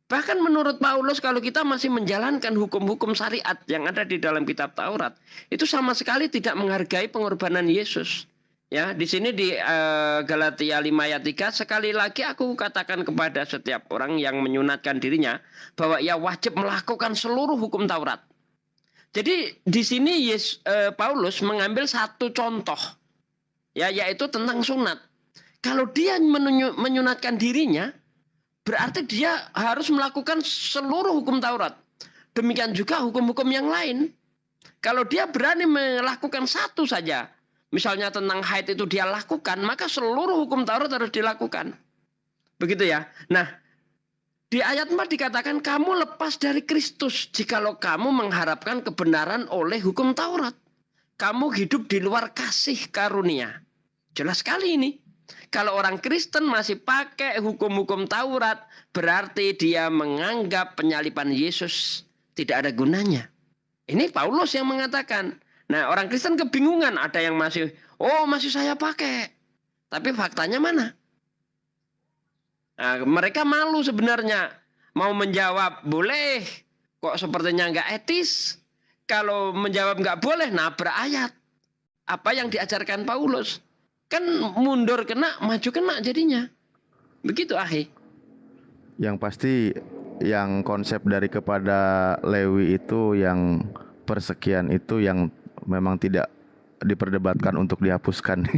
Bahkan menurut Paulus kalau kita masih menjalankan hukum-hukum syariat yang ada di dalam kitab Taurat, itu sama sekali tidak menghargai pengorbanan Yesus. Ya, di sini di Galatia 5 ayat 3, sekali lagi aku katakan kepada setiap orang yang menyunatkan dirinya bahwa ia wajib melakukan seluruh hukum Taurat. Jadi di sini Paulus mengambil satu contoh, ya, yaitu tentang sunat. Kalau dia menyunatkan dirinya, berarti dia harus melakukan seluruh hukum Taurat. Demikian juga hukum-hukum yang lain. Kalau dia berani melakukan satu saja, misalnya tentang haid itu dia lakukan, maka seluruh hukum Taurat harus dilakukan. Begitu ya. Nah, di ayat 4 dikatakan kamu lepas dari Kristus jikalau kamu mengharapkan kebenaran oleh hukum Taurat. Kamu hidup di luar kasih karunia. Jelas sekali ini. Kalau orang Kristen masih pakai hukum-hukum Taurat, berarti dia menganggap penyaliban Yesus tidak ada gunanya. Ini Paulus yang mengatakan. Nah, orang Kristen kebingungan. Ada yang masih saya pakai. Tapi faktanya mana? Nah, mereka malu sebenarnya. Mau menjawab boleh. Kok sepertinya nggak etis. Kalau menjawab nggak boleh, nabrak ayat. Apa yang diajarkan Paulus. Kan mundur kena, maju kena jadinya. Begitu, Ahi. Yang pasti yang konsep dari kepada Lewi itu yang persekian itu yang memang tidak diperdebatkan untuk dihapuskan.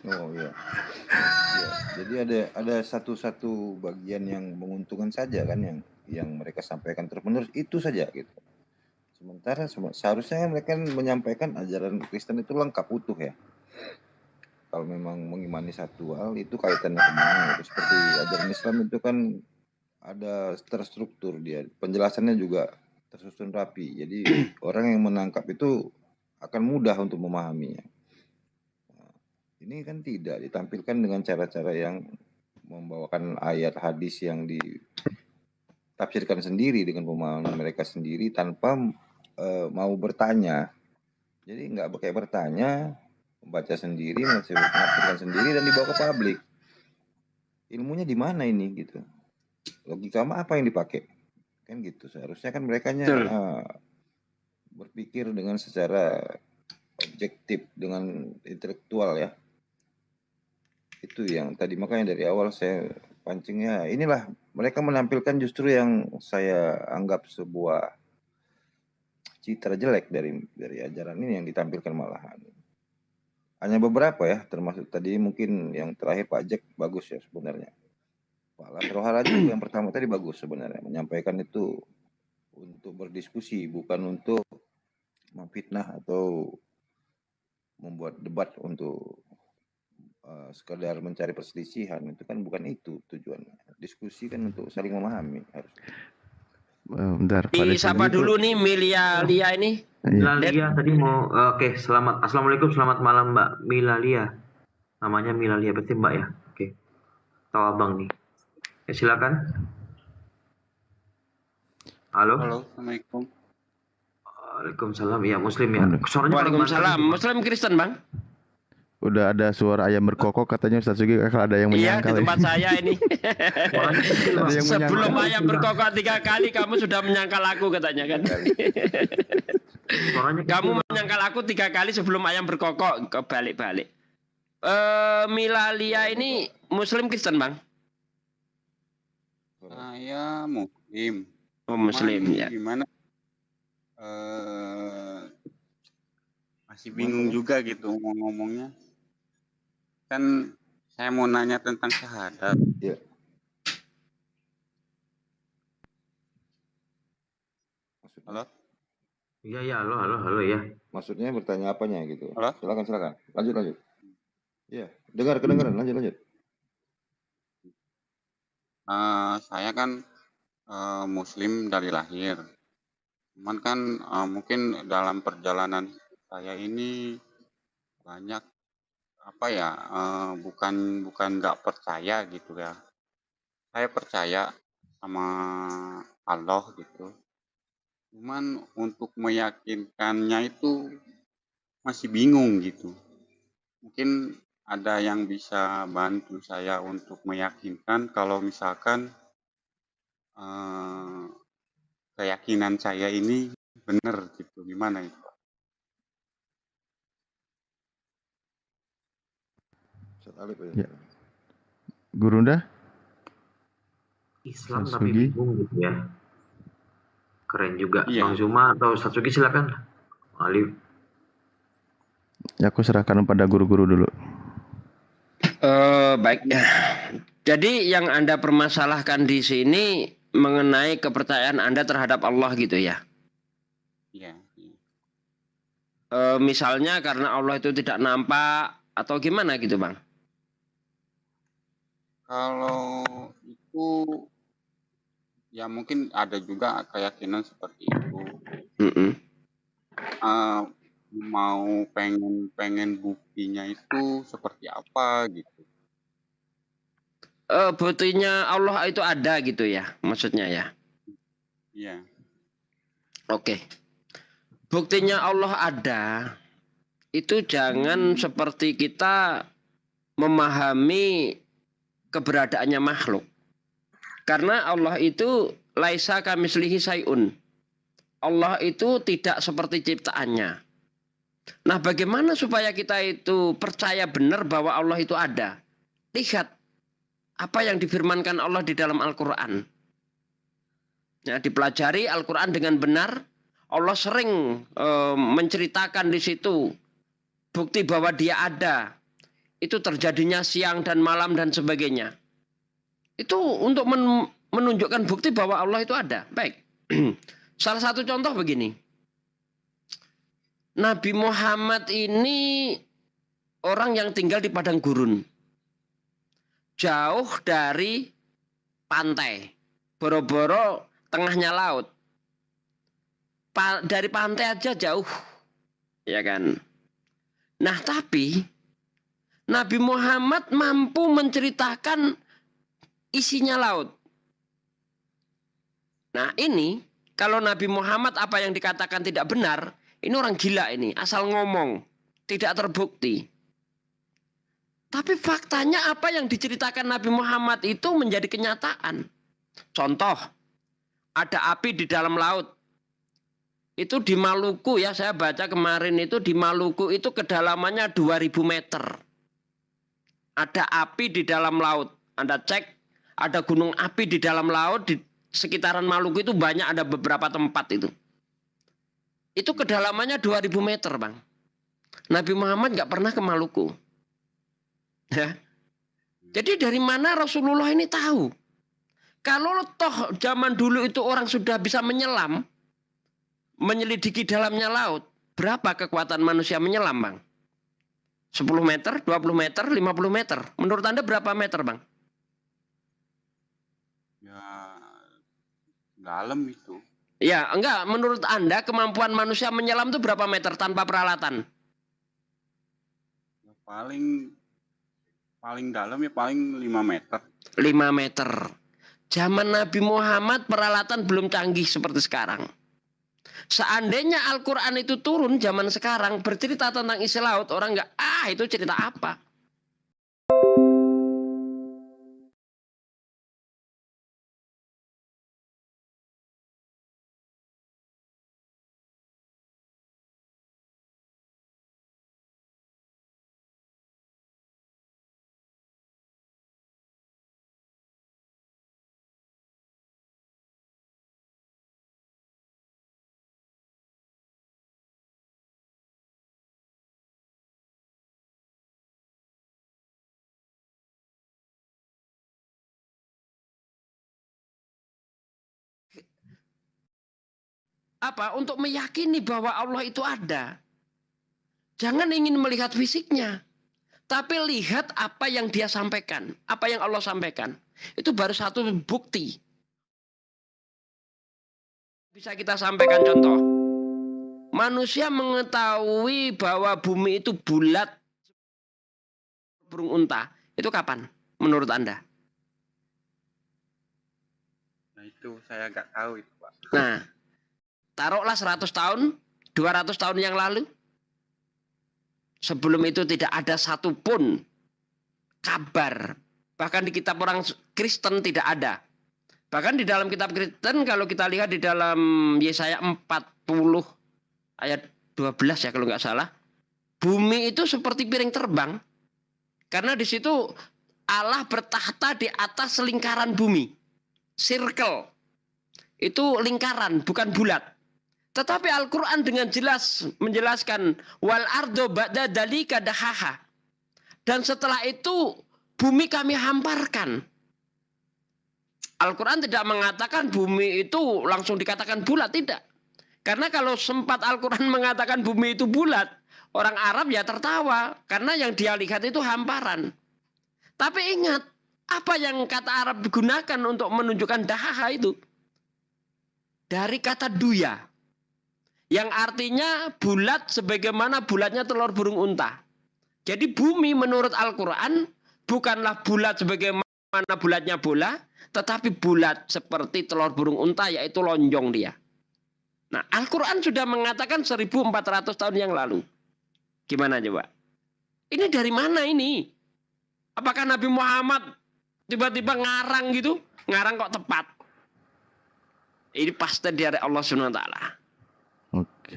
Oh iya. Ya, jadi ada satu bagian yang menguntungkan saja kan yang mereka sampaikan terus-menerus itu saja gitu. Sementara seharusnya mereka menyampaikan ajaran Kristen itu lengkap utuh ya. Kalau memang mengimani satu hal itu kaitannya kemana gitu. Seperti ajaran Islam itu kan ada terstruktur dia. Penjelasannya juga tersusun rapi. Jadi orang yang menangkap itu akan mudah untuk memahaminya. Nah, ini kan tidak ditampilkan dengan cara-cara yang membawakan ayat hadis yang ditafsirkan sendiri dengan pemahaman mereka sendiri tanpa mau bertanya. Jadi nggak pakai bertanya, membaca sendiri, menafsirkan sendiri dan dibawa ke publik. Ilmunya di mana ini gitu? Logika apa yang dipakai? Kan gitu. Seharusnya kan merekanya berpikir dengan secara objektif, dengan intelektual ya. Itu yang tadi makanya dari awal saya pancingnya. Inilah mereka menampilkan justru yang saya anggap sebuah citra jelek dari ajaran ini yang ditampilkan malahan. Hanya beberapa ya, termasuk tadi mungkin yang terakhir Pak Jack bagus ya sebenarnya. Pak Lasrohara juga yang pertama tadi bagus sebenarnya. Menyampaikan itu untuk berdiskusi, bukan untuk memfitnah atau membuat debat untuk sekedar mencari perselisihan. Itu kan bukan itu tujuannya. Diskusi kan untuk saling memahami harus. Bentar, siapa dulu nih Milalia ini? Milalia tadi mau oke, selamat. Assalamualaikum, selamat malam Mbak Milalia. Namanya Milalia berarti Mbak ya. Oke. Tahu Abang nih. Silakan. Halo. Assalamualaikum. Waalaikumsalam. Ya, Muslim ya. Waalaikumsalam. Muslim Kristen, Bang? Udah ada suara ayam berkokok katanya Ustaz Sugi, kalau ada yang menyangkal. Iya, di tempat saya ini. Sebelum ayam berkokok 3 kali kamu sudah menyangkal aku katanya kan. Kamu menyangkal aku 3 kali sebelum ayam berkokok, kebalik-balik. Milalia ini Muslim Kristen, Bang? Saya Muslim. Oh, Muslim ya. Gimana? Masih bingung juga gitu ngomongnya. Kan saya mau nanya tentang syahadat. Iya. Halo? Iya, halo ya. Maksudnya bertanya apanya gitu. Halo? Silakan. Lanjut. Iya, kedengaran. Lanjut. Saya kan Muslim dari lahir. Cuman kan mungkin dalam perjalanan saya ini banyak bukan nggak percaya gitu ya. Saya percaya sama Allah gitu. Cuman untuk meyakinkannya itu masih bingung gitu. Mungkin ada yang bisa bantu saya untuk meyakinkan kalau misalkan keyakinan saya ini benar gitu, gimana itu? Ya. Gurunda? Islam Ustaz tapi Sugi? bingung gitu ya. Keren juga. Iya. Bang Zuma atau Ustaz Sugi silakan. Ali. Ya, aku serahkan pada guru-guru dulu. Baik. Jadi yang Anda permasalahkan di sini mengenai kepercayaan Anda terhadap Allah gitu ya. Iya. Misalnya karena Allah itu tidak nampak atau gimana gitu, Bang? Kalau itu ya mungkin ada juga keyakinan seperti itu. Mau pengen buktinya itu seperti apa gitu. Buktinya Allah itu ada gitu ya, maksudnya ya. Iya. Oke. Buktinya Allah ada itu jangan seperti kita memahami keberadaannya makhluk. Karena Allah itu laisa kamislihi syai'un. Allah itu tidak seperti ciptaannya. Nah, bagaimana supaya kita itu percaya benar bahwa Allah itu ada? Lihat apa yang difirmankan Allah di dalam Al-Quran. Ya, dipelajari Al-Quran dengan benar. Allah sering menceritakan di situ bukti bahwa Dia ada. Itu terjadinya siang dan malam dan sebagainya. Itu untuk menunjukkan bukti bahwa Allah itu ada. Baik. Salah satu contoh begini. Nabi Muhammad ini orang yang tinggal di padang gurun. Jauh dari pantai. Boro-boro tengahnya laut. Dari pantai aja jauh. Ya kan? Nah, tapi Nabi Muhammad mampu menceritakan isinya laut. Nah, ini kalau Nabi Muhammad apa yang dikatakan tidak benar, ini orang gila ini, asal ngomong, tidak terbukti. Tapi faktanya apa yang diceritakan Nabi Muhammad itu menjadi kenyataan. Contoh, ada api di dalam laut. Itu di Maluku ya, saya baca kemarin itu di Maluku itu kedalamannya 2000 meter. Ada api di dalam laut. Anda cek, ada gunung api di dalam laut, di sekitaran Maluku itu banyak, ada beberapa tempat itu. Itu kedalamannya 2000 meter, Bang. Nabi Muhammad nggak pernah ke Maluku. Ya. Jadi dari mana Rasulullah ini tahu? Kalau toh zaman dulu itu orang sudah bisa menyelam, menyelidiki dalamnya laut, berapa kekuatan manusia menyelam, Bang? 10 meter, 20 meter, 50 meter. Menurut Anda berapa meter, Bang? Ya, dalam itu. Ya, enggak. Menurut Anda kemampuan manusia menyelam itu berapa meter tanpa peralatan? Ya, paling dalam ya paling 5 meter. 5 meter. Zaman Nabi Muhammad peralatan belum canggih seperti sekarang. Seandainya Al-Quran itu turun zaman sekarang bercerita tentang isi laut, orang enggak, itu cerita apa? Apa? Untuk meyakini bahwa Allah itu ada. Jangan ingin melihat fisiknya. Tapi lihat apa yang Dia sampaikan. Apa yang Allah sampaikan. Itu baru satu bukti. Bisa kita sampaikan contoh. Manusia mengetahui bahwa bumi itu bulat burung unta. Itu kapan menurut Anda? Nah itu saya nggak tahu itu, Pak. Nah, taruhlah 100 tahun, 200 tahun yang lalu. Sebelum itu tidak ada satupun kabar. Bahkan di kitab orang Kristen tidak ada. Bahkan di dalam kitab Kristen kalau kita lihat di dalam Yesaya 40 ayat 12 ya kalau nggak salah, bumi itu seperti piring terbang. Karena di situ Allah bertahta di atas lingkaran bumi. Circle. Itu lingkaran, bukan bulat. Tetapi Al-Quran dengan jelas menjelaskan wal ardo ba'da dzalika dahaha. Dan setelah itu bumi kami hamparkan. Al-Quran tidak mengatakan bumi itu langsung dikatakan bulat, tidak. Karena kalau sempat Al-Quran mengatakan bumi itu bulat, orang Arab ya tertawa. Karena yang dia lihat itu hamparan. Tapi ingat, apa yang kata Arab digunakan untuk menunjukkan dahaha itu? Dari kata duya. Yang artinya bulat sebagaimana bulatnya telur burung unta. Jadi bumi menurut Al-Quran bukanlah bulat sebagaimana bulatnya bola, tetapi bulat seperti telur burung unta, yaitu lonjong dia. Nah, Al-Quran sudah mengatakan 1400 tahun yang lalu. Gimana coba? Ini dari mana ini? Apakah Nabi Muhammad tiba-tiba ngarang gitu? Ngarang kok tepat? Ini pasti dari Allah SWT. Oke.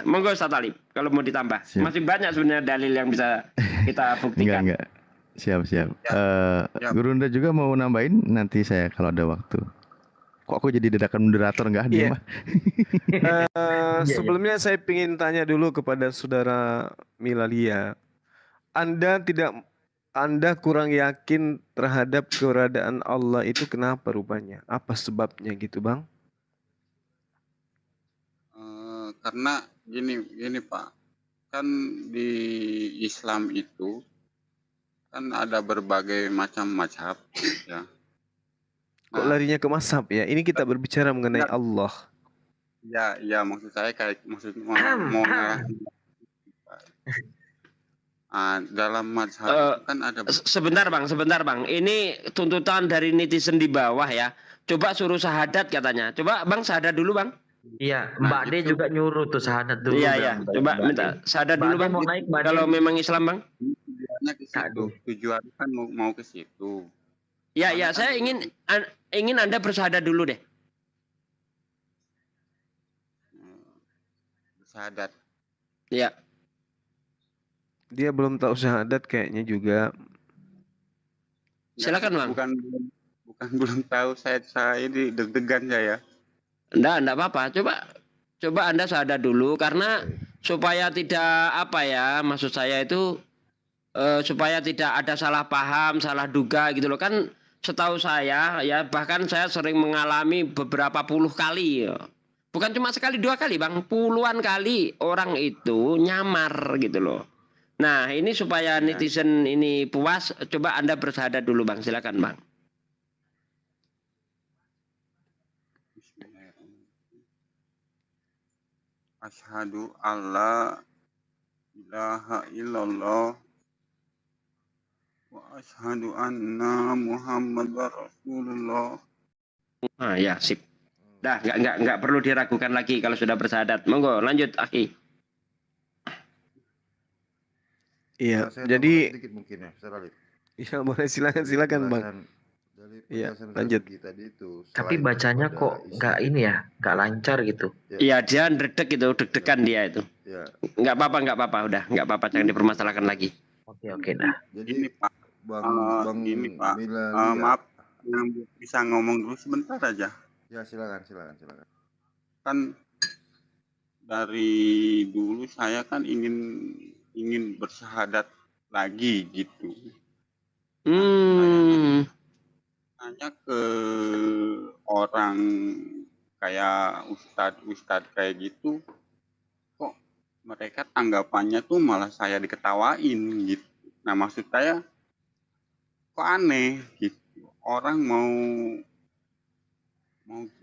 Monggo Ustaz Talib, kalau mau ditambah. Siap. Masih banyak sebenarnya dalil yang bisa kita buktikan. Enggak. Siap. Gurunda juga mau nambahin nanti saya kalau ada waktu. Kok aku jadi dadakan moderator enggak dia mah? Sebelumnya saya ingin tanya dulu kepada saudara Milalia. Anda kurang yakin terhadap keberadaan Allah itu kenapa rupanya? Apa sebabnya gitu, Bang? Karena gini Pak, kan di Islam itu kan ada berbagai macam mazhab ya. Kok larinya ke mazhab ya? Ini kita berbicara mengenai Allah. Ya maksud saya kayak mau dalam mazhab kan ada. Sebentar bang, ini tuntutan dari netizen di bawah ya. Coba suruh syahadat katanya. Coba Bang syahadat dulu Bang. Iya, Mbak D juga nyuruh tuh syahadat dulu. Iya. Coba minta syahadat dulu Bang. Mau naik, kalau memang Islam Bang. Tujuan kan mau ke situ. Ya, saya ingin Anda bersyahadat dulu deh. Syahadat. Iya. Dia belum tahu syahadat kayaknya juga. Silakan Bang. Bukan belum tahu, saya ini deg-degan saya. Enggak apa-apa. Coba Anda syahadat dulu karena supaya tidak maksud saya itu supaya tidak ada salah paham, salah duga gitu loh. Kan setahu saya ya, bahkan saya sering mengalami beberapa puluh kali ya. Bukan cuma sekali dua kali Bang, puluhan kali orang itu nyamar gitu loh. Nah, ini supaya netizen ini puas, coba Anda bersyahadat dulu Bang, silakan Bang. Asyhadu alla ilaha illallah wa asyhadu anna Muhammadar Rasulullah. Ya, sip. Dah, enggak perlu diragukan lagi kalau sudah bersyahadat. Monggo, lanjut, Aki. Iya, jadi sedikit mungkin ya, Iya, boleh silakan Bang. Iya, lanjut. Tadi itu, tapi bacanya kok nggak nggak lancar gitu. Iya, dia ndredeg itu, deg-degan dia itu. Ya. Nggak apa-apa, udah, nggak apa-apa, jangan dipermasalahkan lagi. Oke, nah. Jadi ini Pak, ini Pak, maaf, yang bisa ngomong dulu sebentar aja. Ya, silakan. Kan dari dulu saya kan ingin bersyahadat lagi gitu. Nanya ke orang kayak ustadz kayak gitu, kok mereka tanggapannya tuh malah saya diketawain gitu. Nah, maksud saya kok aneh gitu, orang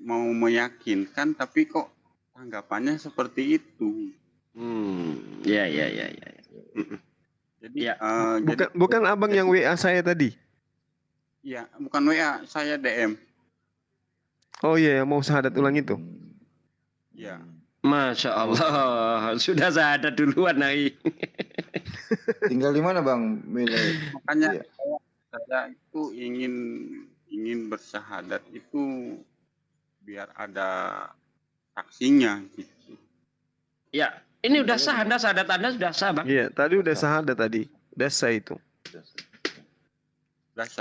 mau meyakinkan tapi kok tanggapannya seperti itu. Ya. Jadi bukan abang yang WA saya tadi. Iya, bukan WA, saya DM. Oh iya, mau syahadat ulang itu. Iya. Masya Allah, sudah syahadat duluan Nai. Tinggal di mana Bang? Makanya saya itu ingin bersyahadat itu biar ada saksinya gitu. Ya, ini udah sah, syahadat Anda sudah sah, Bang. Iya, tadi udah syahadat tadi. Udah sah itu.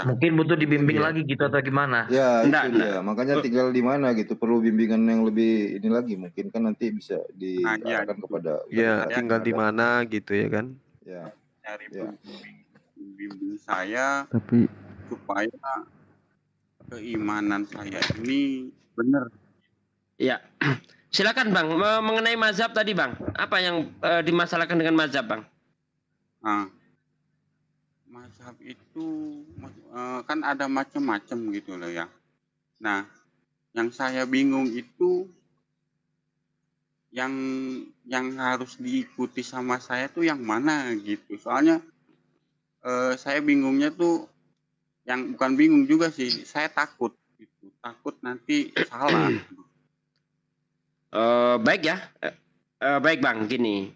Mungkin butuh dibimbing lagi gitu atau gimana? Ya, itu dia. Makanya tinggal di mana gitu. Perlu bimbingan yang lebih ini lagi. Mungkin kan nanti bisa diarahkan kepada. Ya, tinggal di mana gitu ya kan? Ya. Cari bimbing saya Tapi supaya keimanan saya ini benar. Ya, silakan Bang. Mengenai mazhab tadi Bang, apa yang dimasalahkan dengan mazhab Bang? Nah, mazhab itu kan ada macam-macam gitu loh ya. Nah, yang saya bingung itu yang harus diikuti sama saya tuh yang mana gitu. Soalnya saya bingungnya tuh yang bukan bingung juga sih, saya takut gitu. Takut nanti salah. Baik ya. Baik Bang, gini.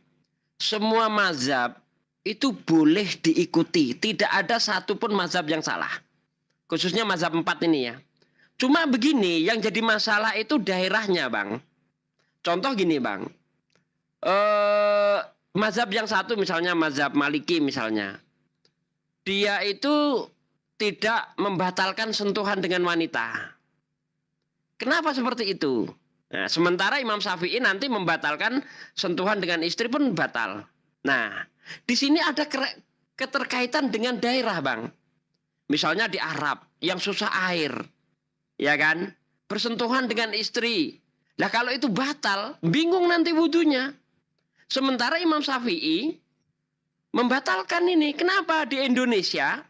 Semua mazhab itu boleh diikuti. Tidak ada satupun mazhab yang salah. Khususnya mazhab 4 ini ya. Cuma begini, yang jadi masalah itu daerahnya Bang. Contoh gini Bang. Mazhab yang satu misalnya mazhab Maliki misalnya. Dia itu tidak membatalkan sentuhan dengan wanita. Kenapa seperti itu? Nah, sementara Imam Syafi'i nanti membatalkan sentuhan dengan istri pun batal. Nah, di sini ada keterkaitan dengan daerah, Bang. Misalnya di Arab yang susah air, ya kan? Bersentuhan dengan istri. Lah kalau itu batal, bingung nanti wudunya. Sementara Imam Syafi'i membatalkan ini. Kenapa di Indonesia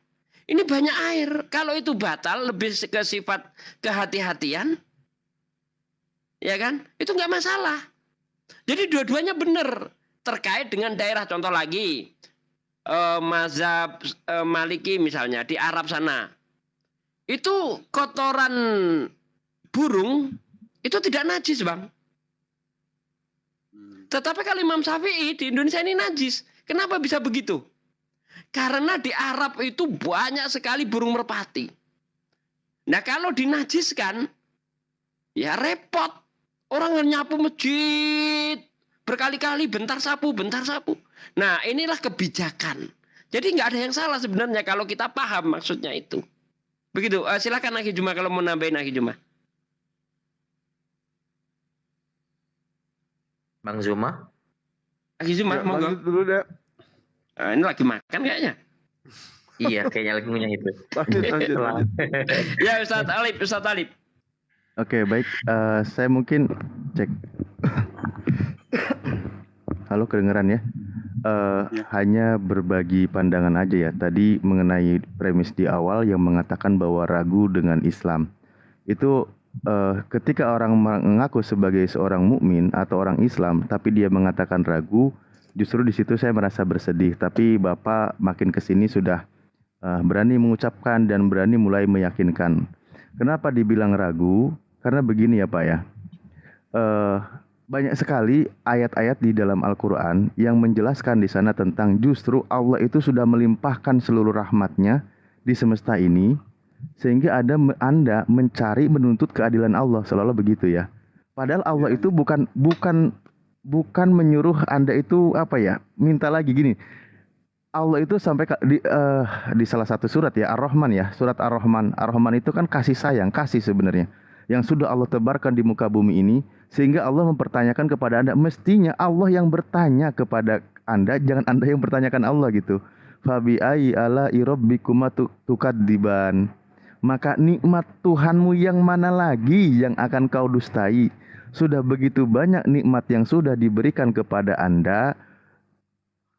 ini banyak air? Kalau itu batal, lebih ke sifat kehati-hatian, ya kan? Itu nggak masalah. Jadi dua-duanya benar terkait dengan daerah. Contoh lagi, mazhab Maliki misalnya di Arab sana, itu kotoran burung itu tidak najis, Bang. Tetapi kalau Imam Syafi'i di Indonesia ini najis. Kenapa bisa begitu? Karena di Arab itu banyak sekali burung merpati. Nah kalau dinajiskan, ya repot. Orang nyapu masjid berkali-kali, bentar sapu. Nah inilah kebijakan. Jadi nggak ada yang salah sebenarnya kalau kita paham maksudnya itu. Begitu. Silakan Akhi Juma kalau mau nambahin Akhi Juma. Bang Zuma. Akhi Zuma, monggo. Dulu deh. Ini lagi makan kayaknya. Iya, kayaknya lagi punya itu. Lanjut. Ya Ustaz Alip. Oke, baik. Saya mungkin cek. Halo, kedengeran ya? Hanya berbagi pandangan aja ya. Tadi mengenai premis di awal yang mengatakan bahwa ragu dengan Islam. Itu ketika orang mengaku sebagai seorang mukmin atau orang Islam, tapi dia mengatakan ragu, justru di situ saya merasa bersedih. Tapi Bapak makin kesini sudah berani mengucapkan dan berani mulai meyakinkan. Kenapa dibilang ragu? Karena begini ya Pak ya. Banyak sekali ayat-ayat di dalam Al-Quran yang menjelaskan di sana tentang justru Allah itu sudah melimpahkan seluruh rahmatnya di semesta ini, sehingga Anda mencari menuntut keadilan Allah, selalu begitu ya. Padahal Allah itu bukan menyuruh Anda itu apa ya, minta lagi gini. Allah itu sampai di salah satu surat ya, Ar-Rahman ya, surat Ar-Rahman. Ar-Rahman itu kan kasih sayang, kasih sebenarnya yang sudah Allah tebarkan di muka bumi ini, sehingga Allah mempertanyakan kepada Anda. Mestinya Allah yang bertanya kepada Anda, jangan Anda yang bertanyakan Allah gitu. Fabi ai ala irabbikuma tukadziban. Maka nikmat Tuhanmu yang mana lagi yang akan kau dustai? Sudah begitu banyak nikmat yang sudah diberikan kepada Anda.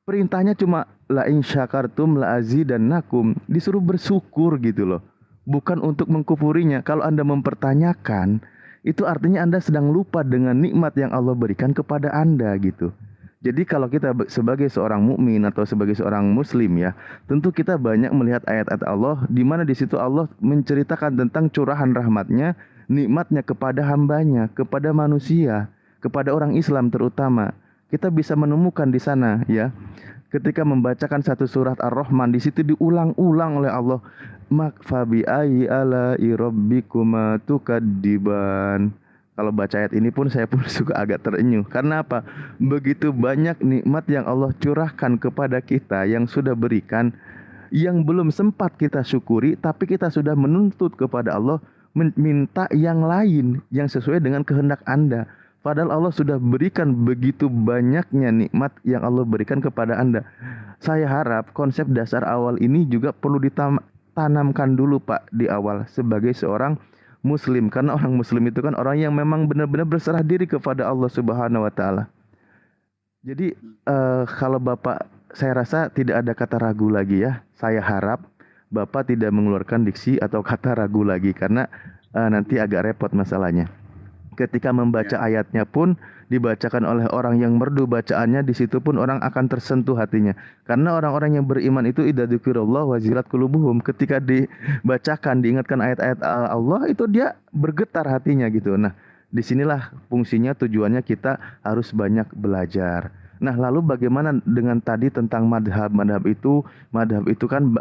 Perintahnya cuma la in syakartum la azidannakum, disuruh bersyukur gitu loh. Bukan untuk mengkufurinya. Kalau Anda mempertanyakan, itu artinya Anda sedang lupa dengan nikmat yang Allah berikan kepada Anda gitu. Jadi kalau kita sebagai seorang mukmin atau sebagai seorang muslim ya, tentu kita banyak melihat ayat-ayat Allah di mana di situ Allah menceritakan tentang curahan rahmatnya, nikmatnya kepada hambanya, kepada manusia, kepada orang Islam terutama. Kita bisa menemukan di sana ya. Ketika membacakan satu surat Ar-Rahman, di situ diulang-ulang oleh Allah Fabi ayyi ala'i rabbikuma tukadziban. Kalau baca ayat ini pun saya pun suka agak terenyuh. Karena apa? Begitu banyak nikmat yang Allah curahkan kepada kita, yang sudah berikan, yang belum sempat kita syukuri, tapi kita sudah menuntut kepada Allah minta yang lain yang sesuai dengan kehendak Anda. Padahal Allah sudah berikan begitu banyaknya nikmat yang Allah berikan kepada Anda. Saya harap konsep dasar awal ini juga perlu ditanamkan dulu Pak di awal sebagai seorang Muslim, karena orang Muslim itu kan orang yang memang benar-benar berserah diri kepada Allah Subhanahu wa taala. Jadi kalau Bapak, saya rasa tidak ada kata ragu lagi ya. Saya harap Bapak tidak mengeluarkan diksi atau kata ragu lagi, karena nanti agak repot masalahnya. Ketika membaca ayatnya pun dibacakan oleh orang yang merdu bacaannya, di situ pun orang akan tersentuh hatinya. Karena orang-orang yang beriman itu idza dzikirallah wajilat qulubuhum, ketika dibacakan, diingatkan ayat-ayat Allah, itu dia bergetar hatinya gitu. Nah, disinilah fungsinya, tujuannya kita harus banyak belajar. Nah, lalu bagaimana dengan tadi tentang madhab? Madhab itu kan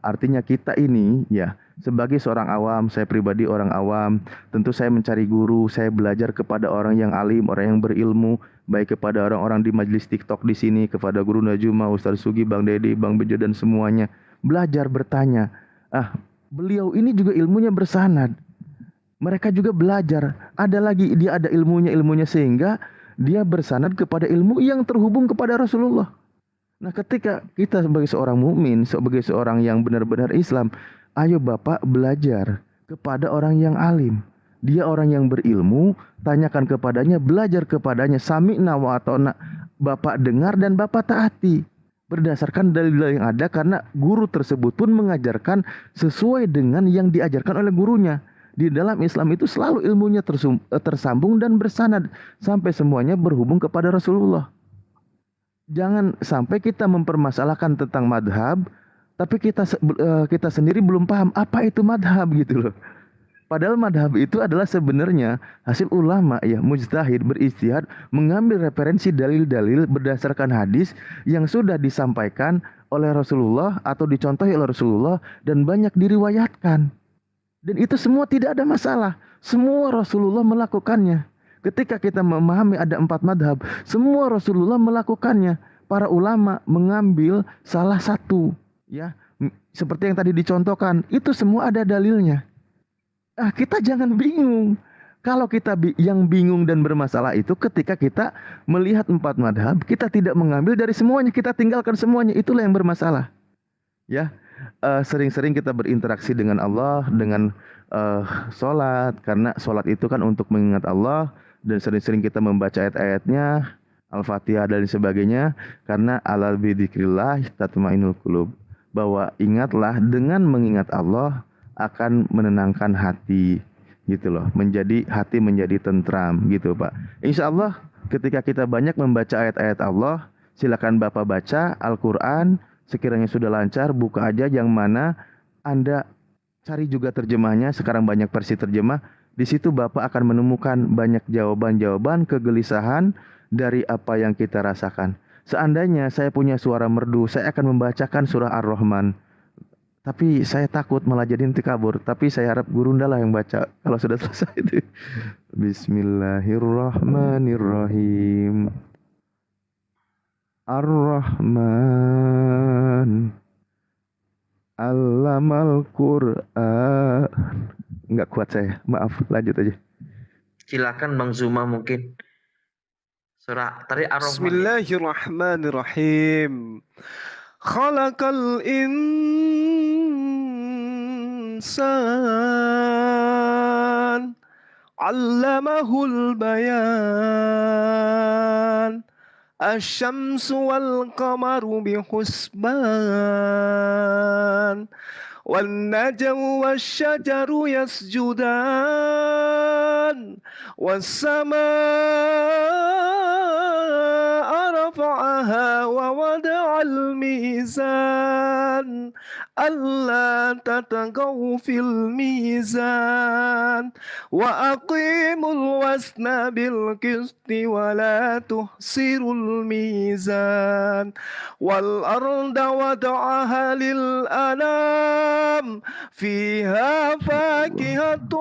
artinya kita ini ya, sebagai seorang awam, saya pribadi orang awam, tentu saya mencari guru, saya belajar kepada orang yang alim, orang yang berilmu, baik kepada orang-orang di majelis TikTok di sini, kepada Guru Najuma, Ustaz Sugi, Bang Dedi, Bang Bejo dan semuanya. Belajar bertanya. Beliau ini juga ilmunya bersanad. Mereka juga belajar. Ada lagi, dia ada ilmunya sehingga dia bersanad kepada ilmu yang terhubung kepada Rasulullah. Nah, ketika kita sebagai seorang mukmin, sebagai seorang yang benar-benar Islam, ayo Bapak belajar kepada orang yang alim. Dia orang yang berilmu, tanyakan kepadanya, belajar kepadanya, sami'na wa ata'na. Bapak dengar dan Bapak taati berdasarkan dalil yang ada, karena guru tersebut pun mengajarkan sesuai dengan yang diajarkan oleh gurunya. Di dalam Islam itu selalu ilmunya tersambung dan bersanad sampai semuanya berhubung kepada Rasulullah. Jangan sampai kita mempermasalahkan tentang madhab, tapi kita sendiri belum paham apa itu madhab gitu loh. Padahal madhab itu adalah sebenarnya hasil ulama ya, mujtahid, beristihad, mengambil referensi dalil-dalil berdasarkan hadis yang sudah disampaikan oleh Rasulullah atau dicontohi oleh Rasulullah dan banyak diriwayatkan. Dan itu semua tidak ada masalah. Semua Rasulullah melakukannya. Ketika kita memahami ada 4 madhab, semua Rasulullah melakukannya. Para ulama mengambil salah satu, ya, seperti yang tadi dicontohkan. Itu semua ada dalilnya. Kita jangan bingung. Kalau kita yang bingung dan bermasalah itu ketika kita melihat 4 madhab, kita tidak mengambil dari semuanya, kita tinggalkan semuanya. Itulah yang bermasalah. Ya. Sering-sering kita berinteraksi dengan Allah dengan sholat, karena sholat itu kan untuk mengingat Allah, dan sering-sering kita membaca ayat-ayatnya, Al-Fatihah dan sebagainya, karena ala bidzikrillah tatma'innul qulub, bahwa ingatlah dengan mengingat Allah akan menenangkan hati gitu loh, hati menjadi tentram gitu Pak. Insya Allah ketika kita banyak membaca ayat-ayat Allah, silakan Bapak baca Al-Quran. Sekiranya sudah lancar, buka aja yang mana Anda cari juga terjemahnya. Sekarang banyak versi terjemah. Di situ Bapak akan menemukan banyak jawaban-jawaban kegelisahan dari apa yang kita rasakan. Seandainya saya punya suara merdu, saya akan membacakan surah Ar-Rahman. Tapi saya takut malah jadi intikabur. Tapi saya harap Gurunda lah yang baca kalau sudah selesai itu. Bismillahirrahmanirrahim. Ar-Rahman Allamal Qur'an. Enggak kuat saya, maaf, lanjut aja. Silakan Bang Zuma mungkin. Surah tadi Ar-Rahman. Bismillahirrahmanirrahim. Khalaqal insan 'allamahul bayan. Asy-syamsu wal qamaru bihusban wan najmu wasyajaru yasjudan was samaa'a rafa'aha wa wada'al mizan ألا تطغوا في الميزان وأقيموا الوزن بالقسط ولا تخسروا الميزان والأرض وضعها للأنام فيها فاكهة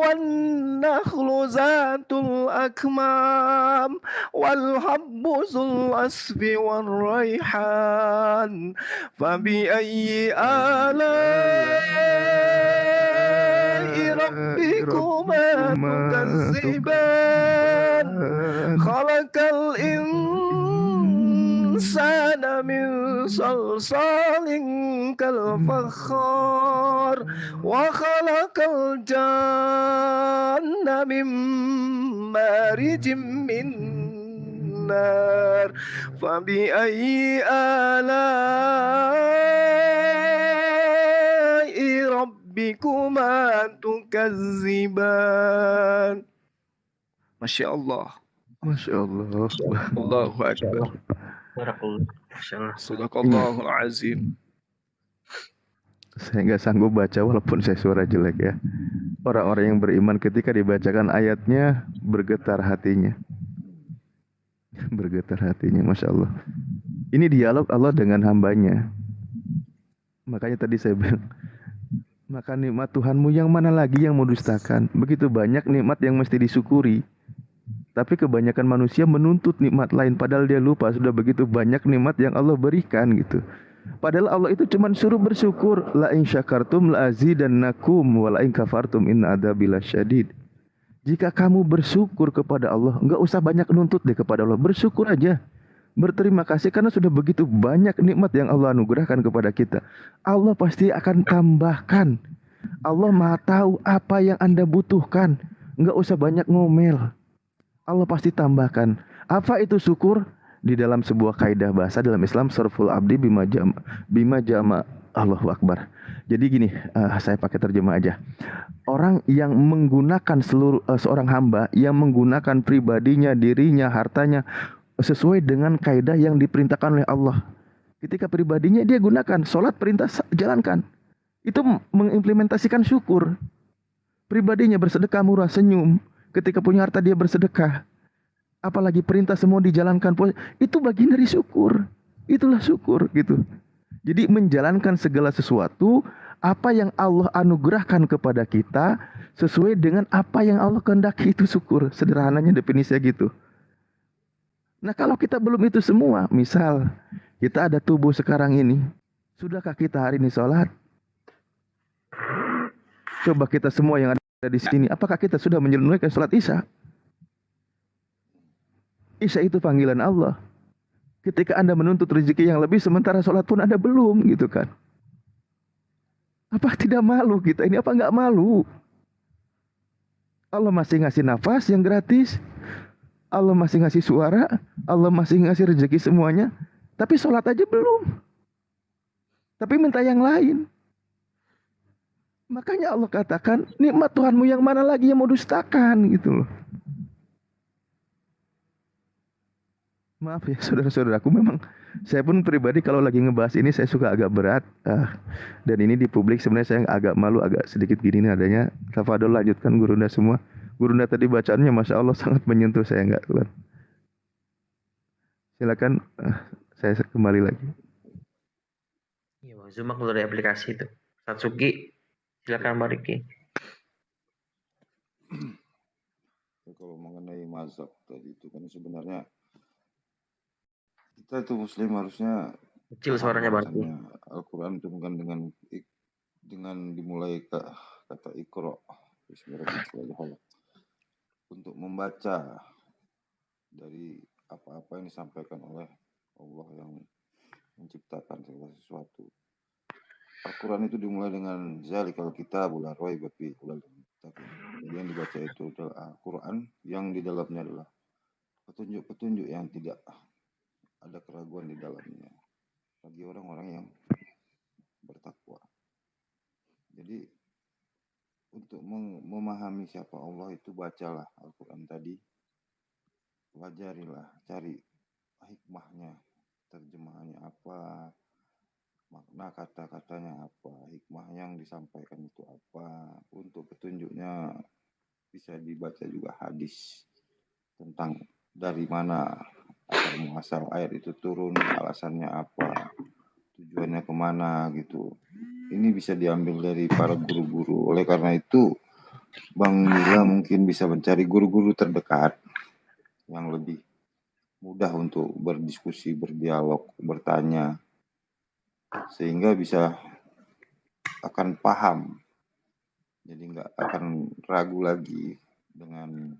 والنخل ذات الأكمام والحب ذو العصف والريحان فبأي آلاء ربكما تكذبان خلق الإنسان من صلصال كالفخار وخلق الجن من مارج من النار فبأي آلاء ربكما تكذبان ما شاء الله Masya Allah. Allahu Akbar. Sadaqallahul azim. Saya nggak sanggup baca walaupun saya suara jelek ya. Orang-orang yang beriman ketika dibacakan ayatnya bergetar hatinya. Bergetar hatinya, Masya Allah. Ini dialog Allah dengan hambanya. Makanya tadi saya bilang, maka nikmat Tuhanmu yang mana lagi yang mau dustakan? Begitu banyak nikmat yang mesti disyukuri. Tapi kebanyakan manusia menuntut nikmat lain, padahal dia lupa sudah begitu banyak nikmat yang Allah berikan gitu. Padahal Allah itu cuma suruh bersyukur. La in syakartum la azidannakum wa la in kafartum inna adzabi lasyadid. Jika kamu bersyukur kepada Allah, enggak usah banyak nuntut deh kepada Allah. Bersyukur aja. Berterima kasih karena sudah begitu banyak nikmat yang Allah anugerahkan kepada kita. Allah pasti akan tambahkan. Allah Maha tahu apa yang Anda butuhkan. Enggak usah banyak ngomel. Allah pasti tambahkan. Apa itu syukur? Di dalam sebuah kaidah bahasa dalam Islam, sarful abdi bima jama Allahu Akbar. Jadi gini, saya pakai terjemah aja. Orang yang menggunakan seorang hamba yang menggunakan pribadinya, dirinya, hartanya sesuai dengan kaidah yang diperintahkan oleh Allah. Ketika pribadinya dia gunakan, sholat perintah jalankan. Itu mengimplementasikan syukur. Pribadinya bersedekah murah senyum. Ketika punya harta dia bersedekah. Apalagi perintah semua dijalankan. Itu bagian dari syukur. Itulah syukur gitu. Jadi menjalankan segala sesuatu. Apa yang Allah anugerahkan kepada kita. Sesuai dengan apa yang Allah kehendaki, itu syukur. Sederhananya definisinya gitu. Nah kalau kita belum itu semua. Misal kita ada tubuh sekarang ini. Sudahkah kita hari ini sholat? Coba kita semua yang ada di sini, apakah kita sudah menunaikan sholat Isya? Isya itu panggilan Allah. Ketika Anda menuntut rezeki yang lebih, sementara sholat pun Anda belum, gitu kan? Apa tidak malu kita ini? Apa nggak malu? Allah masih ngasih nafas yang gratis, Allah masih ngasih suara, Allah masih ngasih rezeki semuanya, tapi sholat aja belum. Tapi minta yang lain. Makanya Allah katakan, nikmat Tuhanmu yang mana lagi yang mau dustakan gitu loh. Maaf ya saudara-saudaraku, memang saya pun pribadi kalau lagi ngebahas ini saya suka agak berat. Dan ini di publik sebenarnya saya agak malu, agak sedikit gini nih adanya. Tafadhol lanjutkan Gurunda semua. Gurunda tadi bacaannya Masya Allah sangat menyentuh, saya nggak kuat. Silakan saya kembali lagi. Iya Bang Zuma keluar dari aplikasi itu. Satsuki. Silakan Mbak Riki. Kalau mengenai mazhab tadi itu kan sebenarnya kita itu Muslim harusnya kecil suaranya Mbak Riki. Al-Quran itu bukan dengan dimulai kata Iqra Bismillahirrahmanirrahim untuk membaca dari apa-apa yang disampaikan oleh Allah yang menciptakan segala sesuatu. Al-Quran itu dimulai dengan zalikal kitabul la raiba fihi hudal lil muttaqin. Jadi yang dibaca itu adalah Al-Quran yang di dalamnya adalah petunjuk-petunjuk yang tidak ada keraguan di dalamnya bagi orang-orang yang bertakwa. Jadi untuk memahami siapa Allah itu bacalah Al-Quran tadi, pelajarilah, cari hikmahnya, terjemahannya apa, makna kata-katanya apa, hikmah yang disampaikan itu apa. Untuk petunjuknya bisa dibaca juga hadis tentang dari mana asal muasal ayat itu turun, alasannya apa, tujuannya kemana gitu. Ini bisa diambil dari para guru-guru. Oleh karena itu, Bang Mila mungkin bisa mencari guru-guru terdekat yang lebih mudah untuk berdiskusi, berdialog, bertanya, sehingga bisa akan paham. Jadi nggak akan ragu lagi dengan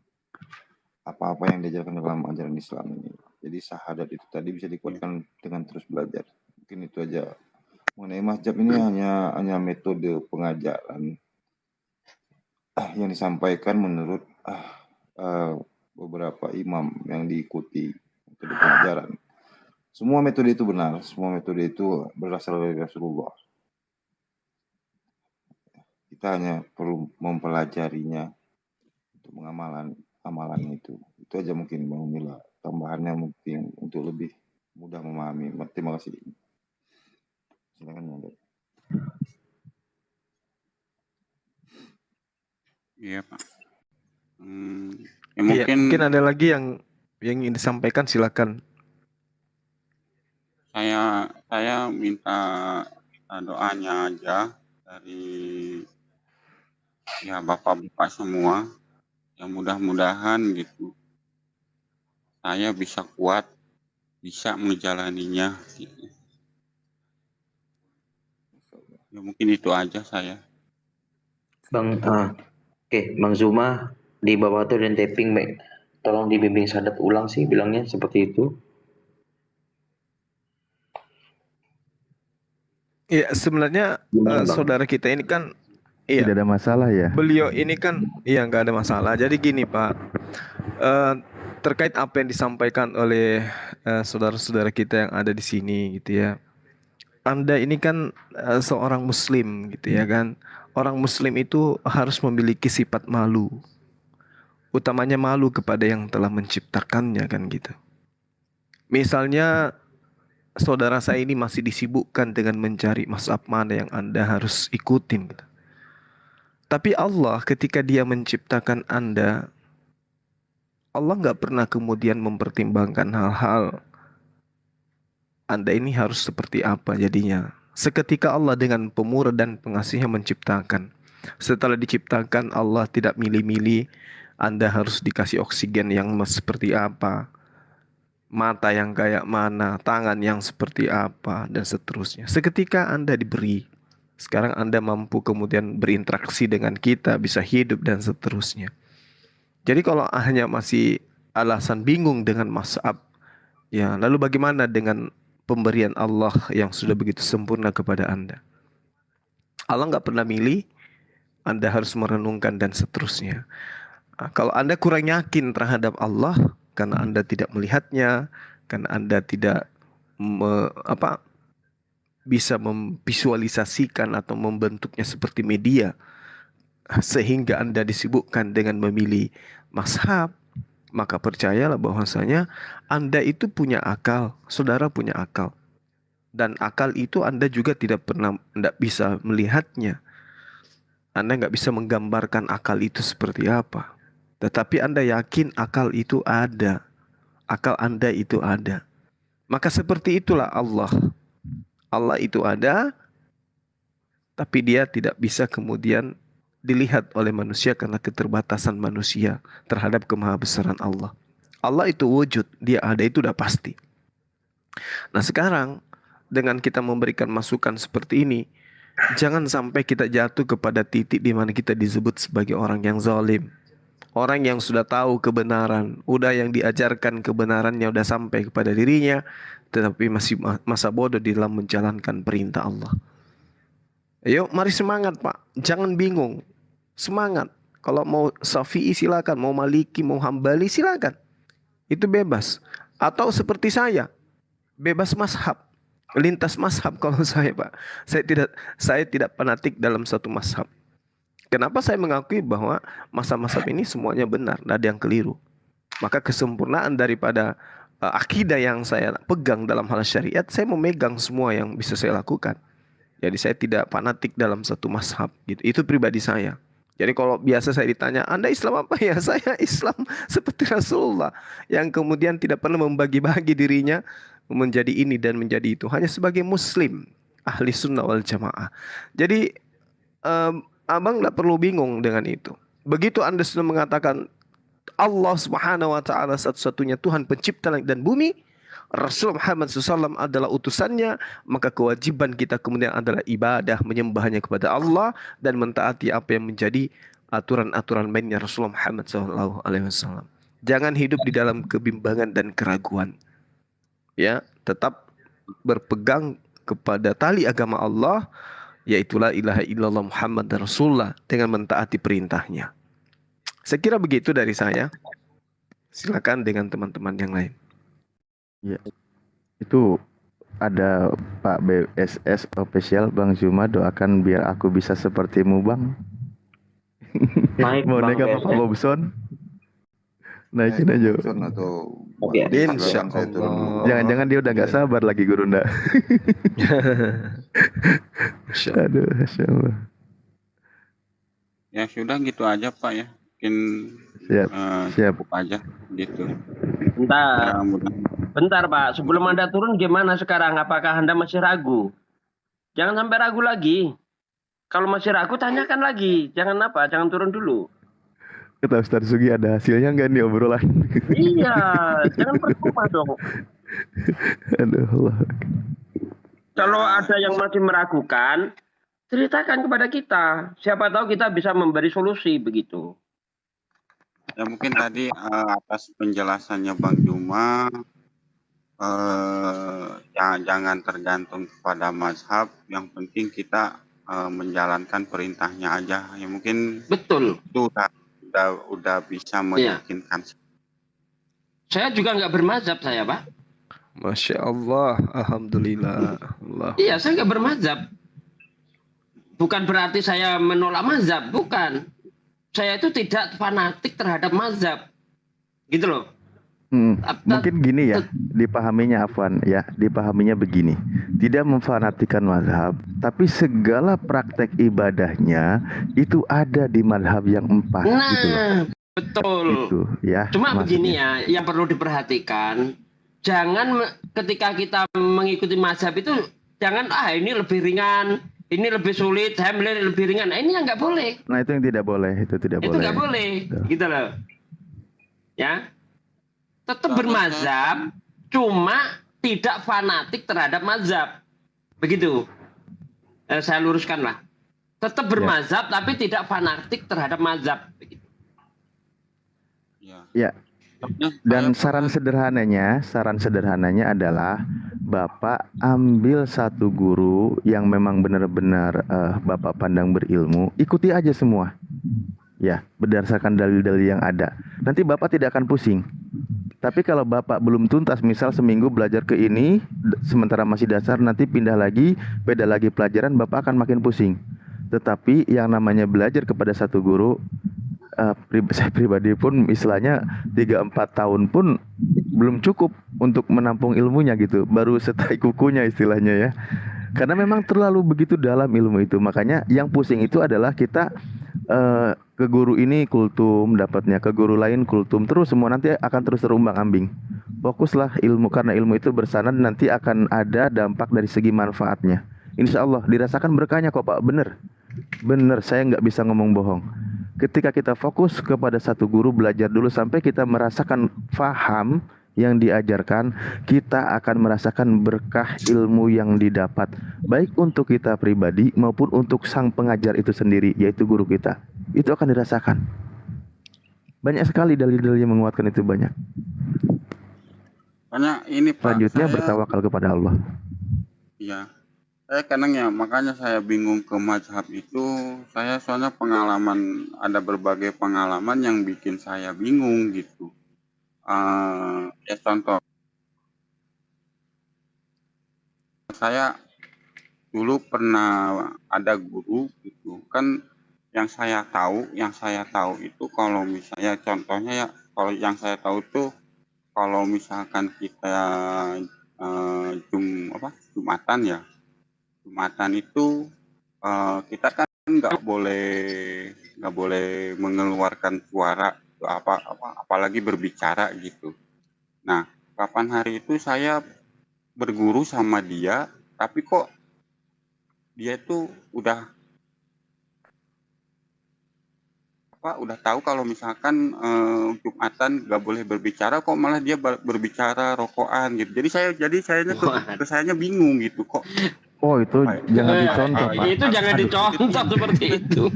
apa-apa yang diajarkan dalam ajaran Islam ini. Jadi syahadat itu tadi bisa dikuatkan dengan terus belajar. Mungkin itu aja. Mengenai mazhab ini hanya metode pengajaran yang disampaikan menurut beberapa imam yang diikuti metode pengajaran. Semua metode itu benar, semua metode itu berasal dari Rasulullah. Kita hanya perlu mempelajarinya untuk amalan itu. Itu aja mungkin Bang Mila. Tambahannya mungkin untuk lebih mudah memahami. Terima kasih. Silakan Bang. Iya Pak. Ya, mungkin ada lagi yang ingin disampaikan, silakan. Saya minta doanya aja dari bapak-bapak semua, yang mudah-mudahan gitu saya bisa kuat, bisa menjalaninya gitu. Ya mungkin itu aja saya. Bang Bang Zuma di bawah tuh dan taping, tolong dibimbing Sadat ulang sih bilangnya seperti itu. Iya, sebenarnya saudara kita ini kan tidak ada masalah ya. Beliau ini kan nggak ada masalah. Jadi gini Pak, terkait apa yang disampaikan oleh saudara-saudara kita yang ada di sini gitu ya. Anda ini kan seorang Muslim gitu ya kan. Orang Muslim itu harus memiliki sifat malu, utamanya malu kepada yang telah menciptakannya kan gitu. Misalnya saudara saya ini masih disibukkan dengan mencari mazhab mana yang Anda harus ikutin gitu. Tapi Allah ketika Dia menciptakan Anda, Allah nggak pernah kemudian mempertimbangkan hal-hal Anda ini harus seperti apa jadinya. Seketika Allah dengan pemurah dan pengasihnya menciptakan. Setelah diciptakan, Allah tidak milih-milih Anda harus dikasih oksigen yang seperti apa, mata yang kayak mana, tangan yang seperti apa, dan seterusnya. Seketika Anda diberi, sekarang Anda mampu kemudian berinteraksi dengan kita, bisa hidup dan seterusnya. Jadi kalau hanya masih alasan bingung dengan mazhab, ya lalu bagaimana dengan pemberian Allah yang sudah begitu sempurna kepada Anda? Allah nggak pernah milih, Anda harus merenungkan dan seterusnya. Nah, kalau Anda kurang yakin terhadap Allah karena Anda tidak melihatnya, karena Anda tidak bisa memvisualisasikan atau membentuknya seperti media, sehingga Anda disibukkan dengan memilih mazhab, maka percayalah bahwasanya Anda itu punya akal, saudara punya akal. Dan akal itu Anda juga tidak bisa melihatnya. Anda nggak bisa menggambarkan akal itu seperti apa. Tetapi Anda yakin akal itu ada. Akal Anda itu ada. Maka seperti itulah Allah. Allah itu ada, tapi Dia tidak bisa kemudian dilihat oleh manusia karena keterbatasan manusia terhadap kemahabesaran Allah. Allah itu wujud, Dia ada, itu udah pasti. Nah sekarang dengan kita memberikan masukan seperti ini, jangan sampai kita jatuh kepada titik di mana kita disebut sebagai orang yang zalim. Orang yang sudah tahu kebenaran, udah yang diajarkan kebenarannya udah sampai kepada dirinya, tetapi masih masa bodoh di dalam menjalankan perintah Allah. Ayo mari semangat Pak, jangan bingung. Semangat. Kalau mau Syafi'i silakan, mau Maliki, mau Hambali silakan. Itu bebas. Atau seperti saya, bebas mazhab, lintas mazhab kalau saya Pak. Saya tidak fanatik dalam satu mazhab. Kenapa saya mengakui bahwa mazhab-mazhab ini semuanya benar, tidak ada yang keliru. Maka kesempurnaan daripada akidah yang saya pegang dalam hal syariat, saya memegang semua yang bisa saya lakukan. Jadi saya tidak fanatik dalam satu mazhab gitu. Itu pribadi saya. Jadi kalau biasa saya ditanya, Anda Islam apa? Ya saya Islam seperti Rasulullah yang kemudian tidak pernah membagi-bagi dirinya menjadi ini dan menjadi itu. Hanya sebagai muslim, ahli sunnah wal jamaah. Jadi abang tidak perlu bingung dengan itu. Begitu Anda sudah mengatakan Allah Subhanahu wa taala satu-satunya Tuhan pencipta langit dan bumi, Rasul Muhammad SAW adalah utusannya, maka kewajiban kita kemudian adalah ibadah, menyembahnya kepada Allah dan mentaati apa yang menjadi aturan-aturan mainnya Rasulullah Muhammad SAW. Jangan hidup di dalam kebimbangan dan keraguan. Ya, tetap berpegang kepada tali agama Allah, yaitu la ilaha illallah Muhammad Rasulullah, dengan mentaati perintahnya. Saya kira begitu dari saya. Silakan dengan teman-teman yang lain. Ya, itu ada Pak BSS official Bang Zuma, doakan biar aku bisa sepertimu Bang. Baik, Mau Bang naik apa Pak Bobson? Naikin aja. Atau Insya Allah. Jangan-jangan dia udah nggak sabar lagi Gurunda. Aduh, Masya Allah. Ya sudah gitu aja Pak ya. Mungkin siap cukup aja gitu. Bentar Pak, sebelum Anda turun gimana sekarang? Apakah Anda masih ragu? Jangan sampai ragu lagi. Kalau masih ragu tanyakan lagi. Jangan turun dulu. Kata Ustaz Sugi ada hasilnya nggak nih obrolan? Iya, jangan percuma dong. Aduh Allah. Kalau ada yang masih meragukan, ceritakan kepada kita. Siapa tahu kita bisa memberi solusi begitu. Ya mungkin tadi atas penjelasannya Bang Juma, jangan tergantung kepada mazhab. Yang penting kita menjalankan perintahnya aja. Ya mungkin betul. Itu udah bisa meyakinkan. Saya juga nggak bermazhab saya Pak. Masya Allah, alhamdulillah. Iya, saya nggak bermazhab. Bukan berarti saya menolak mazhab, bukan. Saya itu tidak fanatik terhadap mazhab, gitu loh. Mungkin gini ya, dipahaminya Afwan ya, dipahaminya begini. Tidak memfanatikan mazhab, tapi segala praktek ibadahnya itu ada di mazhab yang 4 gitu loh. Betul. Gitu, ya. Cuma maksudnya. begini ya, yang perlu diperhatikan, jangan ketika kita mengikuti mazhab itu jangan ini lebih ringan, ini lebih sulit, saya melihat lebih ringan. Nah, ini yang nggak boleh. Nah itu yang tidak boleh, itu tidak boleh. Itu nggak boleh, gitu loh. Ya. Tetap bermazhab, cuma tidak fanatik terhadap mazhab. Begitu. Saya luruskan lah. Tetap bermazhab, tapi tidak fanatik terhadap mazhab. Begitu. Ya. Dan saran sederhananya adalah Bapak ambil satu guru yang memang benar-benar Bapak pandang berilmu, ikuti aja semua. Ya, berdasarkan dalil-dalil yang ada. Nanti Bapak tidak akan pusing. Tapi kalau Bapak belum tuntas, misal seminggu belajar ke ini, sementara masih dasar, nanti pindah lagi, beda lagi pelajaran, Bapak akan makin pusing. Tetapi yang namanya belajar kepada satu guru, saya pribadi pun istilahnya 3-4 tahun pun belum cukup untuk menampung ilmunya gitu. Baru setai kukunya istilahnya ya. Karena memang terlalu begitu dalam ilmu itu. Makanya yang pusing itu adalah kita ke guru ini kultum dapatnya, ke guru lain kultum, terus semua nanti akan terus terumbang-ambing. Fokuslah ilmu, karena ilmu itu bersanad, nanti akan ada dampak dari segi manfaatnya. Insya Allah dirasakan berkahnya kok Pak. Bener, saya nggak bisa ngomong bohong. Ketika kita fokus kepada satu guru, belajar dulu sampai kita merasakan faham yang diajarkan, kita akan merasakan berkah ilmu yang didapat, baik untuk kita pribadi maupun untuk sang pengajar itu sendiri, yaitu guru kita. Itu akan dirasakan. Banyak sekali dalil-dalil yang menguatkan itu, banyak. Karena ini Pak, selanjutnya bertawakal kepada Allah. Iya. Saya kadang ya, makanya saya bingung ke mazhab itu. Saya soalnya ada berbagai pengalaman yang bikin saya bingung gitu. Ya contoh, saya dulu pernah ada guru gitu kan, yang saya tahu itu kalau misalnya contohnya ya, kalau yang saya tahu tuh kalau misalkan kita Jumatan itu kita kan nggak boleh mengeluarkan suara apalagi berbicara gitu. Nah, kapan hari itu saya berguru sama dia, tapi kok dia itu udah tahu kalau misalkan Jumatan nggak boleh berbicara, kok malah dia berbicara rokokan gitu. Jadi saya bingung gitu kok. Oh, itu jangan dicontoh, Pak. Itu jangan dicontoh seperti itu.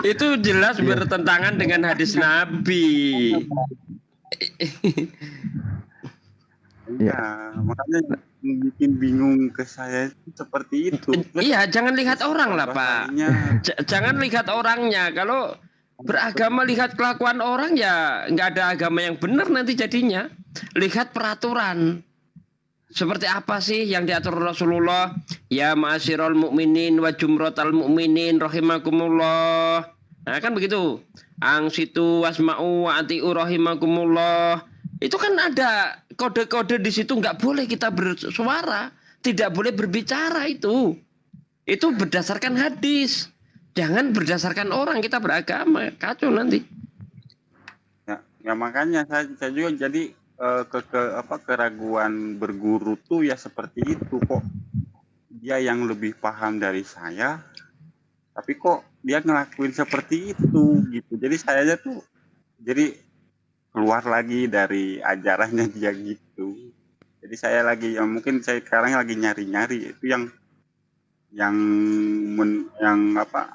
Itu jelas bertentangan dengan hadis Nabi. Ya, makanya bikin bingung ke saya seperti itu. Iya, jangan lihat orang lah, Pak. Jangan lihat orangnya. Kalau beragama lihat kelakuan orang, ya nggak ada agama yang benar nanti jadinya. Lihat peraturan. Seperti apa sih yang diatur Rasulullah? Ya ma'asyiral mu'minin wa jumratal mu'minin rahimakumullah. Nah, kan begitu. Angsitu wasma'u wa ati'u rahimakumullah. Itu kan ada kode-kode di situ, nggak boleh kita bersuara, tidak boleh berbicara itu. Itu berdasarkan hadis. Jangan berdasarkan orang kita beragama, kacau nanti. Ya makanya saya juga jadi keraguan berguru tuh ya seperti itu kok. Dia yang lebih paham dari saya, tapi kok dia ngelakuin seperti itu gitu. Jadi saya tuh jadi keluar lagi dari ajarannya dia gitu. Jadi saya lagi mungkin saya sekarang lagi nyari-nyari itu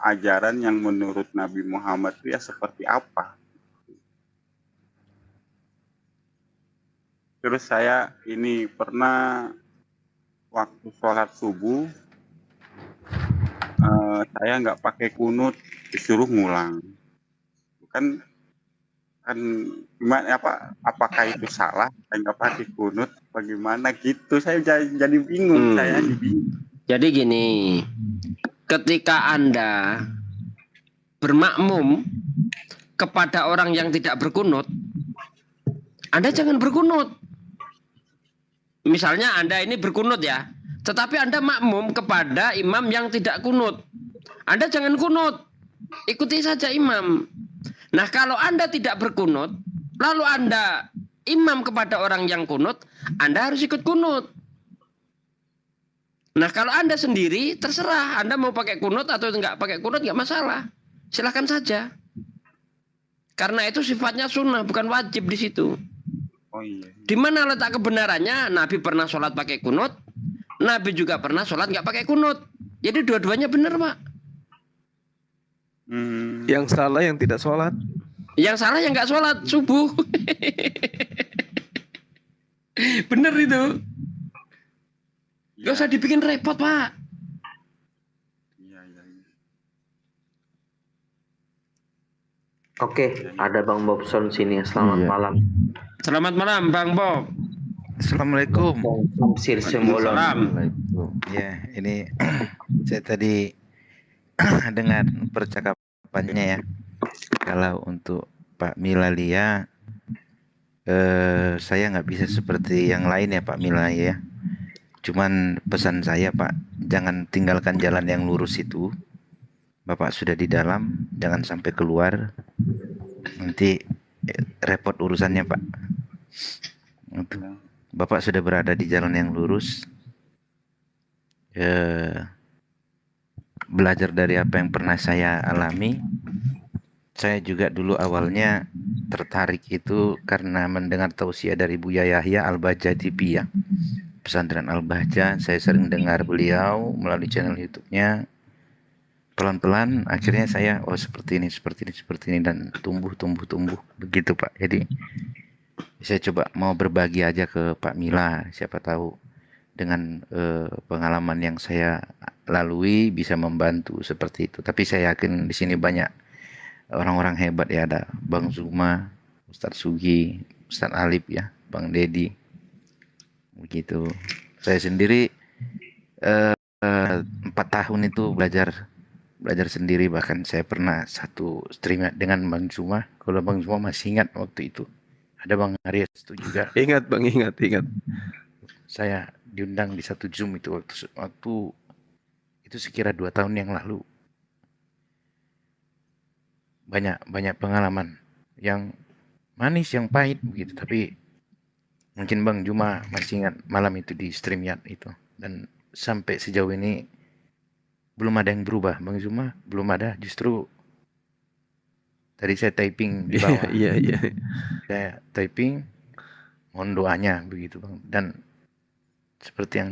ajaran yang menurut Nabi Muhammad itu ya seperti apa. Terus saya ini pernah waktu sholat subuh saya nggak pakai kunut, disuruh ngulang. Kan gimana apakah itu salah? Saya nggak pakai kunut, bagaimana gitu? Saya jadi bingung. Jadi gini, ketika Anda bermakmum kepada orang yang tidak berkunut, Anda jangan berkunut. Misalnya Anda ini berkunut ya, tetapi Anda makmum kepada imam yang tidak kunut. Anda jangan kunut, ikuti saja imam. Nah, kalau Anda tidak berkunut, lalu Anda imam kepada orang yang kunut, Anda harus ikut kunut. Nah, kalau Anda sendiri, terserah. Anda mau pakai kunut atau enggak pakai kunut, enggak masalah. Silakan saja. Karena itu sifatnya sunnah, bukan wajib di situ. Oh iya. Di mana letak kebenarannya? Nabi pernah sholat pakai kunut, Nabi juga pernah sholat enggak pakai kunut. Jadi dua-duanya benar, Pak. Yang salah yang tidak sholat. Yang salah yang nggak sholat subuh. Bener itu. Gak usah dibikin repot, Pak. Oke, ada Bang Bobson sini. Selamat malam. Selamat malam, Bang Bob. Assalamualaikum. Salam. Ya, ini saya tadi dengar percakapannya ya. Kalau untuk Pak Milalia, saya nggak bisa seperti yang lain ya Pak Milalia. Cuman pesan saya Pak, jangan tinggalkan jalan yang lurus itu. Bapak sudah di dalam, jangan sampai keluar. Nanti repot urusannya Pak. Bapak sudah berada di jalan yang lurus. Belajar dari apa yang pernah saya alami. Saya juga dulu awalnya tertarik itu karena mendengar tausiah dari Buya Yahya Al-Bahjah TV ya. Pesantren Al-Bahjah, saya sering dengar beliau melalui channel YouTube-nya. Pelan-pelan akhirnya saya seperti ini dan tumbuh begitu Pak. Jadi saya coba mau berbagi aja ke Pak Mila, siapa tahu dengan pengalaman yang saya lalui bisa membantu seperti itu. Tapi saya yakin di sini banyak orang-orang hebat ya, ada Bang Zuma, Ustadz Sugi, Ustadz Alip ya, Bang Dedi. Begitu. Saya sendiri 4 tahun itu belajar sendiri, bahkan saya pernah satu stream dengan Bang Zuma. Kalau Bang Zuma masih ingat waktu itu Ada Bang Arya itu juga. Ingat Bang, ingat. Saya diundang di satu Zoom itu waktu itu sekira 2 tahun yang lalu. Banyak pengalaman yang manis, yang pahit begitu. Tapi mungkin Bang Juma masih ingat malam itu di StreamYard itu. Dan sampai sejauh ini belum ada yang berubah, Bang Juma. Belum ada, justru tadi saya typing di bawah. Iya. Saya typing, mohon doanya begitu Bang. Dan seperti yang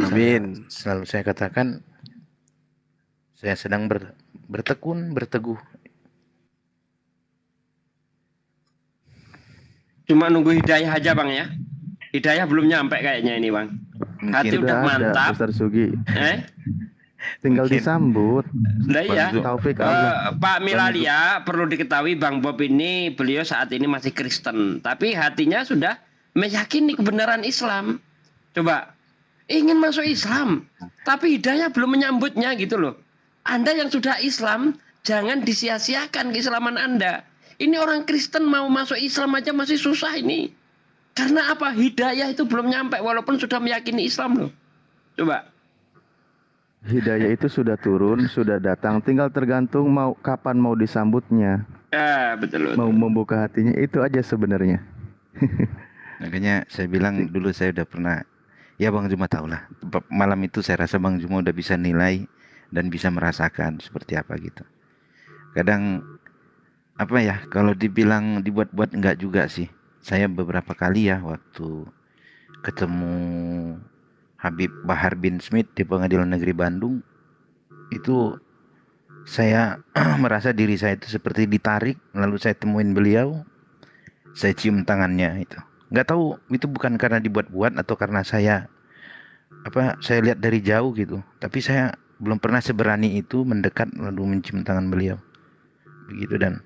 selalu saya katakan, saya sedang bertekun, berteguh. Cuma nunggu hidayah aja Bang ya. Hidayah belum nyampe kayaknya ini Bang. Hati udah mantap. Ustaz Sugi. Tinggal disambut. Nah iya. Taufik Allah. Pak Milalia, perlu diketahui Bang Bob ini, beliau saat ini masih Kristen, tapi hatinya sudah meyakini kebenaran Islam. Coba, ingin masuk Islam, tapi hidayah belum menyambutnya gitu loh. Anda yang sudah Islam, jangan disia-siakan keislaman Anda. Ini orang Kristen mau masuk Islam aja masih susah ini. Karena apa? Hidayah itu belum nyampe walaupun sudah meyakini Islam loh. Coba. Hidayah itu sudah turun, sudah datang, tinggal tergantung kapan mau disambutnya. Betul. Mau membuka hatinya, itu aja sebenarnya. Makanya saya bilang dulu saya udah pernah, ya Bang Juma tahu lah. Malam itu saya rasa Bang Juma udah bisa nilai dan bisa merasakan seperti apa gitu. Kadang apa ya, kalau dibilang dibuat-buat enggak juga sih. Saya beberapa kali ya waktu ketemu Habib Bahar bin Smith di Pengadilan Negeri Bandung, itu saya merasa diri saya itu seperti ditarik, lalu saya temuin beliau, saya cium tangannya itu. Nggak tahu itu bukan karena dibuat-buat atau karena saya lihat dari jauh gitu, tapi saya belum pernah seberani itu mendekat lalu mencium tangan beliau begitu. Dan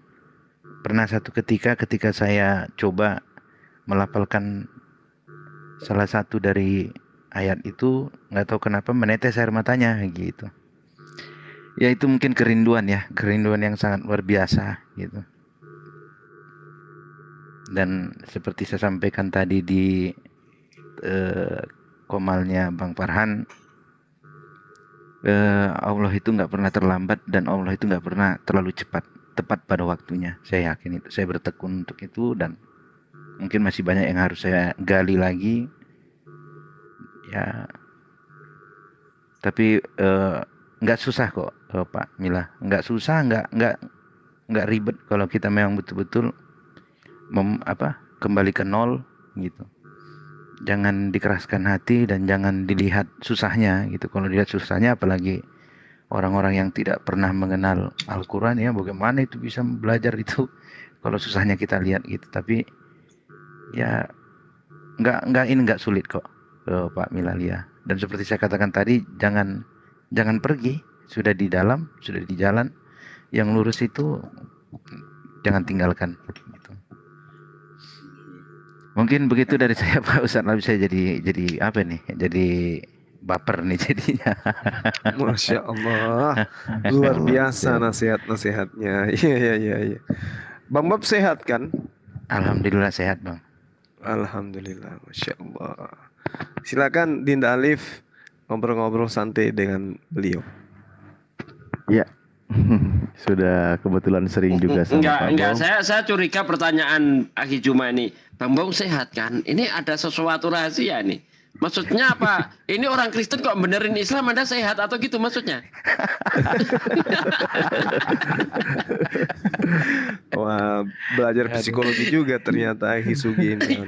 pernah satu ketika saya coba melafalkan salah satu dari ayat itu, nggak tahu kenapa menetes air matanya gitu. Ya itu mungkin kerinduan yang sangat luar biasa gitu. Dan seperti saya sampaikan tadi di komalnya Bang Farhan, Allah itu nggak pernah terlambat dan Allah itu nggak pernah terlalu cepat, tepat pada waktunya. Saya yakin itu. Saya bertekun untuk itu dan mungkin masih banyak yang harus saya gali lagi. Ya, tapi nggak susah kok, Pak Mila. Nggak susah, nggak ribet kalau kita memang betul-betul kembali ke nol gitu. Jangan dikeraskan hati dan jangan dilihat susahnya gitu. Kalau dilihat susahnya, apalagi orang-orang yang tidak pernah mengenal Al-Quran, ya bagaimana itu bisa belajar itu kalau susahnya kita lihat gitu. Tapi ya nggak sulit kok, Pak Milalia. Dan seperti saya katakan tadi, jangan pergi, sudah di dalam, sudah di jalan, yang lurus itu jangan tinggalkan gitu. Mungkin begitu dari saya Pak Ustadz. Lalu saya jadi apa nih, jadi baper nih jadinya. Masya Allah, luar biasa nasihatnya. Iya. Bang Bob sehat kan? Alhamdulillah sehat Bang. Alhamdulillah, Masya Allah. Silakan Dinda Alif ngobrol-ngobrol santai dengan beliau. Ya, sudah kebetulan sering juga sama Pak Bong. Enggak, saya curiga pertanyaan Akhi Juma ini. Bang Bong sehat kan? Ini ada sesuatu rahasia nih. Maksudnya apa? Ini orang Kristen kok benerin Islam, Anda sehat atau gitu maksudnya? Wah, belajar psikologi juga ternyata Hisugi ini.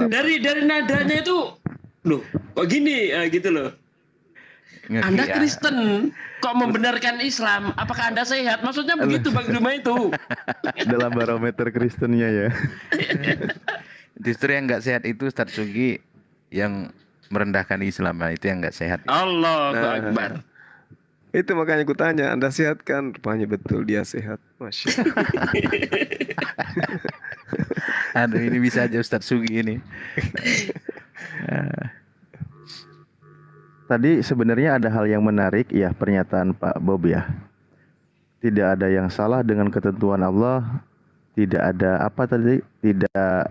Dari nadanya itu, loh, kok gini gitu loh. Anda Kristen kok membenarkan Islam? Apakah Anda sehat? Maksudnya begitu Bang Juma itu. Dalam barometer Kristennya ya. Justru yang nggak sehat itu Ustaz Sugi, yang merendahkan Islam, itu yang nggak sehat. Allahu Akbar. Itu makanya aku tanya, Anda sehat kan? Rupanya betul dia sehat. Masya Allah. Aduh, ini bisa aja Ustaz Sugi ini. Tadi sebenarnya ada hal yang menarik ya, pernyataan Pak Bob ya. Tidak ada yang salah dengan ketentuan Allah. Tidak ada apa tadi? Tidak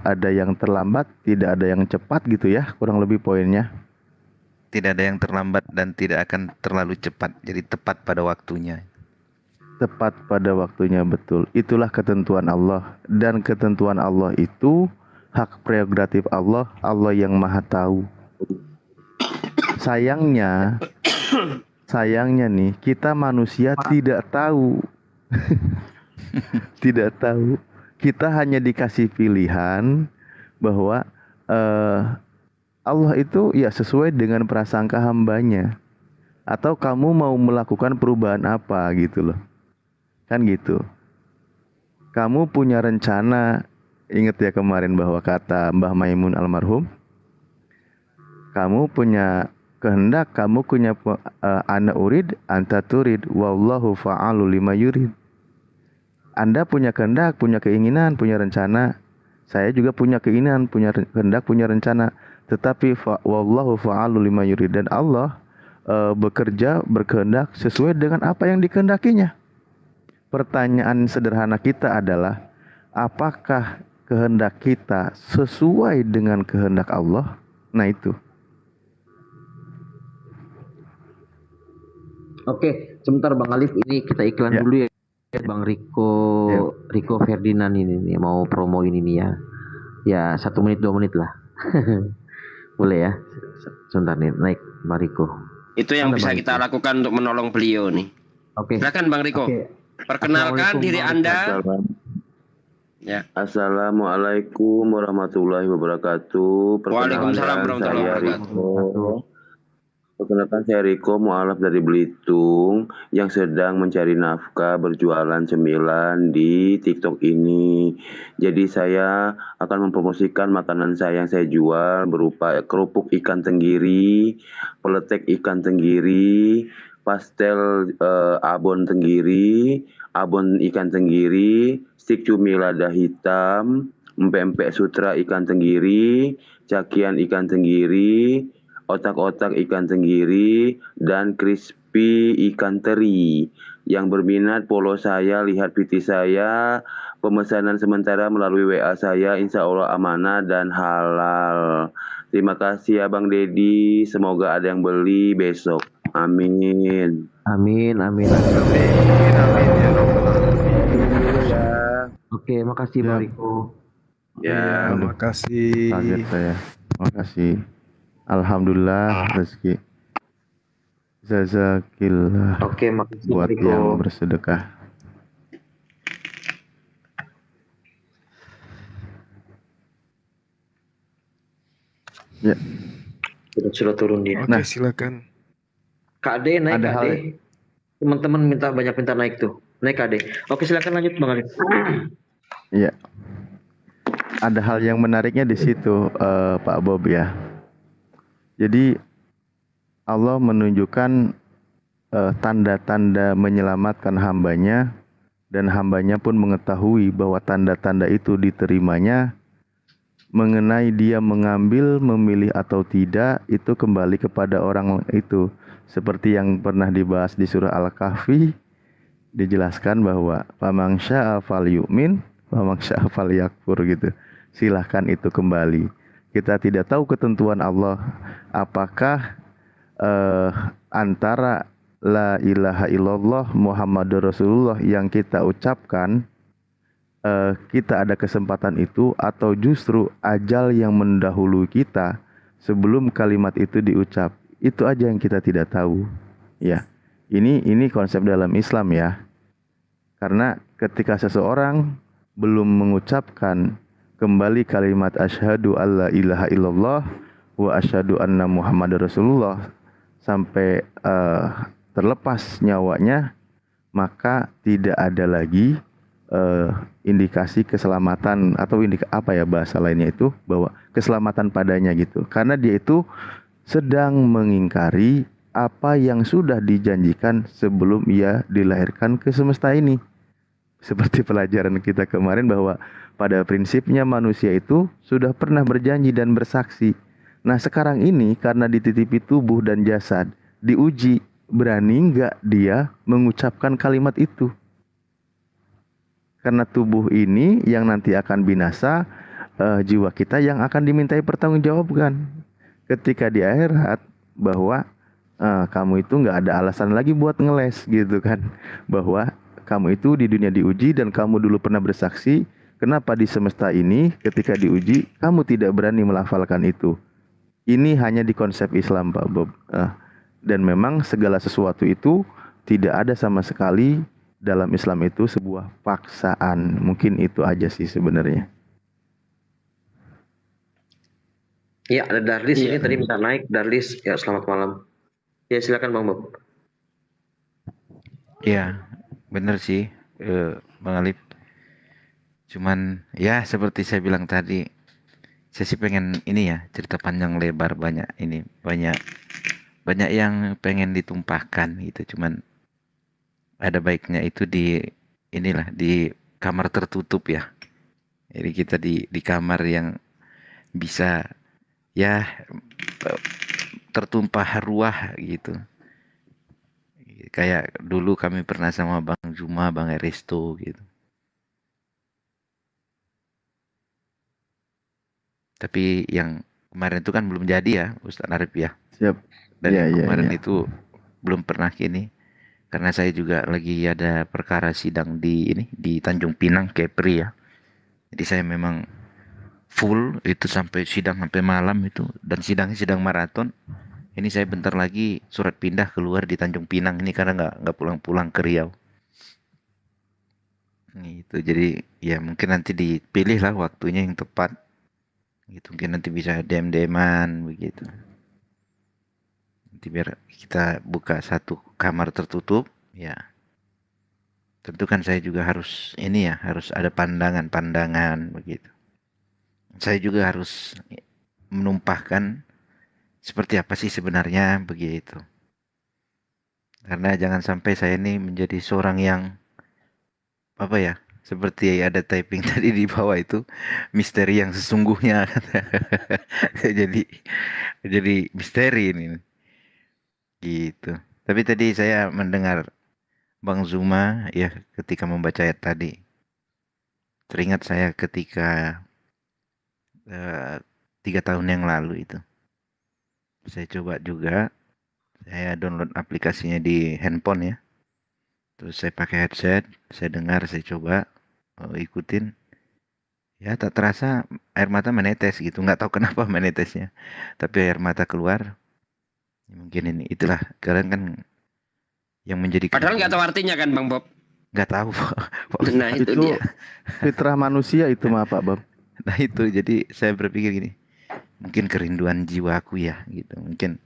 ada yang terlambat, tidak ada yang cepat gitu ya, kurang lebih poinnya. Tidak ada yang terlambat dan tidak akan terlalu cepat. Jadi tepat pada waktunya. Tepat pada waktunya, betul. Itulah ketentuan Allah. Dan ketentuan Allah itu hak prerogatif Allah, Allah yang maha tahu. Sayangnya nih, kita manusia tidak tahu. Tidak tahu. Kita hanya dikasih pilihan bahwa Allah itu ya sesuai dengan prasangka hambanya. Atau kamu mau melakukan perubahan apa gitu loh. Kan gitu. Kamu punya rencana, ingat ya kemarin bahwa kata Mbah Maimun almarhum, kamu punya kehendak, kamu punya ana urid, anta turid, wallahu fa'alu lima yurid. Anda punya kehendak, punya keinginan, punya rencana. Saya juga punya keinginan, punya kehendak, punya rencana. Tetapi wallahu fa'alu lima yurid, dan Allah bekerja, berkehendak sesuai dengan apa yang dikehendakinya. Pertanyaan sederhana kita adalah, apakah kehendak kita sesuai dengan kehendak Allah? Nah itu. Oke, sebentar Bang Alif, ini kita iklan dulu ya. Bang Riko Ferdinand ini nih, mau promo ini nih ya. Ya 1 menit 2 menit lah. Boleh ya? Sebentar nih, naik Bang Riko. Itu yang bisa kita lakukan untuk menolong beliau nih. Oke. Silakan Bang Riko. Perkenalkan diri Anda. Ya. Assalamualaikum warahmatullahi wabarakatuh. Waalaikumsalam warahmatullahi wabarakatuh. Perkenalkan saya Riko, mu'alaf dari Belitung yang sedang mencari nafkah berjualan cemilan di TikTok ini. Jadi saya akan mempromosikan makanan saya yang saya jual berupa kerupuk ikan tenggiri, peletek ikan tenggiri, pastel abon tenggiri, abon ikan tenggiri, stik cumi lada hitam, empek-empek sutra ikan tenggiri, cakian ikan tenggiri, otak-otak ikan tenggiri, dan crispy ikan teri. Yang berminat follow saya, lihat PT saya, pemesanan sementara melalui WA saya, insya Allah amanah dan halal. Terima kasih ya Bang Dedi, semoga ada yang beli besok. Amin. Amin. Oke, makasih Bang Riko. Ya, makasih. Kaget saya. Makasih. Alhamdulillah rezeki. Jazakillah. Oke, makasih buat Riko. yang bersedekah. Ya. Sudah turun dia. Oke, silakan. Kak Ade naik, Ada Kak hal- Ade. Teman-teman banyak minta naik tuh. Naik Kak Ade. Oke, silakan lanjut Bang Alif. Iya. Ada hal yang menariknya di situ, Pak Bob ya. Jadi Allah menunjukkan tanda-tanda menyelamatkan hambanya, dan hambanya pun mengetahui bahwa tanda-tanda itu diterimanya. Mengenai dia mengambil, memilih atau tidak, itu kembali kepada orang itu. Seperti yang pernah dibahas di surah Al-Kahfi, dijelaskan bahwa faman syaa falyu'min, faman syaa falyakfur gitu. Silahkan itu kembali. Kita tidak tahu ketentuan Allah, apakah antara la ilaha illallah Muhammadur Rasulullah yang kita ucapkan, kita ada kesempatan itu, atau justru ajal yang mendahului kita sebelum kalimat itu diucap. Itu aja yang kita tidak tahu. Ya, ini konsep dalam Islam ya. Karena ketika seseorang belum mengucapkan kembali kalimat asyhadu alla ilaha illallah wa asyhadu anna Muhammadar Rasulullah sampai terlepas nyawanya, maka tidak ada lagi indikasi keselamatan, atau apa ya bahasa lainnya itu, bahwa keselamatan padanya gitu. Karena dia itu sedang mengingkari apa yang sudah dijanjikan sebelum ia dilahirkan ke semesta ini. Seperti pelajaran kita kemarin bahwa pada prinsipnya manusia itu sudah pernah berjanji dan bersaksi. Nah sekarang ini karena dititipi tubuh dan jasad, diuji berani nggak dia mengucapkan kalimat itu. Karena tubuh ini yang nanti akan binasa, jiwa kita yang akan dimintai pertanggungjawabkan ketika di akhirat, bahwa kamu itu nggak ada alasan lagi buat ngeles gitu kan, bahwa kamu itu di dunia diuji dan kamu dulu pernah bersaksi, kenapa di semesta ini ketika diuji kamu tidak berani melafalkan itu. Ini hanya di konsep Islam, Pak Bob. Dan memang segala sesuatu itu tidak ada sama sekali dalam Islam itu sebuah paksaan. Mungkin itu aja sih sebenarnya. Ya, ada Darlis ini tadi minta naik. Darlis, ya selamat malam. Ya silakan Bang Bob. Ya, benar sih, Bang Alif. Cuman ya seperti saya bilang tadi, saya sih pengen ini ya, cerita panjang lebar banyak ini, banyak yang pengen ditumpahkan gitu. Cuman ada baiknya itu di inilah di kamar tertutup ya. Jadi kita di kamar yang bisa ya tertumpah ruah gitu. Kayak dulu kami pernah sama Bang Zuma, Bang Eristo gitu. Tapi yang kemarin itu kan belum jadi ya, Ustaz Arif ya. Siap. Dan Ya, yang ya, kemarin ya. itu belum pernah gini. Karena saya juga lagi ada perkara sidang di Tanjung Pinang, Kepri ya. Jadi saya memang full itu sampai sidang sampai malam itu, dan sidangnya sidang maraton. Ini saya bentar lagi surat pindah keluar di Tanjung Pinang ini karena nggak pulang-pulang ke Riau. Gitu. Jadi ya mungkin nanti dipilih lah waktunya yang tepat. Gitu, mungkin nanti bisa DM-DM-an begitu. Nanti biar kita buka satu kamar tertutup, ya. Tentu kan saya juga harus ini ya, harus ada pandangan-pandangan begitu. Saya juga harus menumpahkan seperti apa sih sebenarnya begitu. Karena jangan sampai saya ini menjadi seorang yang apa ya, seperti ada typing tadi di bawah itu, misteri yang sesungguhnya. jadi misteri ini gitu. Tapi tadi saya mendengar Bang Zuma ya ketika membaca ayat tadi, teringat saya ketika 3 tahun yang lalu itu saya coba juga, saya download aplikasinya di handphone ya, terus saya pakai headset, saya dengar, saya coba ikutin, ya tak terasa air mata menetes gitu, nggak tahu kenapa menetesnya, tapi air mata keluar. Mungkin ini itulah kalian kan yang menjadi. Padahal nggak tahu artinya kan Bang Bob? Nggak tahu. Nah itu dia. Fitrah manusia itu mah Pak Bob. Nah itu, jadi saya berpikir gini, mungkin kerinduan jiwaku ya gitu, mungkin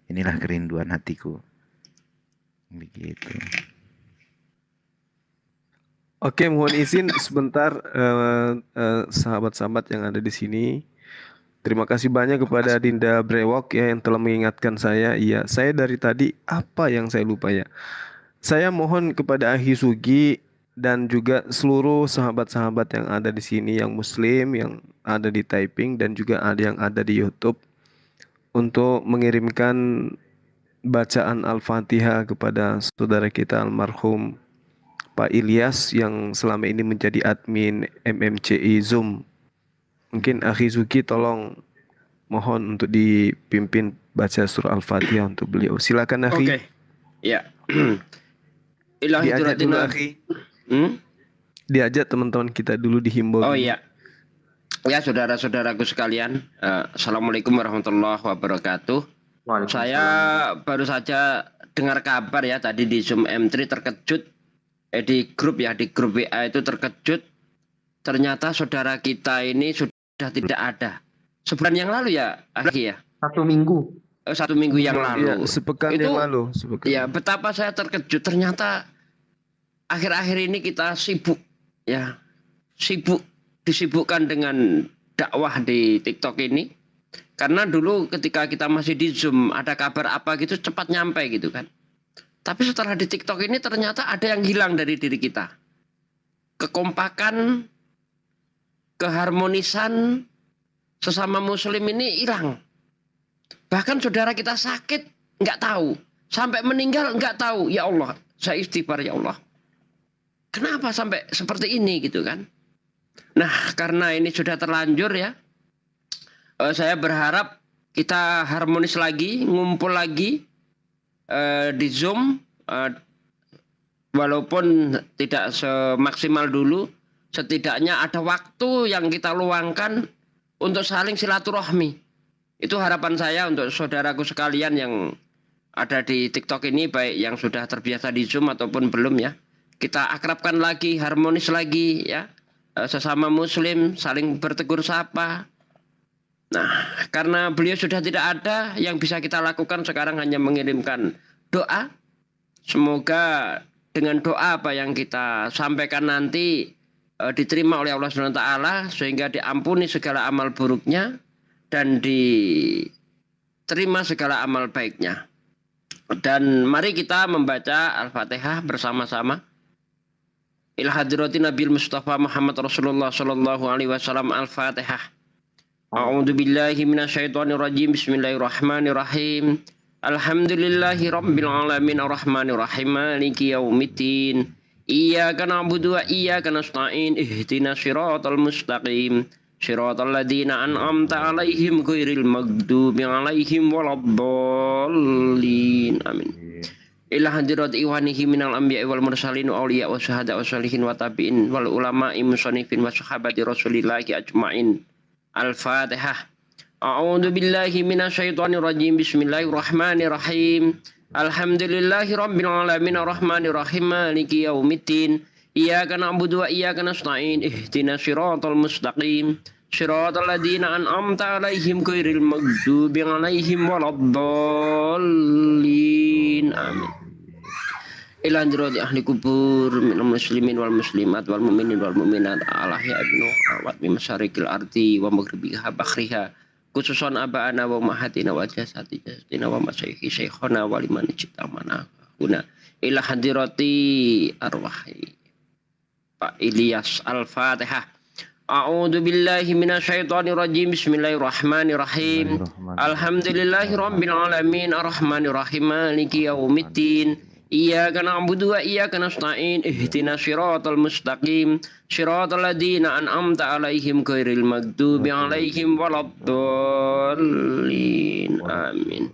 inilah kerinduan hatiku begitu. Oke, mohon izin sebentar sahabat-sahabat yang ada di sini. Terima kasih banyak kepada Dinda Brewok ya yang telah mengingatkan saya. Iya, saya dari tadi apa yang saya lupa ya. Saya mohon kepada Akhi Sugi dan juga seluruh sahabat-sahabat yang ada di sini yang muslim, yang ada di typing dan juga ada yang ada di YouTube, untuk mengirimkan bacaan Al-Fatihah kepada saudara kita almarhum Pak Ilyas yang selama ini menjadi admin MMCI Zoom. Mungkin Akhi Zuki tolong mohon untuk dipimpin baca surah Al-Fatihah untuk beliau. Silakan Akhi. Oke. Ya. Diajak dulu Akhi. Diajak teman-teman kita dulu dihimbau. Oh iya. Ya saudara-saudaraku sekalian, Assalamualaikum warahmatullahi wabarakatuh. Saya baru saja dengar kabar ya tadi di Zoom M3 terkejut, di grup WA itu terkejut. Ternyata saudara kita ini sudah tidak ada. Sebulan yang lalu ya, Akhi ya? 1 minggu. 1 minggu yang lalu. Ya, sepekan itu, yang lalu. Ya, betapa saya terkejut. Ternyata akhir-akhir ini kita sibuk, ya, disibukkan dengan dakwah di TikTok ini. Karena dulu ketika kita masih di Zoom, ada kabar apa gitu cepat nyampe gitu kan. Tapi setelah di TikTok ini ternyata ada yang hilang dari diri kita. Kekompakan, keharmonisan sesama muslim ini hilang. Bahkan saudara kita sakit nggak tahu, sampai meninggal nggak tahu. Ya Allah, saya istighfar ya Allah. Kenapa sampai seperti ini gitu kan? Nah, karena ini sudah terlanjur ya, saya berharap kita harmonis lagi, ngumpul lagi di Zoom, walaupun tidak semaksimal dulu, setidaknya ada waktu yang kita luangkan untuk saling silaturahmi. Itu harapan saya untuk saudaraku sekalian yang ada di TikTok ini, baik yang sudah terbiasa di Zoom ataupun belum ya. Kita akrabkan lagi, harmonis lagi ya. Sesama muslim saling bertegur sapa. Nah, karena beliau sudah tidak ada, yang bisa kita lakukan sekarang hanya mengirimkan doa. Semoga dengan doa apa yang kita sampaikan nanti diterima oleh Allah SWT, sehingga diampuni segala amal buruknya dan diterima segala amal baiknya. Dan mari kita membaca Al-Fatihah bersama-sama. Ila hadrati Nabil Mustafa Muhammad Rasulullah sallallahu alaihi wasallam. Al-Fatihah. A'udzu billahi minasyaitonir rajim. Bismillahirrahmanirrahim. Alhamdulillahi rabbil alamin arrahmanir rahim maliki yaumiddin. Iyyaka na'budu wa iyyaka nasta'in. Ihdinas siratal mustaqim. Shiratal ladzina an'amta 'alaihim ghairil maghdubi 'alaihim waladdallin. Amin. Ila hadirat iwanihi minal anbiya'i wal mursalin wa awliya wa syuhada wa sholihin wa tabi'in wal ulama'i musannifin wa sahabati rasulillahi ajma'in. Al-Fatihah. A'udzu billahi minasyaitonir rajim. Bismillahirrahmanirrahim. Alhamdulillahi rabbil alamin arrahmanir rahim maliki yaumiddin. Iyyaka na'budu wa iyyaka nasta'in. Ihdinas siratal mustaqim. Shiratal ladzina an'amta 'alaihim ghairil maghdubi 'alaihim waladdallin. Amin. Ila anjurati ahli kubur minal muslimin wal muslimat wal mu'minin wal mu'minat alahya ibnu awat min masyariqil ardi wa maghribiha bakhriha khususan aba'ana wa mahatina wa jasati jasatina wa masyayikhi syekhona wa liman ijtamana huna ila hadirati arwahi Pak Ilyas. Al-Fatihah. A'udzu billahi minasyaitonir rajim. Bismillahirrahmanirrahim. Alhamdulillahi rabbil alamin arrahmanir rahim maliki yaumiddin. Iyyaka na'budu wa iyyaka nasta'in. Ihdinas siratal mustaqim. Shiratal ladzina an'amta 'alaihim ghairil maghdubi 'alaihim waladdallin. Amin.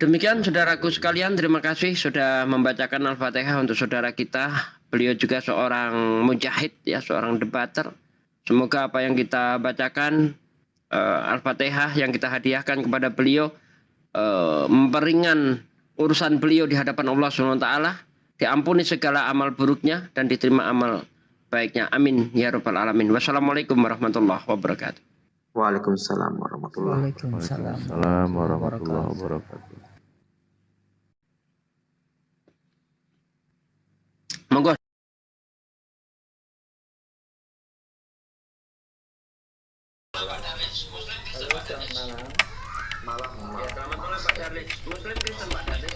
Demikian saudaraku sekalian, terima kasih sudah membacakan Al-Fatihah untuk saudara kita. Beliau juga seorang mujahid ya, seorang debater. Semoga apa yang kita bacakan Al-Fatihah yang kita hadiahkan kepada beliau memperingan urusan beliau di hadapan Allah SWT, diampuni segala amal buruknya dan diterima amal baiknya. Amin ya rabbal alamin. Wassalamualaikum warahmatullahi wabarakatuh. Waalaikumsalam warahmatullahi wabarakatuh. Monggo. Malam. Ya, selamat malam Pak Charlie. Muslim Kristen Pak Charlie.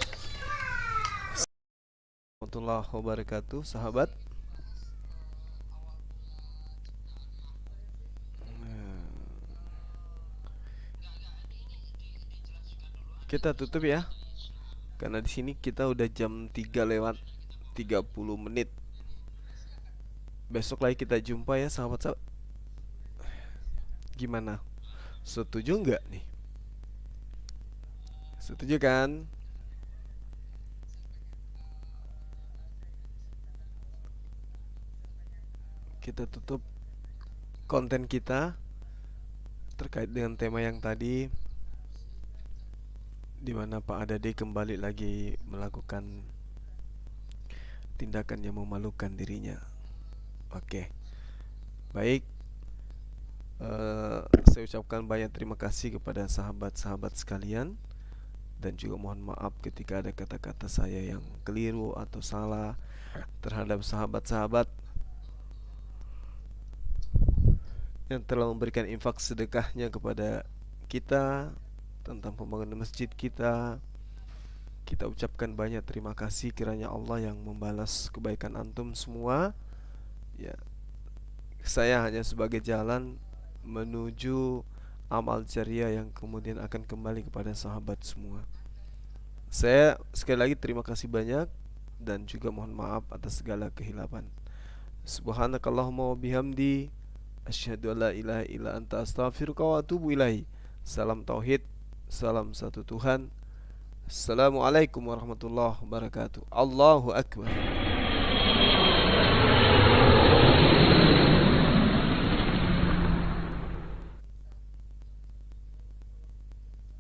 Warahmatullahi wabarakatuh, sahabat. Kita tutup ya. Karena di sini kita udah jam 3 lewat 30 menit. Besok lagi kita jumpa ya sahabat-sahabat. Gimana? Setuju nggak nih? Setuju kan? Kita tutup konten kita terkait dengan tema yang tadi, di mana Pak Adade kembali lagi melakukan tindakan yang memalukan dirinya. Oke, baik. Saya ucapkan banyak terima kasih kepada sahabat-sahabat sekalian, dan juga mohon maaf ketika ada kata-kata saya yang keliru atau salah terhadap sahabat-sahabat yang telah memberikan infak sedekahnya kepada kita tentang pembangunan masjid kita. Kita ucapkan banyak terima kasih, kiranya Allah yang membalas kebaikan antum semua. Ya, saya hanya sebagai jalan menuju amal jariah yang kemudian akan kembali kepada sahabat semua. Saya sekali lagi terima kasih banyak dan juga mohon maaf atas segala kehilapan. Subhanakallahumma wa bihamdi asyhadu an la ilaha illa anta astaghfiruka wa atubu ilaik. Salam tauhid, salam satu Tuhan. Assalamualaikum warahmatullahi wabarakatuh. Allahu akbar.